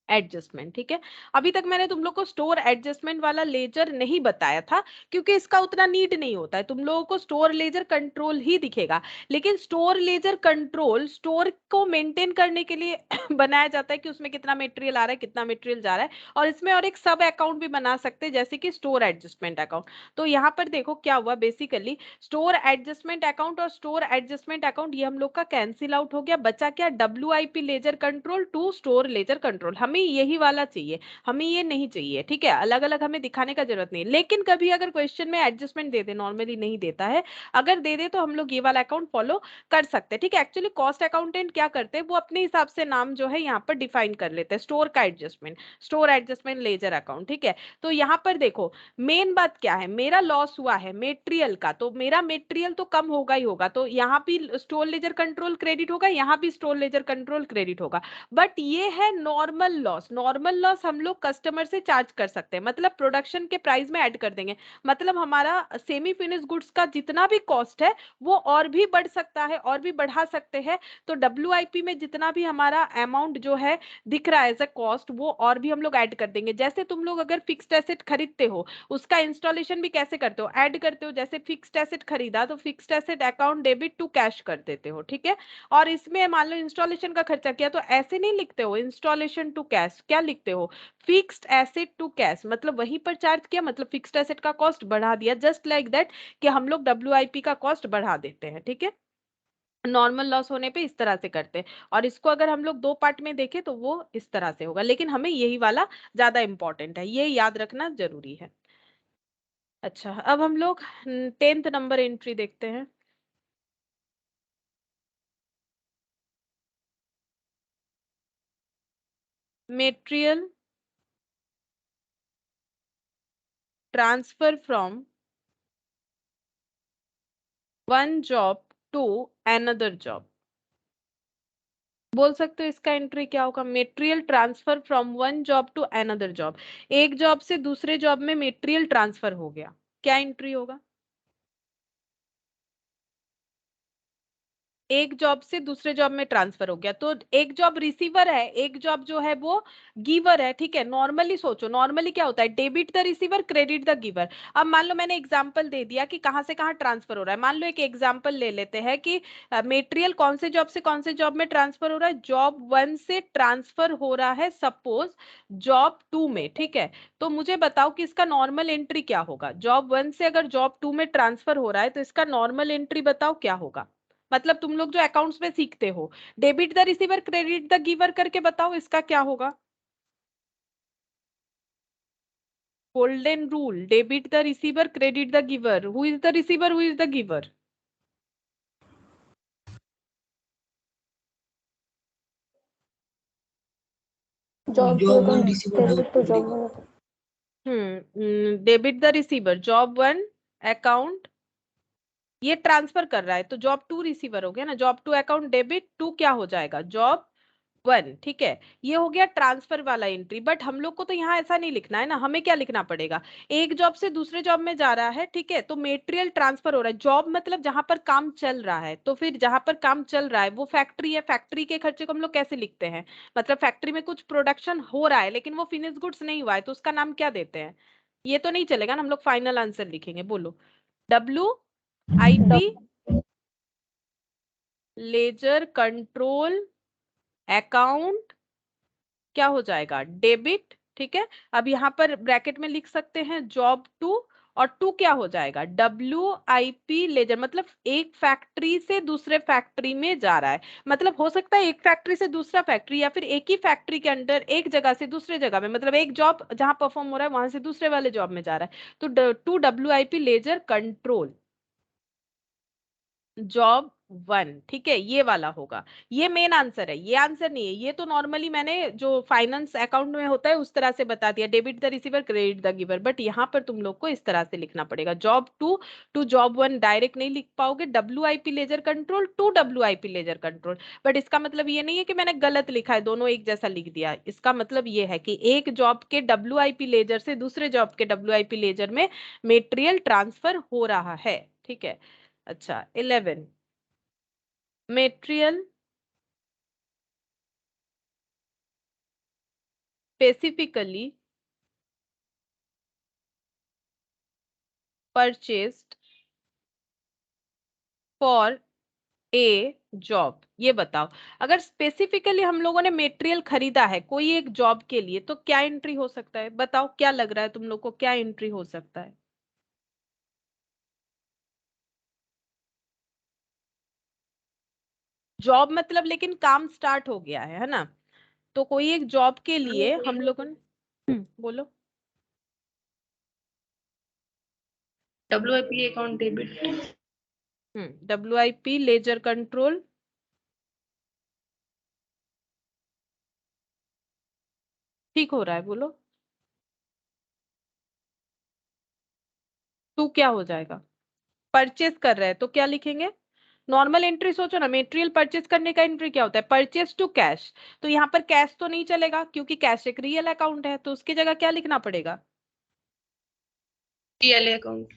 एडजस्टमेंट, ठीक है। अभी तक मैंने तुम लोग को स्टोर एडजस्टमेंट वाला लेजर नहीं बताया था, क्योंकि इसका उतना नीड नहीं होता है, तुम लोगों को स्टोर लेजर कंट्रोल ही दिखेगा। लेकिन स्टोर लेजर कंट्रोल स्टोर को मेंटेन करने के लिए बनाया जाता है कि उसमें कितना मटेरियल आ रहा है, कितना मटेरियल जा रहा है, और इसमें और एक सब अकाउंट भी बना सकते हैं, जैसे कि स्टोर एडजस्टमेंट अकाउंट। तो यहाँ पर देखो क्या हुआ, बेसिकली स्टोर एडजस्टमेंट अकाउंट और स्टोर एडजस्टमेंट अकाउंट ये हम लोग का कैंसिल आउट हो गया, बचा क्या, WIP ledger control to store ledger control. हमें यही वाला चाहिए, हमें ये नहीं चाहिए, ठीक है, अलग अलग हमें दिखाने का जरूरत नहीं। लेकिन कभी अगर क्वेश्चन में एडजस्टमेंट दे दे, नॉर्मली नहीं देता है, अगर दे दे तो हम लोग ये वाला अकाउंट फॉलो कर सकते हैं, ठीक है। एक्चुअली कॉस्ट अकाउंटेंट क्या करते हैं, वो अपने हिसाब से नाम जो है यहाँ पर डिफाइन कर लेते हैं, स्टोर का adjustment, store adjustment laser account, ठीक है। तो यहाँ पर देखो मेन बात क्या है, मेरा लॉस हुआ है मेटेरियल का, तो मेरा मेटेरियल तो कम होगा ही होगा, तो यहाँ भी स्टोर लेजर कंट्रोल क्रेडिट होगा, यहाँ भी स्टोर लेजर कंट्रोल क्रेडिट होगा। बट ये है नॉर्मल लॉस, नॉर्मल लॉस हम लोग कस्टमर से चार्ज कर सकते हैं, मतलब प्रोडक्शन के प्राइस में ऐड कर देंगे, मतलब हमारा सेमी फिनिश गुड्स का जितना भी कॉस्ट है वो और भी बढ़ सकता है, और भी बढ़ा सकते हैं। तो WIP में जितना भी हमारा अमाउंट जो है दिख रहा है एज अ कॉस्ट, वो और भी हम लोग ऐड कर देंगे। जैसे तुम लोग अगर फिक्स्ड एसेट खरीदते हो, उसका इंस्टॉलेशन भी कैसे करते हो, ऐड करते हो, जैसे फिक्स्ड एसेट खरीदा तो fixed asset account debit to cash कर देते हो, ठीक है। और इसमें मान लो इंस्टॉलेशन का खर्चा किया, तो ऐसे नहीं लिखते हो इंस्टॉलेशन टू कैश, क्या लिखते हो, फिक्स्ड एसेट टू कैश, मतलब वहीं पर चार्ज किया, मतलब फिक्स्ड एसेट का कॉस्ट बढ़ा दिया, जस्ट लाइक दैट कि हम लोग WIP का कॉस्ट बढ़ा देते हैं, ठीक है। नॉर्मल लॉस होने पे इस तरह से करते हैं, और इसको अगर हम लोग 2 पार्ट में देखें तो वो इस तरह से होगा, लेकिन हमें यही वाला ज्यादा इंपॉर्टेंट है, ये याद रखना जरूरी है। अच्छा, अब हम लोग 10th नंबर एंट्री देखते हैं। Material transfer from one job to another job, बोल सकते हो इसका एंट्री क्या होगा, material transfer from one job to another job, एक जॉब से दूसरे जॉब में मेटेरियल ट्रांसफर हो गया, क्या एंट्री होगा, एक जॉब से दूसरे जॉब में ट्रांसफर हो गया, तो एक जॉब रिसीवर है, एक जॉब जो है वो गिवर है, ठीक है। नॉर्मली सोचो, नॉर्मली क्या होता है, debit the receiver credit the giver. अब मान लो मैंने एग्जांपल दे दिया कि कहां से कहां ट्रांसफर हो रहा है, मान लो एक एग्जांपल ले लेते हैं कि मेटेरियल कौन से जॉब से कौन से जॉब में ट्रांसफर हो रहा है, जॉब 1 से ट्रांसफर हो रहा है सपोज जॉब 2 में, ठीक है। तो मुझे बताओ कि इसका नॉर्मल एंट्री क्या होगा, जॉब 1 से अगर जॉब 2 में ट्रांसफर हो रहा है तो इसका नॉर्मल एंट्री बताओ क्या होगा, मतलब तुम लोग जो अकाउंट्स में सीखते हो, debit the receiver credit the giver करके बताओ इसका क्या होगा, golden rule, debit the receiver credit the giver, who is the receiver, who is the giver, job 1 receiver, job 2 giver. Debit the receiver, job 1 account ये transfer कर रहा है, तो जॉब 2 रिसीवर हो गया ना, जॉब 2 अकाउंट डेबिट टू क्या हो जाएगा, जॉब 1, ठीक है। ये हो गया ट्रांसफर वाला एंट्री, बट हम लोग को तो यहाँ ऐसा नहीं लिखना है ना, हमें क्या लिखना पड़ेगा, एक जॉब से दूसरे जॉब में जा रहा है, ठीक है, तो मेटेरियल ट्रांसफर हो रहा है, जॉब मतलब जहां पर काम चल रहा है, तो फिर जहां पर काम चल रहा है वो फैक्ट्री है, फैक्ट्री के खर्चे को हम लोग कैसे लिखते हैं, मतलब फैक्ट्री में कुछ प्रोडक्शन हो रहा है लेकिन वो फिनिश गुड्स नहीं हुआ है, तो उसका नाम क्या देते हैं, ये तो नहीं चलेगा ना, हम लोग फाइनल आंसर लिखेंगे, बोलो, WIP लेजर कंट्रोल अकाउंट क्या हो जाएगा, डेबिट, ठीक है। अब यहाँ पर ब्रैकेट में लिख सकते हैं जॉब 2, और 2 क्या हो जाएगा, WIP लेजर, मतलब एक फैक्ट्री से दूसरे फैक्ट्री में जा रहा है। मतलब हो सकता है एक फैक्ट्री से दूसरा फैक्ट्री, या फिर एक ही फैक्ट्री के अंडर एक जगह से दूसरे जगह में, मतलब एक जॉब जहां परफॉर्म हो रहा है वहां से दूसरे वाले जॉब में जा रहा है। तो 2 WIP लेजर कंट्रोल जॉब 1, ठीक है, ये वाला होगा। ये मेन आंसर है, ये आंसर नहीं है। ये तो नॉर्मली मैंने जो फाइनेंस अकाउंट में होता है उस तरह से बता दिया, debit the receiver credit the giver, but यहाँ पर तुम लोग को इस तरह से लिखना पड़ेगा, जॉब 2 टू जॉब 1 डायरेक्ट नहीं लिख पाओगे, WIP ledger control to WIP ledger control. But इसका मतलब ये नहीं है कि मैंने गलत लिखा है, दोनों एक जैसा लिख दिया। इसका मतलब ये है कि एक जॉब के WIP लेजर से दूसरे जॉब के WIP लेजर में मेटेरियल ट्रांसफर हो रहा है, ठीक है। अच्छा 11, material specifically purchased for a job. ये बताओ, अगर स्पेसिफिकली हम लोगों ने मेटेरियल खरीदा है कोई एक जॉब के लिए, तो क्या एंट्री हो सकता है, बताओ क्या लग रहा है तुम लोग को, क्या एंट्री हो सकता है। जॉब मतलब लेकिन काम स्टार्ट हो गया है ना। तो कोई एक जॉब के लिए हम लोगों ने बोलो। WIP account debit. WIP ledger control, ठीक हो रहा है, बोलो। तू क्या हो जाएगा, परचेस कर रहे हैं तो क्या लिखेंगे, नॉर्मल एंट्री सोचो ना, मटेरियल परचेस करने का एंट्री क्या होता है, परचेस टू कैश। तो यहाँ पर कैश तो नहीं चलेगा क्योंकि कैश एक रियल अकाउंट है, तो उसकी जगह क्या लिखना पड़ेगा, GLA account,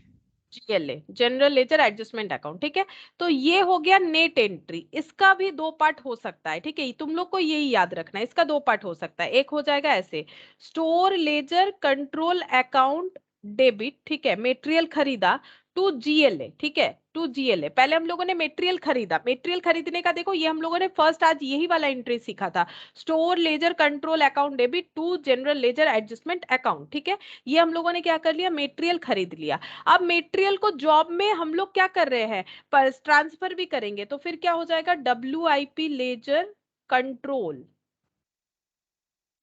GLA general ledger adjustment account, ठीक है। तो ये हो गया नेट एंट्री, इसका भी दो पार्ट हो सकता है, ठीक है, तुम लोग को यही याद रखना है, इसका दो पार्ट हो सकता है। एक हो जाएगा ऐसे, store ledger control account debit, ठीक है, मेटेरियल खरीदा टू GLA, ठीक है, टू GLA। पहले हम लोगों ने मेटेरियल खरीदा, मेटेरियल खरीदने का देखो ये हम लोगों ने फर्स्ट आज यही वाला एंट्री सीखा था, store ledger control account debit to general ledger adjustment account, ठीक है। ये हम लोगों ने क्या कर लिया, मेटेरियल खरीद लिया। अब मेटेरियल को जॉब में हम लोग क्या कर रहे हैं, पर ट्रांसफर भी करेंगे, तो फिर क्या हो जाएगा, WIP लेजर कंट्रोल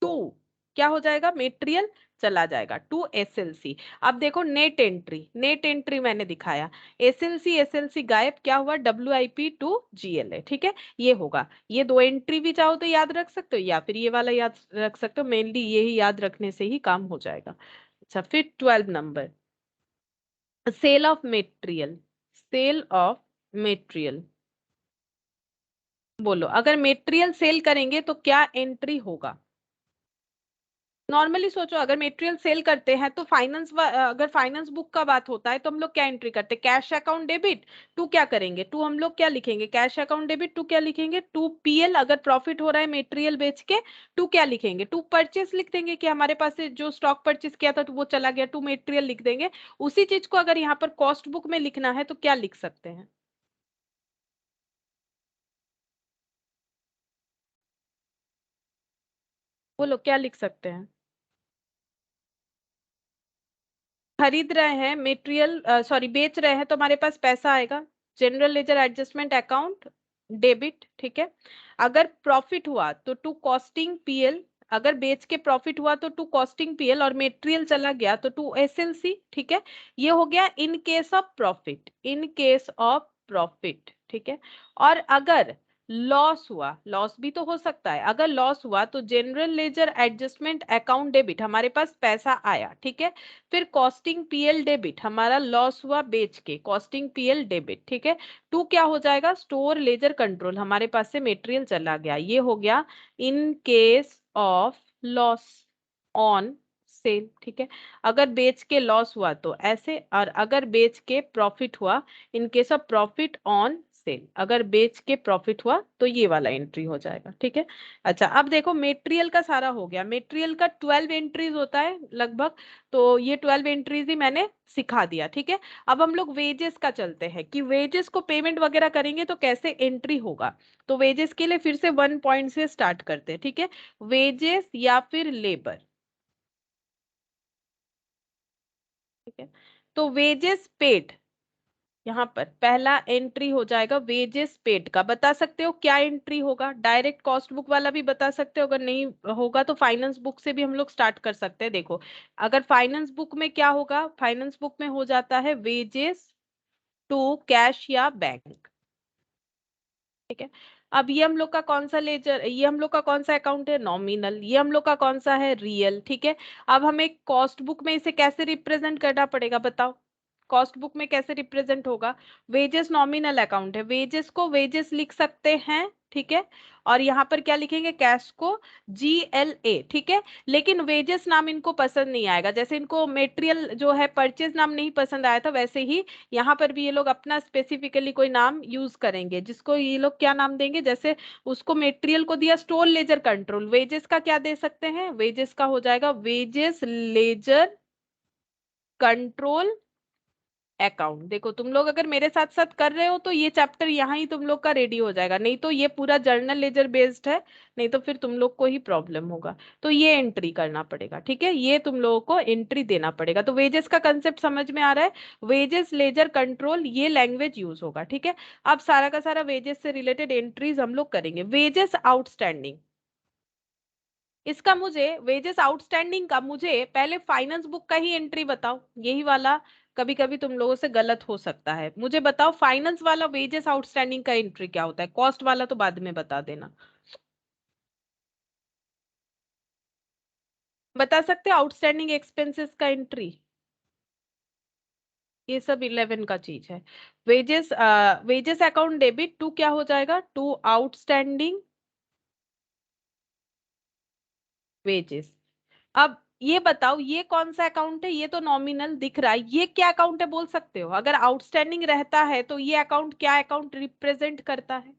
टू, क्या हो जाएगा, मेटेरियल चला जाएगा टू SLC। अब देखो नेट एंट्री, नेट एंट्री मैंने दिखाया, SLC गायब, क्या हुआ, WIP टू GLA, ठीक है। ये होगा, ये दो एंट्री भी चाहो तो याद रख सकते हो, या फिर ये वाला याद रख सकते हो, मेनली यही याद रखने से ही काम हो जाएगा। अच्छा फिर 12 number, sale of material, sale of material, बोलो अगर मेटेरियल सेल करेंगे तो क्या एंट्री होगा। नॉर्मली सोचो, अगर मेटेरियल सेल करते हैं तो फाइनेंस, अगर फाइनेंस बुक का बात होता है तो हम लोग क्या एंट्री करते हैं, कैश अकाउंट डेबिट टू, क्या करेंगे, टू हम लोग क्या लिखेंगे, कैश अकाउंट डेबिट टू क्या लिखेंगे, टू PL, अगर प्रॉफिट हो रहा है मेटेरियल बेच के, टू क्या लिखेंगे, टू परचेस लिख देंगे कि हमारे पास से जो स्टॉक परचेस किया था तो वो चला गया, टू मेटेरियल लिख देंगे। उसी चीज को अगर यहाँ पर कॉस्ट बुक में लिखना है तो क्या लिख सकते हैं, बोलो क्या लिख सकते हैं। खरीद रहे हैं मेटेरियल, सॉरी बेच रहे हैं तो हमारे पास पैसा आएगा, general ledger adjustment account debit, ठीक है। अगर प्रॉफिट हुआ तो टू कॉस्टिंग PL, अगर बेच के प्रॉफिट हुआ तो टू कॉस्टिंग PL, और मेटेरियल चला गया तो टू SLC, ठीक है। ये हो गया in case of profit, in case of profit, ठीक है। और अगर लॉस हुआ, लॉस भी तो हो सकता है, अगर लॉस हुआ तो general ledger adjustment account debit, हमारे पास पैसा आया, ठीक है। फिर कॉस्टिंग PL डेबिट, हमारा लॉस हुआ बेच के, कॉस्टिंग PL डेबिट, ठीक है। टू क्या हो जाएगा, स्टोर लेजर कंट्रोल, हमारे पास से मेटेरियल चला गया, ये हो गया in case of loss on sale, ठीक है। अगर बेच के लॉस हुआ तो ऐसे, और अगर बेच के प्रॉफिट हुआ in case of profit on sale, अगर बेच के प्रॉफिट हुआ तो ये वाला एंट्री हो जाएगा, ठीक है। अच्छा अब देखो मेटेरियल का सारा हो गया, मेटेरियल का 12 एंट्रीज होता है लगभग, तो ये 12 एंट्रीज ही मैंने सिखा दिया, ठीक है। अब हम लोग वेजेस का चलते हैं कि वेजेस को पेमेंट वगैरह करेंगे तो कैसे एंट्री होगा। तो वेजेस के लिए फिर से 1 पॉइंट से स्टार्ट करते हैं, ठीक है। वेजेस या फिर लेबर, ठीक है। तो वेजेस पेड, यहाँ पर पहला एंट्री हो जाएगा वेजेस पेड का। बता सकते हो क्या एंट्री होगा? डायरेक्ट कॉस्ट बुक वाला भी बता सकते हो, अगर नहीं होगा तो फाइनेंस बुक से भी हम लोग स्टार्ट कर सकते हैं। देखो अगर फाइनेंस बुक में क्या होगा, फाइनेंस बुक में हो जाता है वेजेस टू कैश या बैंक, ठीक है। अब ये हम लोग का कौन सा लेजर, ये हम लोग का कौन सा अकाउंट है? नॉमिनल। ये हम लोग का कौन सा है? रियल, ठीक है। अब हमें कॉस्ट बुक में इसे कैसे रिप्रेजेंट करना पड़ेगा बताओ? कॉस्ट बुक में कैसे रिप्रेजेंट होगा? वेजेस नॉमिनल अकाउंट है, वेजेस को वेजेस लिख सकते हैं, ठीक है। और यहाँ पर क्या लिखेंगे? कैश को GLA, ठीक है। लेकिन वेजेस नाम इनको पसंद नहीं आएगा, जैसे इनको मेटेरियल जो है परचेज नाम नहीं पसंद आया था, वैसे ही यहाँ पर भी ये लोग अपना स्पेसिफिकली कोई नाम यूज करेंगे, जिसको ये लोग क्या नाम देंगे? जैसे उसको मेटेरियल को दिया स्टोर लेजर कंट्रोल, वेजेस का क्या दे सकते हैं? वेजेस का हो जाएगा वेजेस लेजर कंट्रोल अकाउंट। देखो तुम लोग अगर मेरे साथ साथ कर रहे हो तो ये चैप्टर यहाँ ही तुम लोग का रेडी हो जाएगा, नहीं तो ये पूरा जर्नल लेजर बेस्ड है, नहीं तो फिर तुम लोग को ही प्रॉब्लम होगा। तो ये एंट्री करना पड़ेगा, ठीक है, ये तुम लोगों को एंट्री देना पड़ेगा। तो वेजेस का कंसेप्ट समझ में आ रहा है? वेजेस लेजर कंट्रोल ये लैंग्वेज यूज होगा, ठीक है। अब सारा का सारा वेजेस से रिलेटेड एंट्रीज हम लोग करेंगे। वेजेस आउटस्टैंडिंग, इसका मुझे वेजेस आउटस्टैंडिंग का मुझे पहले फाइनेंस बुक का ही एंट्री बताओ, यही वाला कभी कभी तुम लोगों से गलत हो सकता है। मुझे बताओ फाइनेंस वाला वेजेस आउटस्टैंडिंग का एंट्री क्या होता है? कॉस्ट वाला तो बाद में बता देना। बता सकते हो आउटस्टैंडिंग एक्सपेंसेस का एंट्री? ये सब 11 का चीज है। Wages wages account debit to क्या हो जाएगा? To outstanding wages. अब ये बताओ ये कौन सा अकाउंट है? ये तो नॉमिनल दिख रहा है, ये क्या अकाउंट है बोल सकते हो? अगर आउटस्टैंडिंग रहता है तो ये अकाउंट क्या अकाउंट रिप्रेजेंट करता है?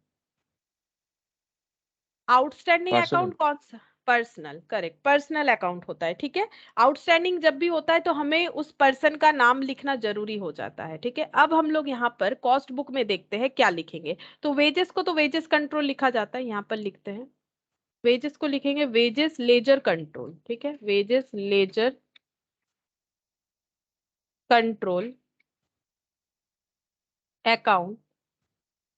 Outstanding personal. अकाउंट कौन सा? पर्सनल, करेक्ट, पर्सनल अकाउंट होता है, ठीक है। आउटस्टैंडिंग जब भी होता है तो हमें उस पर्सन का नाम लिखना जरूरी हो जाता है, ठीक है। अब हम लोग यहाँ पर कॉस्ट बुक में देखते हैं क्या लिखेंगे। तो वेजेस को तो वेजेस कंट्रोल लिखा जाता है, यहाँ पर लिखते हैं वेजेस को लिखेंगे वेजेस लेजर कंट्रोल, ठीक है, wages ledger control account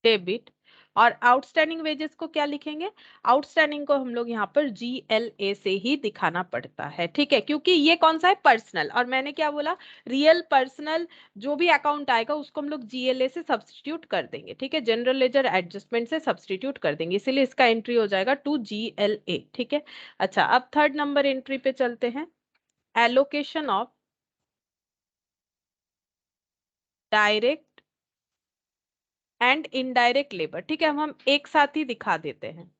debit. और आउटस्टैंडिंग वेजेस को क्या लिखेंगे? आउटस्टैंडिंग को हम लोग यहाँ पर GLA से ही दिखाना पड़ता है, ठीक है, क्योंकि ये कौन सा है? पर्सनल। और मैंने क्या बोला? रियल पर्सनल जो भी अकाउंट आएगा उसको हम लोग GLA से सब्सटीट्यूट कर देंगे, ठीक है, जनरल लेजर एडजस्टमेंट से सब्सटीट्यूट कर देंगे, इसीलिए इसका एंट्री हो जाएगा टू GLA, ठीक है। अच्छा अब थर्ड नंबर एंट्री पे चलते हैं। Allocation of direct and indirect labour, ठीक है, हम एक साथ ही दिखा देते हैं।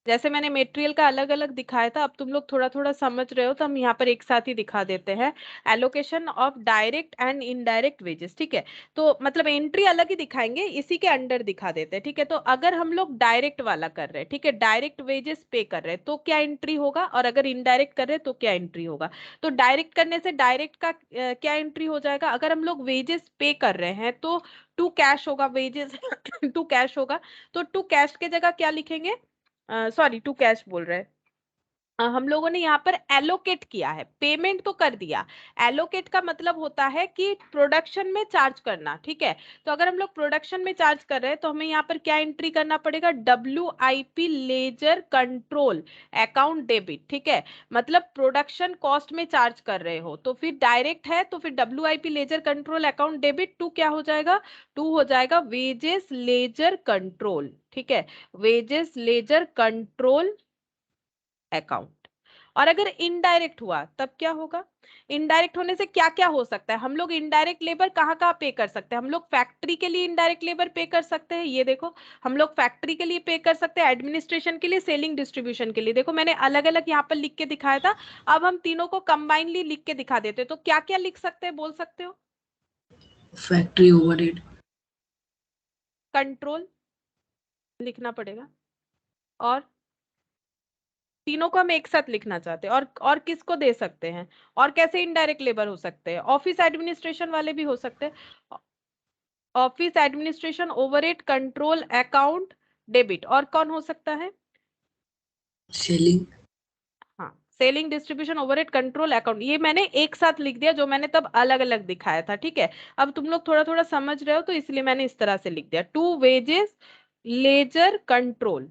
जैसे मैंने मेटेरियल का अलग अलग दिखाया था, अब तुम लोग थोड़ा थोड़ा समझ रहे हो तो हम यहाँ पर एक साथ ही दिखा देते हैं। Allocation of direct and indirect wages, ठीक है। तो मतलब एंट्री अलग ही दिखाएंगे, इसी के अंडर दिखा देते हैं, ठीक है। तो अगर हम लोग डायरेक्ट वाला कर रहे हैं, ठीक है, डायरेक्ट वेजेस पे कर रहे हैं तो क्या एंट्री होगा, और अगर इनडायरेक्ट कर रहे हैं तो क्या एंट्री होगा? तो डायरेक्ट करने से डायरेक्ट का क्या एंट्री हो जाएगा? अगर हम लोग वेजेस पे कर रहे हैं तो टू कैश होगा, वेजेस टू कैश होगा। तो टू कैश के जगह क्या लिखेंगे? सॉरी टू कैश बोल रहे हैं, हम लोगों ने यहाँ पर एलोकेट किया है, पेमेंट तो कर दिया। एलोकेट का मतलब होता है कि प्रोडक्शन में चार्ज करना, ठीक है। तो अगर हम लोग प्रोडक्शन में चार्ज कर रहे हैं तो हमें यहाँ पर क्या एंट्री करना पड़ेगा? WIP ledger control account debit, ठीक है। मतलब प्रोडक्शन कॉस्ट में चार्ज कर रहे हो तो फिर डायरेक्ट है तो फिर WIP ledger control account debit to क्या हो जाएगा? टू हो जाएगा वेजेस लेजर कंट्रोल, ठीक है, वेजेस लेजर कंट्रोल अकाउंट। और अगर इनडायरेक्ट हुआ तब क्या होगा? इनडायरेक्ट होने से क्या क्या हो सकता है? हम लोग इनडायरेक्ट लेबर कहाँ कहाँ पे कर सकते हैं? हम लोग फैक्ट्री के लिए इनडायरेक्ट लेबर पे कर सकते हैं, ये देखो, हम लोग फैक्ट्री के लिए पे कर सकते हैं, एडमिनिस्ट्रेशन के लिए, सेलिंग डिस्ट्रीब्यूशन के लिए। देखो मैंने अलग अलग यहाँ पर लिख के दिखाया था, अब हम तीनों को कंबाइनली लिख के दिखा देते हैं। तो क्या क्या लिख सकते हैं बोल सकते हो? फैक्ट्री ओवरहेड, कंट्रोल लिखना पड़ेगा, और तीनों को हम एक साथ लिखना चाहते हैं। और किसको दे सकते हैं, और कैसे इनडायरेक्ट लेबर हो सकते हैं, ऑफिस एडमिनिस्ट्रेशन वाले भी हो सकते हैं, office administration, overhead control account debit. और कौन हो सकता है, सेलिंग। हाँ, selling, distribution, overhead control account. ये मैंने एक साथ लिख दिया, जो मैंने तब अलग अलग दिखाया था, ठीक है। अब तुम लोग थोड़ा थोड़ा समझ रहे हो, तो इसलिए मैंने इस तरह से लिख दिया, to wages ledger control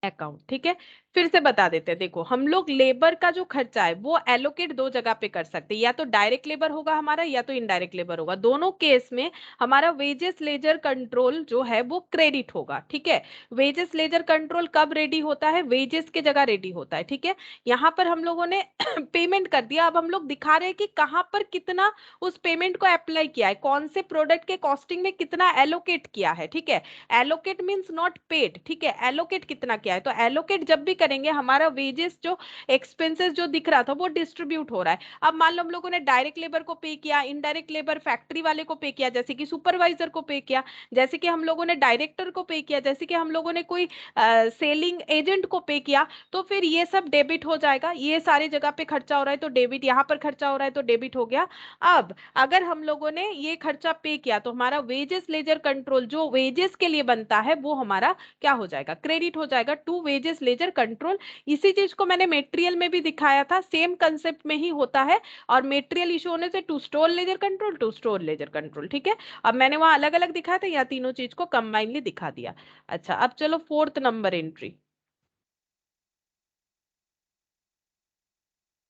account, ठीक है। फिर से बता देते हैं, देखो हम लोग लेबर का जो खर्चा है वो एलोकेट दो जगह पे कर सकते हैं, या तो डायरेक्ट लेबर होगा हमारा, या तो इनडायरेक्ट लेबर होगा। दोनों केस में हमारा वेजेस लेजर कंट्रोल जो है वो क्रेडिट होगा, ठीक है। वेजेस लेजर कंट्रोल कब रेडी होता है, वेजेस के जगह रेडी होता है, ठीक है। यहाँ पर हम लोगों ने पेमेंट कर दिया, अब हम लोग दिखा रहे हैं कि कहाँ पर कितना उस पेमेंट को अप्लाई किया है, कौन से प्रोडक्ट के कॉस्टिंग में कितना एलोकेट किया है, ठीक है। एलोकेट मींस नॉट पेड, ठीक है, एलोकेट कितना किया है। तो एलोकेट जब भी करेंगे, हमारा वेजेस जो एक्सपेंसेस जो दिख रहा था वो डिस्ट्रीब्यूट हो रहा है। अब मान लो हम लोगों ने डायरेक्ट लेबर को पे किया, इनडायरेक्ट लेबर फैक्ट्री वाले को पे किया, जैसे कि सुपरवाइजर को पे किया, जैसे कि हम लोगों ने डायरेक्टर को पे किया, जैसे कि हम लोगों ने कोई सेलिंग एजेंट को पे किया, तो फिर ये सब डेबिट हो जाएगा। ये सारे जगह पे खर्चा हो रहा है तो डेबिट, यहाँ पर खर्चा हो रहा है तो डेबिट हो गया। अब अगर हम लोगों ने ये खर्चा पे किया, तो हमारा वेजेस लेजर कंट्रोल जो वेजेस के लिए बनता है वो हमारा क्या हो जाएगा, क्रेडिट हो जाएगा टू वेजेस लेजर कंट्रोल। इसी चीज को मैंने मेटेरियल में भी दिखाया था, सेम कंसेप्ट में ही होता है। और मेटेरियल इशू होने से to store ledger control, to store ledger control, ठीक है। अब मैंने वहां अलग अलग दिखाया था, या तीनों चीज को कंबाइनली दिखा दिया। अच्छा, अब चलो fourth number entry,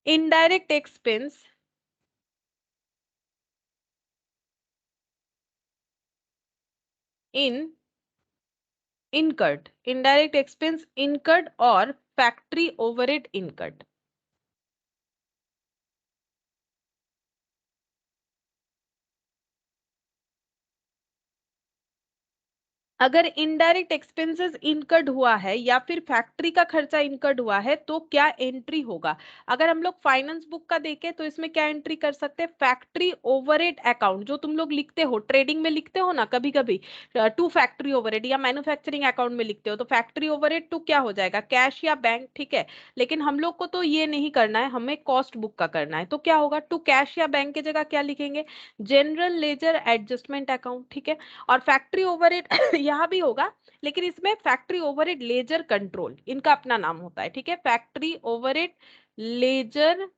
indirect expense in incurred, indirect expense incurred और फैक्ट्री ओवरहेड इनकट। अगर इनडायरेक्ट एक्सपेंसेस इनकर्ड हुआ है या फिर फैक्ट्री का खर्चा इनकर्ड हुआ है, तो क्या एंट्री होगा। अगर हम लोग फाइनेंस बुक का देखें तो इसमें क्या एंट्री कर सकते हैं, फैक्ट्री ओवरहेड अकाउंट, जो तुम लोग लिखते हो ट्रेडिंग में लिखते हो ना कभी कभी, टू फैक्ट्री ओवरहेड, या मैन्युफैक्चरिंग अकाउंट में लिखते हो, तो फैक्ट्री ओवरहेड टू क्या हो जाएगा, कैश या बैंक, ठीक है। लेकिन हम लोग को तो ये नहीं करना है, हमें कॉस्ट बुक का करना है, तो क्या होगा, टू कैश या बैंक की जगह क्या लिखेंगे, जनरल लेजर एडजस्टमेंट अकाउंट, ठीक है। और फैक्ट्री ओवरहेड यहाँ भी होगा, लेकिन इसमें फैक्ट्री ओवरहेड लेजर कंट्रोल इनका अपना नाम होता है, ठीक है। फैक्ट्री ओवरहेड लेजर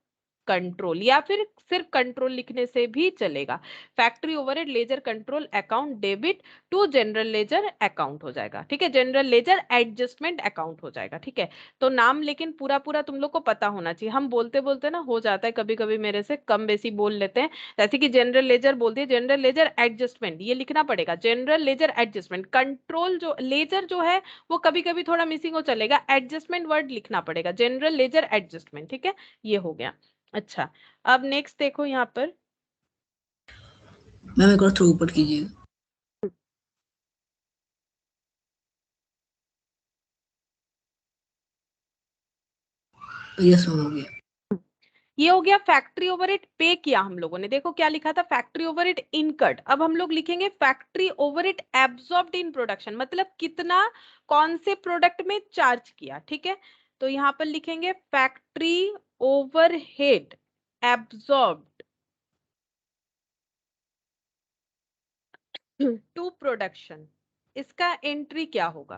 कंट्रोल, या फिर सिर्फ कंट्रोल लिखने से भी चलेगा। Factory overhead ledger control account debit to general ledger account हो जाएगा, ठीक है, जनरल लेजर एडजस्टमेंट अकाउंट हो जाएगा, ठीक है। तो नाम लेकिन पूरा पूरा तुम लोग को पता होना चाहिए, हम बोलते बोलते ना हो जाता है कभी कभी मेरे से, कम बेसी बोल लेते हैं। जैसे कि जनरल लेजर बोल दिए, जनरल लेजर एडजस्टमेंट ये लिखना पड़ेगा, जनरल लेजर एडजस्टमेंट। कंट्रोल जो लेजर जो है वो कभी कभी थोड़ा मिसिंग हो चलेगा, एडजस्टमेंट वर्ड लिखना पड़ेगा, जनरल लेजर एडजस्टमेंट, ठीक है। ये हो गया। अच्छा, अब नेक्स्ट देखो यहाँ पर, मैम एक और थ्रो ऊपर कीजिएगा। यस मैम, हो गया। ये हो गया फैक्ट्री ओवरहेड पे किया हम लोगों ने, देखो क्या लिखा था, फैक्ट्री ओवरहेड इनकर्ड। अब हम लोग लिखेंगे factory overhead absorbed in production, मतलब कितना कौन से प्रोडक्ट में चार्ज किया, ठीक है। तो यहाँ पर लिखेंगे factory overhead absorbed to production, इसका एंट्री क्या होगा,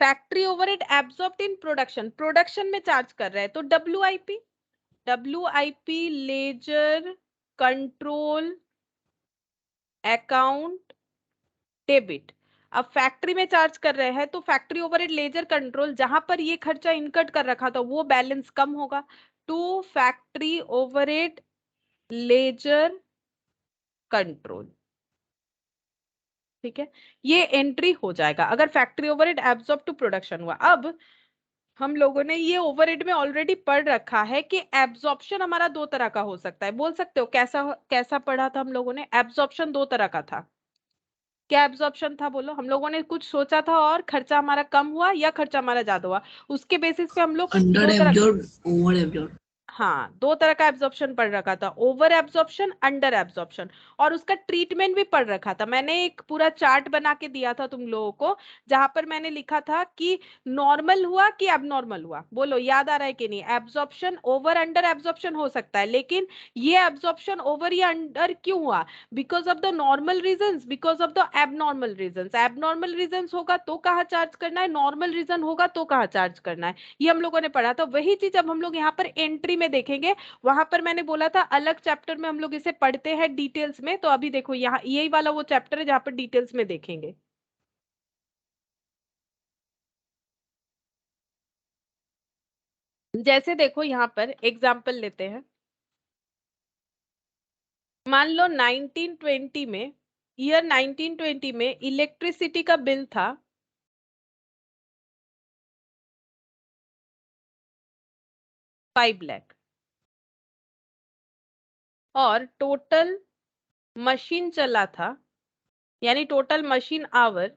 factory overhead absorbed in production, production में चार्ज कर रहे हैं, तो WIP, WIP ledger control account debit. अब फैक्ट्री में चार्ज कर रहे हैं तो फैक्ट्री ओवरहेड लेजर कंट्रोल, जहां पर ये खर्चा इनकट कर रखा था वो बैलेंस कम होगा, to factory overhead ledger control, ठीक है। ये एंट्री हो जाएगा अगर factory overhead absorb to production हुआ। अब हम लोगों ने ये ओवरहेड में ऑलरेडी पढ़ रखा है कि एब्जॉर्प्शन हमारा दो तरह का हो सकता है, बोल सकते हो कैसा कैसा पढ़ा था हम लोगों ने, एब्जॉर्प्शन दो तरह का था। क्या एब्जॉर्प्शन था बोलो, हम लोगों ने कुछ सोचा था और खर्चा हमारा कम हुआ या खर्चा हमारा ज्यादा हुआ, उसके बेसिस पे हम लोग अंडर दो तरह, एब्जॉर्ब, ओवर एब्जॉर्ब। हाँ, दो तरह का एब्जॉर्प्शन पढ़ रखा था, ओवर एब्जॉर्प्शन, अंडर एब्जॉर्प्शन, और उसका ट्रीटमेंट भी पढ़ रखा था। मैंने एक पूरा चार्ट बना के दिया था तुम लोगों को, जहां पर मैंने लिखा था कि नॉर्मल हुआ कि एबनॉर्मल हुआ। बोलो याद आ रहा है कि नहीं? एब्जॉर्प्शन ओवर अंडर एब्जॉर्प्शन हो सकता है, लेकिन ये एब्जॉर्प्शन ओवर या अंडर क्यों हुआ? Because of the normal reasons, because of the abnormal reasons. Abnormal reasons होगा तो कहाँ चार्ज करना है, नॉर्मल रीजन होगा तो कहाँ चार्ज करना है, ये हम लोगों ने पढ़ा था। वही चीज अब हम लोग यहाँ पर एंट्री में देखेंगे। वहां पर मैंने बोला था अलग चैप्टर में हम लोग इसे पढ़ते हैं डिटेल्स में, तो अभी देखो यहाँ यही वाला वो चैप्टर है जहां पर डिटेल्स में देखेंगे। जैसे देखो यहाँ पर एग्जाम्पल लेते हैं। मान लो 1920 में, ईयर 1920 में इलेक्ट्रिसिटी का बिल था 5 लाख, और टोटल मशीन चला था, यानी टोटल मशीन आवर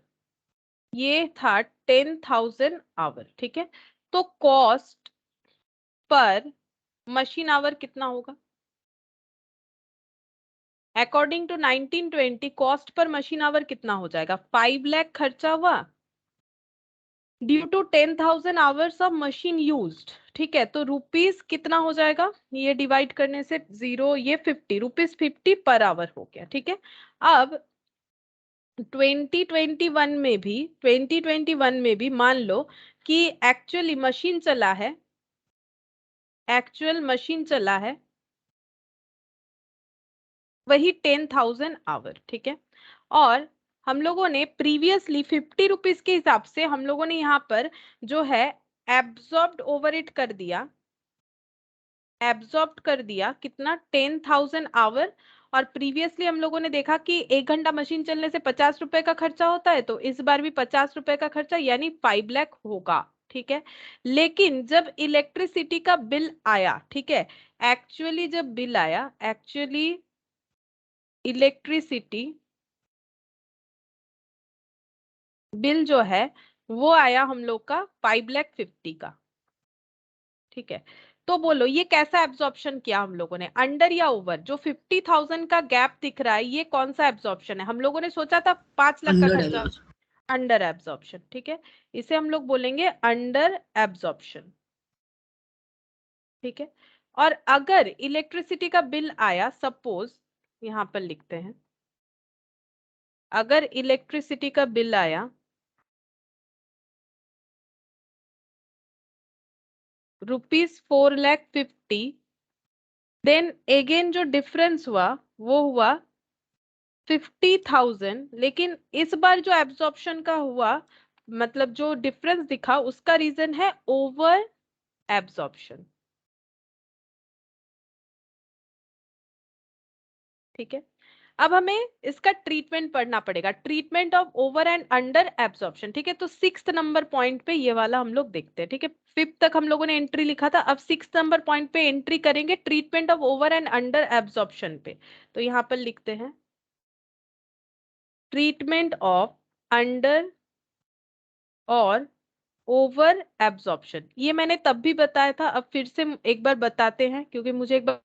ये था 10,000 आवर। ठीक है, तो कॉस्ट पर मशीन आवर कितना होगा? अकॉर्डिंग टू 1920 कॉस्ट पर मशीन आवर कितना हो जाएगा? 5 लाख खर्चा हुआ due to 10,000 hours of machine used. ठीक है, तो रुपीस कितना हो जाएगा? ये डिवाइड करने से 0, ये 50 रुपीस 50 पर आवर हो गया। ठीक है, अब 2021 में भी मान लो कि एक्चुअली मशीन चला है, एक्चुअल मशीन चला है वही 10,000 आवर। ठीक है, और हम लोगों ने प्रीवियसली 50 रुपीज के हिसाब से हम लोगों ने यहाँ पर जो है एब्जॉर्ब्ड ओवर इट कर दिया, एब्जॉर्ब कर दिया कितना? 10,000 आवर। और प्रीवियसली हम लोगों ने देखा कि 1 घंटा मशीन चलने से 50 रुपए का खर्चा होता है, तो इस बार भी 50 रुपए का खर्चा यानी 5 लाख होगा। ठीक है, लेकिन जब इलेक्ट्रिसिटी का बिल आया, ठीक है, एक्चुअली जब बिल आया, एक्चुअली इलेक्ट्रिसिटी बिल जो है वो आया हम लोग का 5,50,000 का। ठीक है, तो बोलो ये कैसा एब्जॉर्प्शन किया हम लोगों ने, अंडर या ओवर? जो 50,000 का गैप दिख रहा है ये कौन सा एब्जॉर्प्शन है? हम लोगों ने सोचा था 5 लाख का अंडर खर्चा, अंडर एब्जॉर्प्शन। ठीक है, इसे हम लोग बोलेंगे अंडर एब्जॉर्प्शन। ठीक है, और अगर इलेक्ट्रिसिटी का बिल आया, सपोज यहां पर लिखते हैं, अगर इलेक्ट्रिसिटी का बिल आया ₹4,50,000, देन अगेन जो डिफरेंस हुआ वो हुआ 50,000, लेकिन इस बार जो एब्जॉर्प्शन का हुआ, मतलब जो डिफरेंस दिखा, उसका रीजन है ओवर एब्जॉर्प्शन। ठीक है, अब हमें इसका ट्रीटमेंट पढ़ना पड़ेगा, treatment of over and under absorption. ठीक है, तो 6th नंबर पॉइंट पे ये वाला हम लोग देखते हैं। ठीक है, 5th तक हम लोगों ने एंट्री लिखा था, अब 6th नंबर पॉइंट पे एंट्री करेंगे treatment of over and under absorption पे। तो यहां पर लिखते हैं ट्रीटमेंट ऑफ अंडर और ओवर एब्जॉर्प्शन। ये मैंने तब भी बताया था, अब फिर से एक बार बताते हैं क्योंकि मुझे एक बार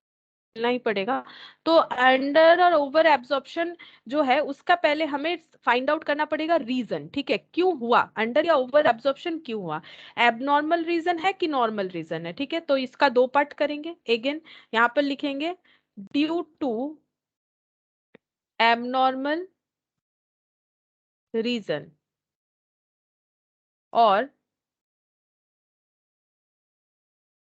बोलना ही पड़ेगा। तो अंडर और ओवर एब्जॉर्प्शन जो है उसका पहले हमें फाइंड आउट करना पड़ेगा रीजन। ठीक है, क्यों हुआ अंडर या ओवर एब्जॉर्प्शन, क्यों हुआ? एबनॉर्मल रीजन है कि नॉर्मल रीजन है? ठीक है, तो इसका 2 पार्ट करेंगे। अगेन यहाँ पर लिखेंगे ड्यू टू एबनॉर्मल रीजन और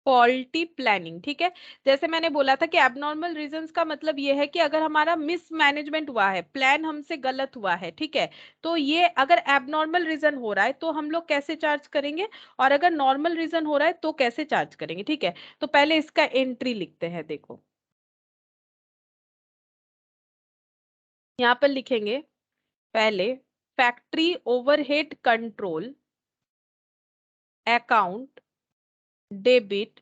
फॉल्टी प्लानिंग। ठीक है, जैसे मैंने बोला था कि एबनॉर्मल रीजंस का मतलब ये है कि अगर हमारा मिसमैनेजमेंट हुआ है, प्लान हमसे गलत हुआ है। ठीक है, तो ये अगर एबनॉर्मल रीजन हो रहा है तो हम लोग कैसे चार्ज करेंगे, और अगर नॉर्मल रीजन हो रहा है तो कैसे चार्ज करेंगे। ठीक है, तो पहले इसका एंट्री लिखते हैं। देखो यहाँ पर लिखेंगे पहले factory overhead control account debit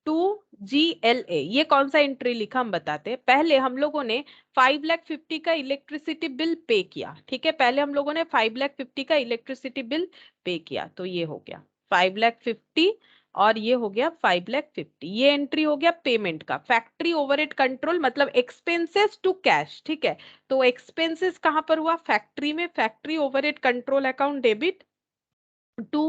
to GLA। ये कौन सा एंट्री लिखा हम बताते हैं। पहले हम लोगों ने 5,50,000 का इलेक्ट्रिसिटी बिल पे किया। ठीक है, पहले हम लोगों ने 5,50,000 का इलेक्ट्रिसिटी बिल पे किया, तो ये हो गया 5,50,000 और ये हो गया 5,50,000। ये एंट्री हो गया पेमेंट का। फैक्ट्री ओवरहेड कंट्रोल मतलब एक्सपेंसेस टू कैश, ठीक है। तो एक्सपेंसेस कहां पर हुआ? फैक्ट्री में। Factory overhead control account debit to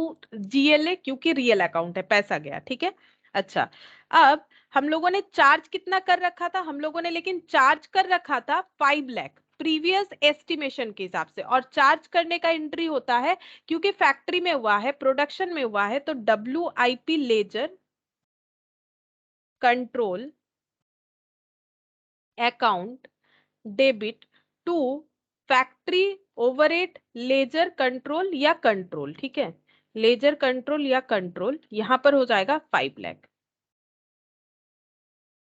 GLA, क्योंकि रियल अकाउंट है, पैसा गया, ठीक है। अच्छा, अब हम लोगों ने चार्ज कितना कर रखा था? हम लोगों ने लेकिन चार्ज कर रखा था 5 लाख प्रीवियस एस्टिमेशन के हिसाब से, और चार्ज करने का एंट्री होता है क्योंकि फैक्ट्री में हुआ है, प्रोडक्शन में हुआ है, तो WIP ledger control account debit to factory overhead ledger control या कंट्रोल, ठीक है। लेजर कंट्रोल या कंट्रोल, यहां पर हो जाएगा 5 लाख।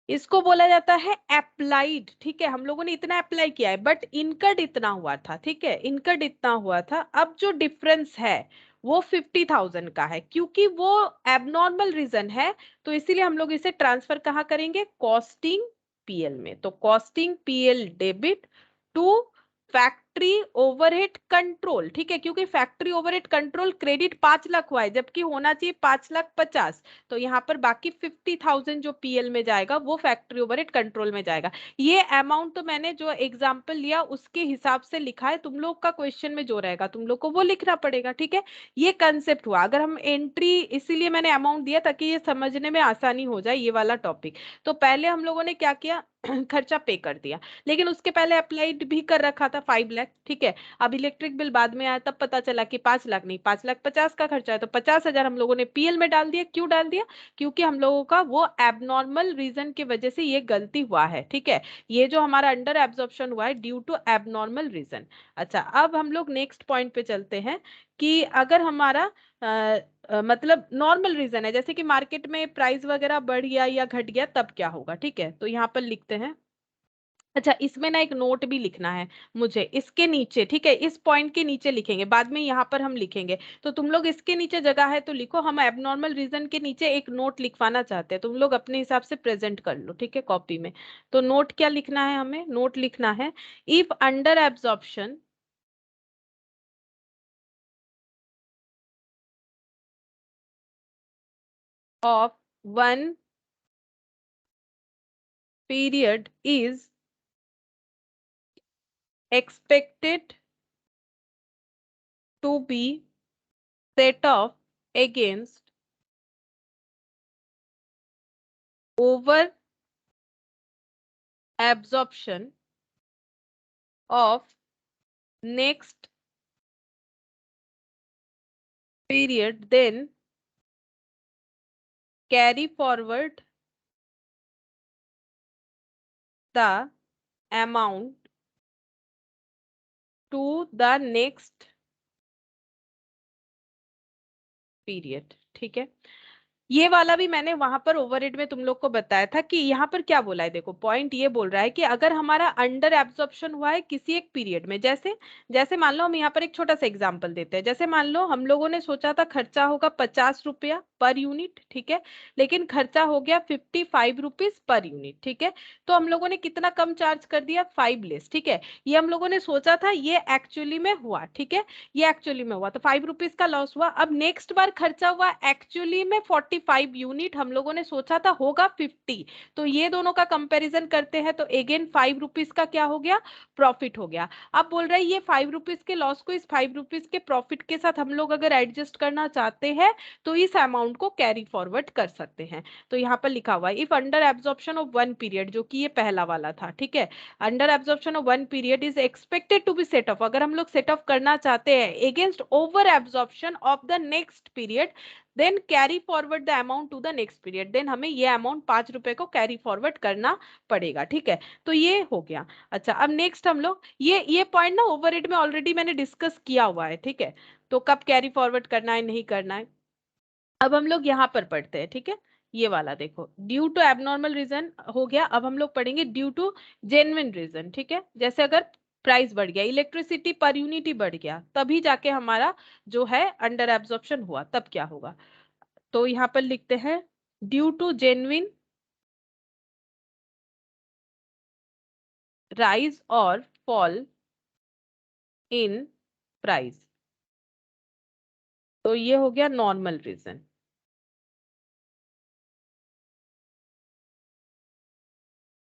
इसको बोला जाता है अप्लाइड, ठीक है। हम लोगों ने इतना अप्लाई किया है बट इनकर्ड इतना हुआ था, ठीक है। इनकर्ड इतना हुआ था। अब जो डिफरेंस है वो 50,000 का है, क्योंकि वो एबनॉर्मल रीजन है, तो इसीलिए हम लोग इसे ट्रांसफर कहाँ करेंगे? कॉस्टिंग PL में। तो costing PL debit to factory overhead control, ठीक है, क्योंकि factory overhead control credit 5 lakh हुआ है, जबकि होना चाहिए 5,50,000। तो यहाँ पर बाकी 50,000 जो PL में जाएगा वो फैक्ट्री ओवरहेड कंट्रोल में जाएगा। ये अमाउंट तो मैंने जो एग्जांपल लिया उसके हिसाब से लिखा है, तुम लोग का क्वेश्चन में जो रहेगा तुम लोग को वो लिखना पड़ेगा, ठीक है। ये कंसेप्ट हुआ। अगर हम एंट्री, इसीलिए मैंने अमाउंट दिया ताकि ये समझने में आसानी हो जाए, ये वाला टॉपिक। तो पहले हम लोगों ने क्या किया? खर्चा पे कर दिया, लेकिन उसके पहले अप्लाइड भी कर रखा था 5 लाख, ठीक है। अब इलेक्ट्रिक बिल बाद में आया, तब पता चला कि 5 लाख नहीं, 5,50,000 का खर्चा है, तो 50,000 हम लोगों ने PL में डाल दिया। क्यों डाल दिया? क्योंकि हम लोगों का वो एबनॉर्मल रीजन की वजह से ये गलती हुआ है, ठीक है। ये जो हमारा अंडर एब्जॉर्प्शन हुआ है ड्यू टू एबनॉर्मल रीजन। अच्छा, अब हम लोग नेक्स्ट पॉइंट पे चलते हैं कि अगर हमारा मतलब नॉर्मल रीजन है, जैसे कि मार्केट में प्राइस वगैरह बढ़ गया या घट गया, तब क्या होगा, ठीक है। तो यहाँ पर लिखते हैं। अच्छा, इसमें ना एक नोट भी लिखना है मुझे इसके नीचे, ठीक है। इस पॉइंट के नीचे लिखेंगे, बाद में यहाँ पर हम लिखेंगे, तो तुम लोग इसके नीचे जगह है तो लिखो। हम एबनॉर्मल रीजन के नीचे एक नोट लिखवाना चाहते हैं, तुम लोग अपने हिसाब से प्रेजेंट कर लो, ठीक है, कॉपी में। तो नोट क्या लिखना है? हमें नोट लिखना है, if under absorption of one period is expected to be set off against over absorption of next period, then carry forward the amount to the next period, ठीक है। ये वाला भी मैंने वहां पर ओवरहेड में तुम लोग को बताया था कि यहाँ पर क्या बोला है। देखो, पॉइंट ये बोल रहा है कि अगर हमारा अंडर एब्जॉर्प्शन हुआ है किसी एक पीरियड में, जैसे जैसे मान लो हम यहाँ पर एक छोटा सा एग्जांपल देते हैं। जैसे मान लो हम लोगों ने सोचा था खर्चा होगा 50 रुपया पर यूनिट, ठीक है, लेकिन खर्चा हो गया 55 रुपीज पर यूनिट, ठीक है। तो हम लोगों ने कितना कम चार्ज कर दिया? 5 लेस, ठीक है। ये हम लोगों ने सोचा था, ये एक्चुअली में हुआ, ठीक है। ये एक्चुअली में हुआ तो 5 रुपीज का लॉस हुआ। अब नेक्स्ट बार खर्चा हुआ एक्चुअली में 45 यूनिट, हम लोगों ने सोचा था होगा 50। तो ये दोनों का कंपैरिजन करते हैं तो अगेन 5 रुपीज का क्या हो गया? प्रॉफिट हो गया। अब बोल रहे हैं ये 5 रुपीज के लॉस को इस 5 रुपीज के प्रॉफिट के साथ हम लोग अगर एडजस्ट करना चाहते हैं तो इस अमाउंट को कैरी फॉरवर्ड कर सकते हैं। तो यहाँ पर लिखा हुआ है if under absorption of one period, जो कि ये पहला वाला था, ठीक है। Under absorption of one period is expected to be set off, अगर हम लोग सेट ऑफ करना चाहते हैं against over absorption of the next period, then carry forward the amount to the next period, then हमें ये अमाउंट 5 रुपए को कैरी फॉरवर्ड करना पड़ेगा, ठीक है। तो ये हो गया। अच्छा, अब नेक्स्ट हम लोग ये पॉइंट ना ओवरहेड में ऑलरेडी मैंने डिस्कस किया हुआ है, ठीक है। तो कब कैरी फॉरवर्ड करना है, नहीं करना है। अब हम लोग यहाँ पर पढ़ते हैं, ठीक है। ये वाला देखो, ड्यू टू एबनॉर्मल रीजन हो गया। अब हम लोग पढ़ेंगे ड्यू टू जेन्युइन रीजन, ठीक है। जैसे अगर प्राइस बढ़ गया, इलेक्ट्रिसिटी पर यूनिट ही बढ़ गया, तभी जाके हमारा जो है अंडर एब्जॉर्प्शन हुआ, तब क्या होगा? तो यहाँ पर लिखते हैं ड्यू टू जेन्युइन राइज और फॉल इन प्राइस। तो ये हो गया नॉर्मल रीजन।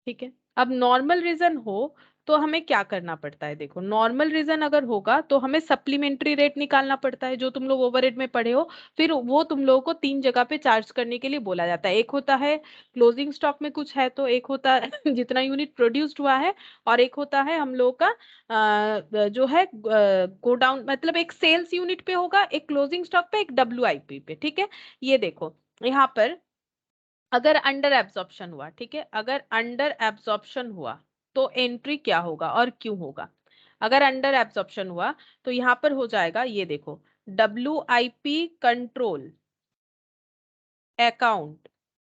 ठीक है। अब नॉर्मल रीजन हो तो हमें क्या करना पड़ता है, देखो नॉर्मल रीजन अगर होगा तो हमें सप्लीमेंट्री रेट निकालना पड़ता है, जो तुम लोग ओवरहेड में पढ़े हो। फिर वो तुम लोगों को 3 जगह पे चार्ज करने के लिए बोला जाता है। एक होता है क्लोजिंग स्टॉक में कुछ है तो, एक होता है जितना यूनिट प्रोड्यूस्ड हुआ है, और एक होता है हम लोगों का जो है गोडाउन, मतलब एक सेल्स यूनिट पे होगा, एक क्लोजिंग स्टॉक पे, एक WIP पे। ठीक है, ये देखो यहाँ पर अगर अंडर एब्जॉर्प्शन हुआ, ठीक है, अगर अंडर एब्जॉर्प्शन हुआ तो एंट्री क्या होगा और क्यों होगा। अगर अंडर एब्जॉर्प्शन हुआ तो यहां पर हो जाएगा, ये देखो, WIP कंट्रोल अकाउंट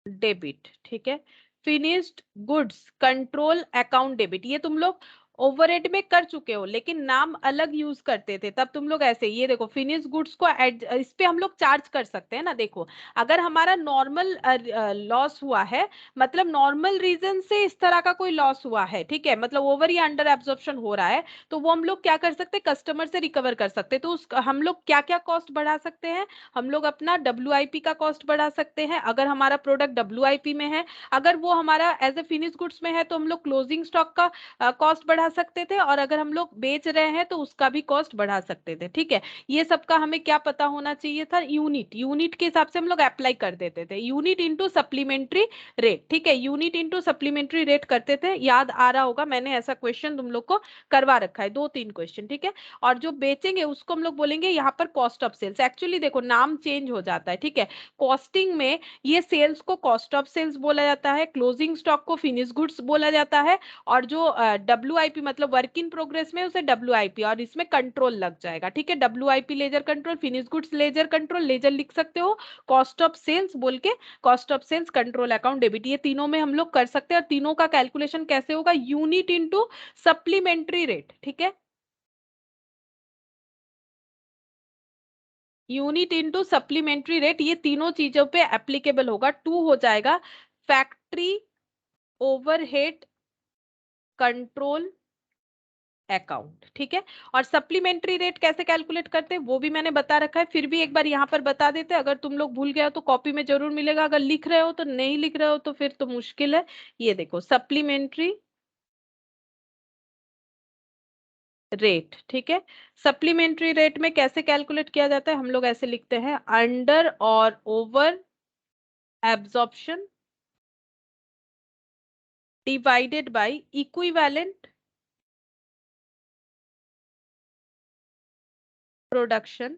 डेबिट। ठीक है, finished goods control account debit. ये तुम लोग ओवरहेड में कर चुके हो, लेकिन नाम अलग यूज करते थे तब तुम लोग ऐसे, ये देखो फिनिश गुड्स को इस पे हम लोग चार्ज कर सकते हैं ना। देखो अगर हमारा नॉर्मल लॉस हुआ है, मतलब नॉर्मल रीजन से इस तरह का कोई लॉस हुआ है, ठीक है, मतलब ओवर या अंडर एब्जॉर्प्शन हो रहा है, तो वो हम लोग क्या कर सकते हैं, कस्टमर से रिकवर कर सकते हैं। तो उस हम लोग क्या क्या कॉस्ट बढ़ा सकते हैं, हम लोग अपना WIP का कॉस्ट बढ़ा सकते हैं अगर हमारा प्रोडक्ट WIP में है। अगर वो हमारा एज ए फिनिश गुड्स में है तो हम लोग क्लोजिंग स्टॉक का कॉस्ट बढ़ा सकते थे, और अगर हम लोग बेच रहे हैं तो उसका भी कॉस्ट बढ़ा सकते थे। ठीक है, ये सबका हमें क्या पता होना चाहिए था, यूनिट, यूनिट के हिसाब से हम लोग अप्लाई कर देते थे, यूनिट इंटू सप्लीमेंट्री रेट। ठीक है, यूनिट इंटू सप्लीमेंट्री रेट करते थे, याद आ रहा होगा, मैंने ऐसा क्वेश्चन तुम लोग को करवा रखा है, 2-3 क्वेश्चन। ठीक है, और जो बेचेंगे उसको हम लोग बोलेंगे यहाँ पर कॉस्ट ऑफ सेल्स। एक्चुअली देखो नाम चेंज हो जाता है। ठीक है, कॉस्टिंग में ये सेल्स को कॉस्ट ऑफ सेल्स बोला जाता है, क्लोजिंग स्टॉक को फिनिश गुड्स बोला जाता है, और जो WIP मतलब वर्क इन प्रोग्रेस में उसे WIP, और इसमें कंट्रोल लग जाएगा। ठीक है, WIP ledger control, finish goods ledger control, ledger लिख सकते हो, कॉस्ट ऑफ सेल्स बोल के, cost of sales control account debit, ये तीनों में हम लोग कर सकते हैं। और तीनों का कैलकुलेशन कैसे होगा, यूनिट इंटू सप्लीमेंट्री रेट। ठीक है, यूनिट इंटू सप्लीमेंट्री रेट, ये तीनों चीजों पे एप्लीकेबल होगा। 2 हो जाएगा फैक्ट्री ओवरहेड कंट्रोल अकाउंट। ठीक है, और सप्लीमेंट्री रेट कैसे कैलकुलेट करते हैं वो भी मैंने बता रखा है, फिर भी एक बार यहाँ पर बता देते हैं, अगर तुम लोग भूल गए हो तो कॉपी में जरूर मिलेगा, अगर लिख रहे हो तो, नहीं लिख रहे हो तो फिर तो मुश्किल है। ये देखो सप्लीमेंट्री रेट। ठीक है, सप्लीमेंट्री रेट में कैसे कैलकुलेट किया जाता है, हम लोग ऐसे लिखते हैं, अंडर और over absorption divided by equivalent production.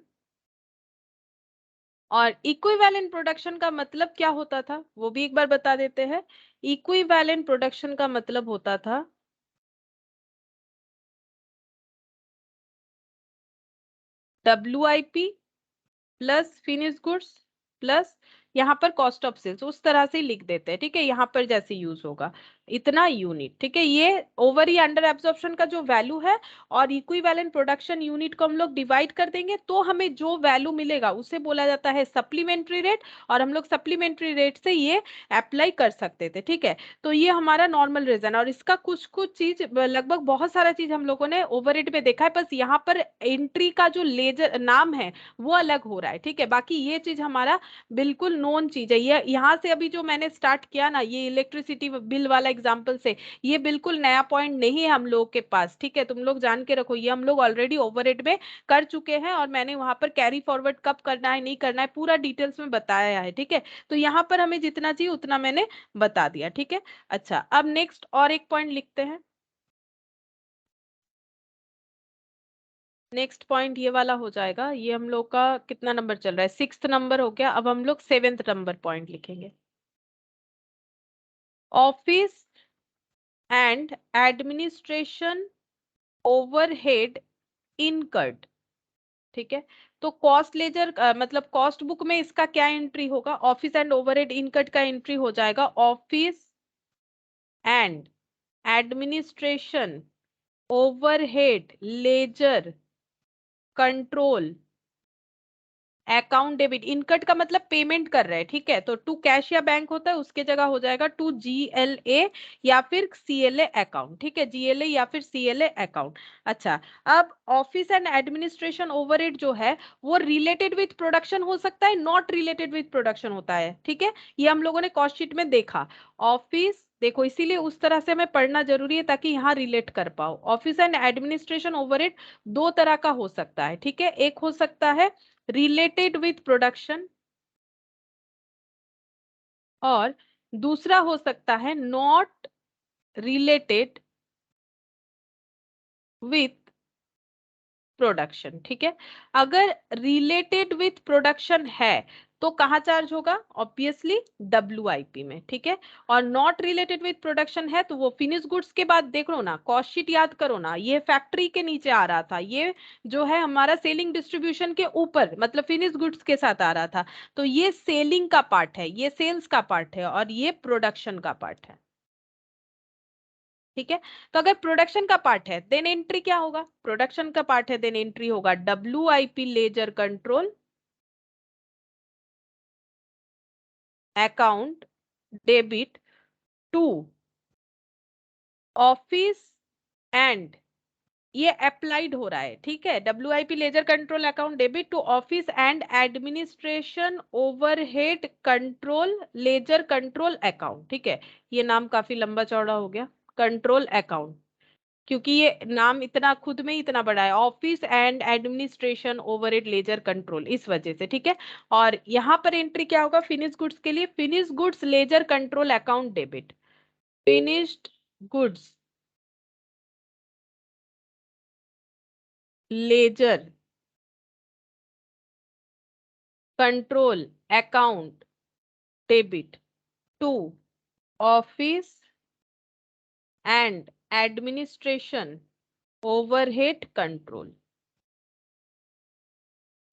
और इक्विवेलेंट प्रोडक्शन का मतलब क्या होता था वो भी एक बार बता देते हैं। इक्विवेलेंट प्रोडक्शन का मतलब होता था WIP plus finish goods plus यहाँ पर कॉस्ट ऑफ सेल्स, उस तरह से लिख देते हैं। ठीक है, यहाँ पर जैसे यूज होगा इतना यूनिट। ठीक है, ये ओवर या अंडर एब्जॉर्प्शन का जो वैल्यू है, और इक्विवेलेंट प्रोडक्शन यूनिट को हम लोग डिवाइड कर देंगे तो हमें जो वैल्यू मिलेगा उसे बोला जाता है सप्लीमेंट्री रेट, और हम लोग सप्लीमेंट्री रेट से ये अप्लाई कर सकते थे। ठीक है, तो ये हमारा नॉर्मल रीजन, और इसका कुछ कुछ चीज, लगभग बहुत सारा चीज हम लोगों ने ओवरहेड में देखा है, बस यहाँ पर एंट्री का जो लेजर नाम है वो अलग हो रहा है। ठीक है, बाकी ये चीज हमारा बिल्कुल नोन चीज है। ये यहाँ से अभी जो मैंने स्टार्ट किया ना, ये इलेक्ट्रिसिटी बिल वाला एग्जांपल से, ये बिल्कुल नया पॉइंट नहीं है हम लोग के पास। ठीक है, तुम लोग जान के रखो, ये हम लोग ऑलरेडी ओवरहेड में कर चुके हैं, और मैंने वहां पर कैरी फॉरवर्ड कब करना है नहीं करना है पूरा डिटेल्स में बताया है। ठीक है, तो यहाँ पर हमें जितना चाहिए उतना मैंने बता दिया। ठीक है, अच्छा अब नेक्स्ट और एक पॉइंट लिखते हैं। नेक्स्ट पॉइंट ये वाला हो जाएगा, ये हम लोग का कितना नंबर चल रहा है, 6th नंबर हो गया। अब हम लोग 7th नंबर पॉइंट लिखेंगे, office and administration overhead incurred. ठीक है, तो कॉस्ट लेजर मतलब कॉस्ट बुक में इसका क्या एंट्री होगा, ऑफिस एंड ओवरहेड इनकर्ड का एंट्री हो जाएगा office and administration overhead ledger control account debit. Incurred का मतलब पेमेंट कर रहे हैं। ठीक है, तो टू कैश या बैंक होता है, उसके जगह हो जाएगा टू GLA या फिर CLA अकाउंट। ठीक है, GLA या फिर CLA अकाउंट। अच्छा, अब ऑफिस एंड एडमिनिस्ट्रेशन ओवरहेड जो है वो रिलेटेड विथ प्रोडक्शन हो सकता है, नॉट रिलेटेड विथ प्रोडक्शन होता है। ठीक है, ये हम लोगों ने कॉस्ट शीट में देखा, ऑफिस देखो इसीलिए उस तरह से हमें पढ़ना जरूरी है ताकि यहाँ रिलेट कर पाओ। ऑफिस एंड एडमिनिस्ट्रेशन ओवरहेड दो तरह का हो सकता है, ठीक है। एक हो सकता है रिलेटेड विथ प्रोडक्शन और दूसरा हो सकता है नॉट रिलेटेड विथ प्रोडक्शन, ठीक है। अगर रिलेटेड विथ प्रोडक्शन है तो कहाँ चार्ज होगा? ऑब्वियसली WIP में, ठीक है। और नॉट रिलेटेड विथ प्रोडक्शन है तो वो फिनिश गुड्स के बाद देख लो ना, कॉस्ट शीट याद करो ना, ये फैक्ट्री के नीचे आ रहा था, ये जो है हमारा सेलिंग डिस्ट्रीब्यूशन के ऊपर मतलब फिनिश गुड्स के साथ आ रहा था। तो ये सेलिंग का पार्ट है, ये सेल्स का पार्ट है और ये प्रोडक्शन का पार्ट है, ठीक है। तो अगर प्रोडक्शन का पार्ट है देन एंट्री क्या होगा? प्रोडक्शन का पार्ट है देन एंट्री होगा WIP ledger control account debit to office and, ये अप्लाइड हो रहा है, ठीक है। WIP ledger control account debit to office and administration overhead control ledger control account, ठीक है। ये नाम काफी लंबा चौड़ा हो गया, कंट्रोल अकाउंट, क्योंकि ये नाम इतना खुद में ही इतना बड़ा है, office and administration overhead ledger control, इस वजह से, ठीक है। और यहाँ पर एंट्री क्या होगा फिनिश गुड्स के लिए? Finish goods ledger control account debit, finished goods ledger control account debit to office and administration overhead control,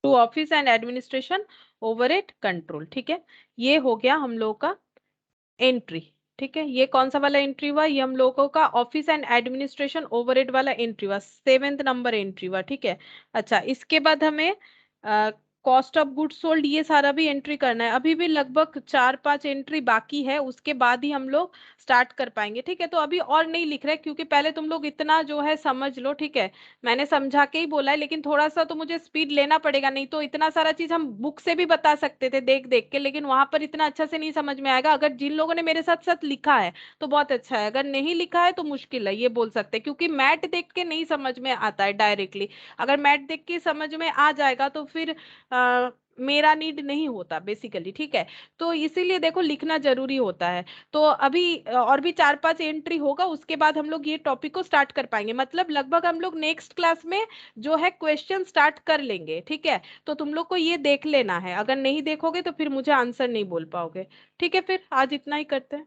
to office and administration overhead control, ठीक है। ये हो गया हम लोगों का एंट्री, ठीक है। ये कौन सा वाला एंट्री हुआ? ये हम लोगों का ऑफिस एंड एडमिनिस्ट्रेशन ओवरहेड वाला एंट्री हुआ, 7th नंबर एंट्री हुआ, ठीक है। अच्छा, इसके बाद हमें कॉस्ट ऑफ गुड्स सोल्ड ये सारा भी एंट्री करना है। अभी भी लगभग 4-5 एंट्री बाकी है, उसके बाद ही हम लोग स्टार्ट कर पाएंगे, ठीक है। तो अभी और नहीं लिख रहे क्योंकि पहले तुम लोग इतना जो है समझ लो, ठीक है। मैंने समझा के ही बोला है, लेकिन थोड़ा सा तो मुझे स्पीड लेना पड़ेगा, नहीं तो इतना सारा चीज हम बुक से भी बता सकते थे देख देख के, लेकिन वहां पर इतना अच्छा से नहीं समझ में आएगा। अगर जिन लोगों ने मेरे साथ साथ लिखा है तो बहुत अच्छा है, अगर नहीं लिखा है तो मुश्किल है, ये बोल सकते हैं, क्योंकि मैट देख के नहीं समझ में आता है डायरेक्टली। अगर मैट देख के समझ में आ जाएगा तो फिर मेरा नीड नहीं होता बेसिकली, ठीक है। तो इसीलिए देखो लिखना जरूरी होता है। तो अभी और भी 4-5 एंट्री होगा, उसके बाद हम लोग ये टॉपिक को स्टार्ट कर पाएंगे, मतलब लगभग हम लोग नेक्स्ट क्लास में जो है क्वेश्चन स्टार्ट कर लेंगे, ठीक है। तो तुम लोग को ये देख लेना है, अगर नहीं देखोगे तो फिर मुझे आंसर नहीं बोल पाओगे, ठीक है। फिर आज इतना ही करते हैं।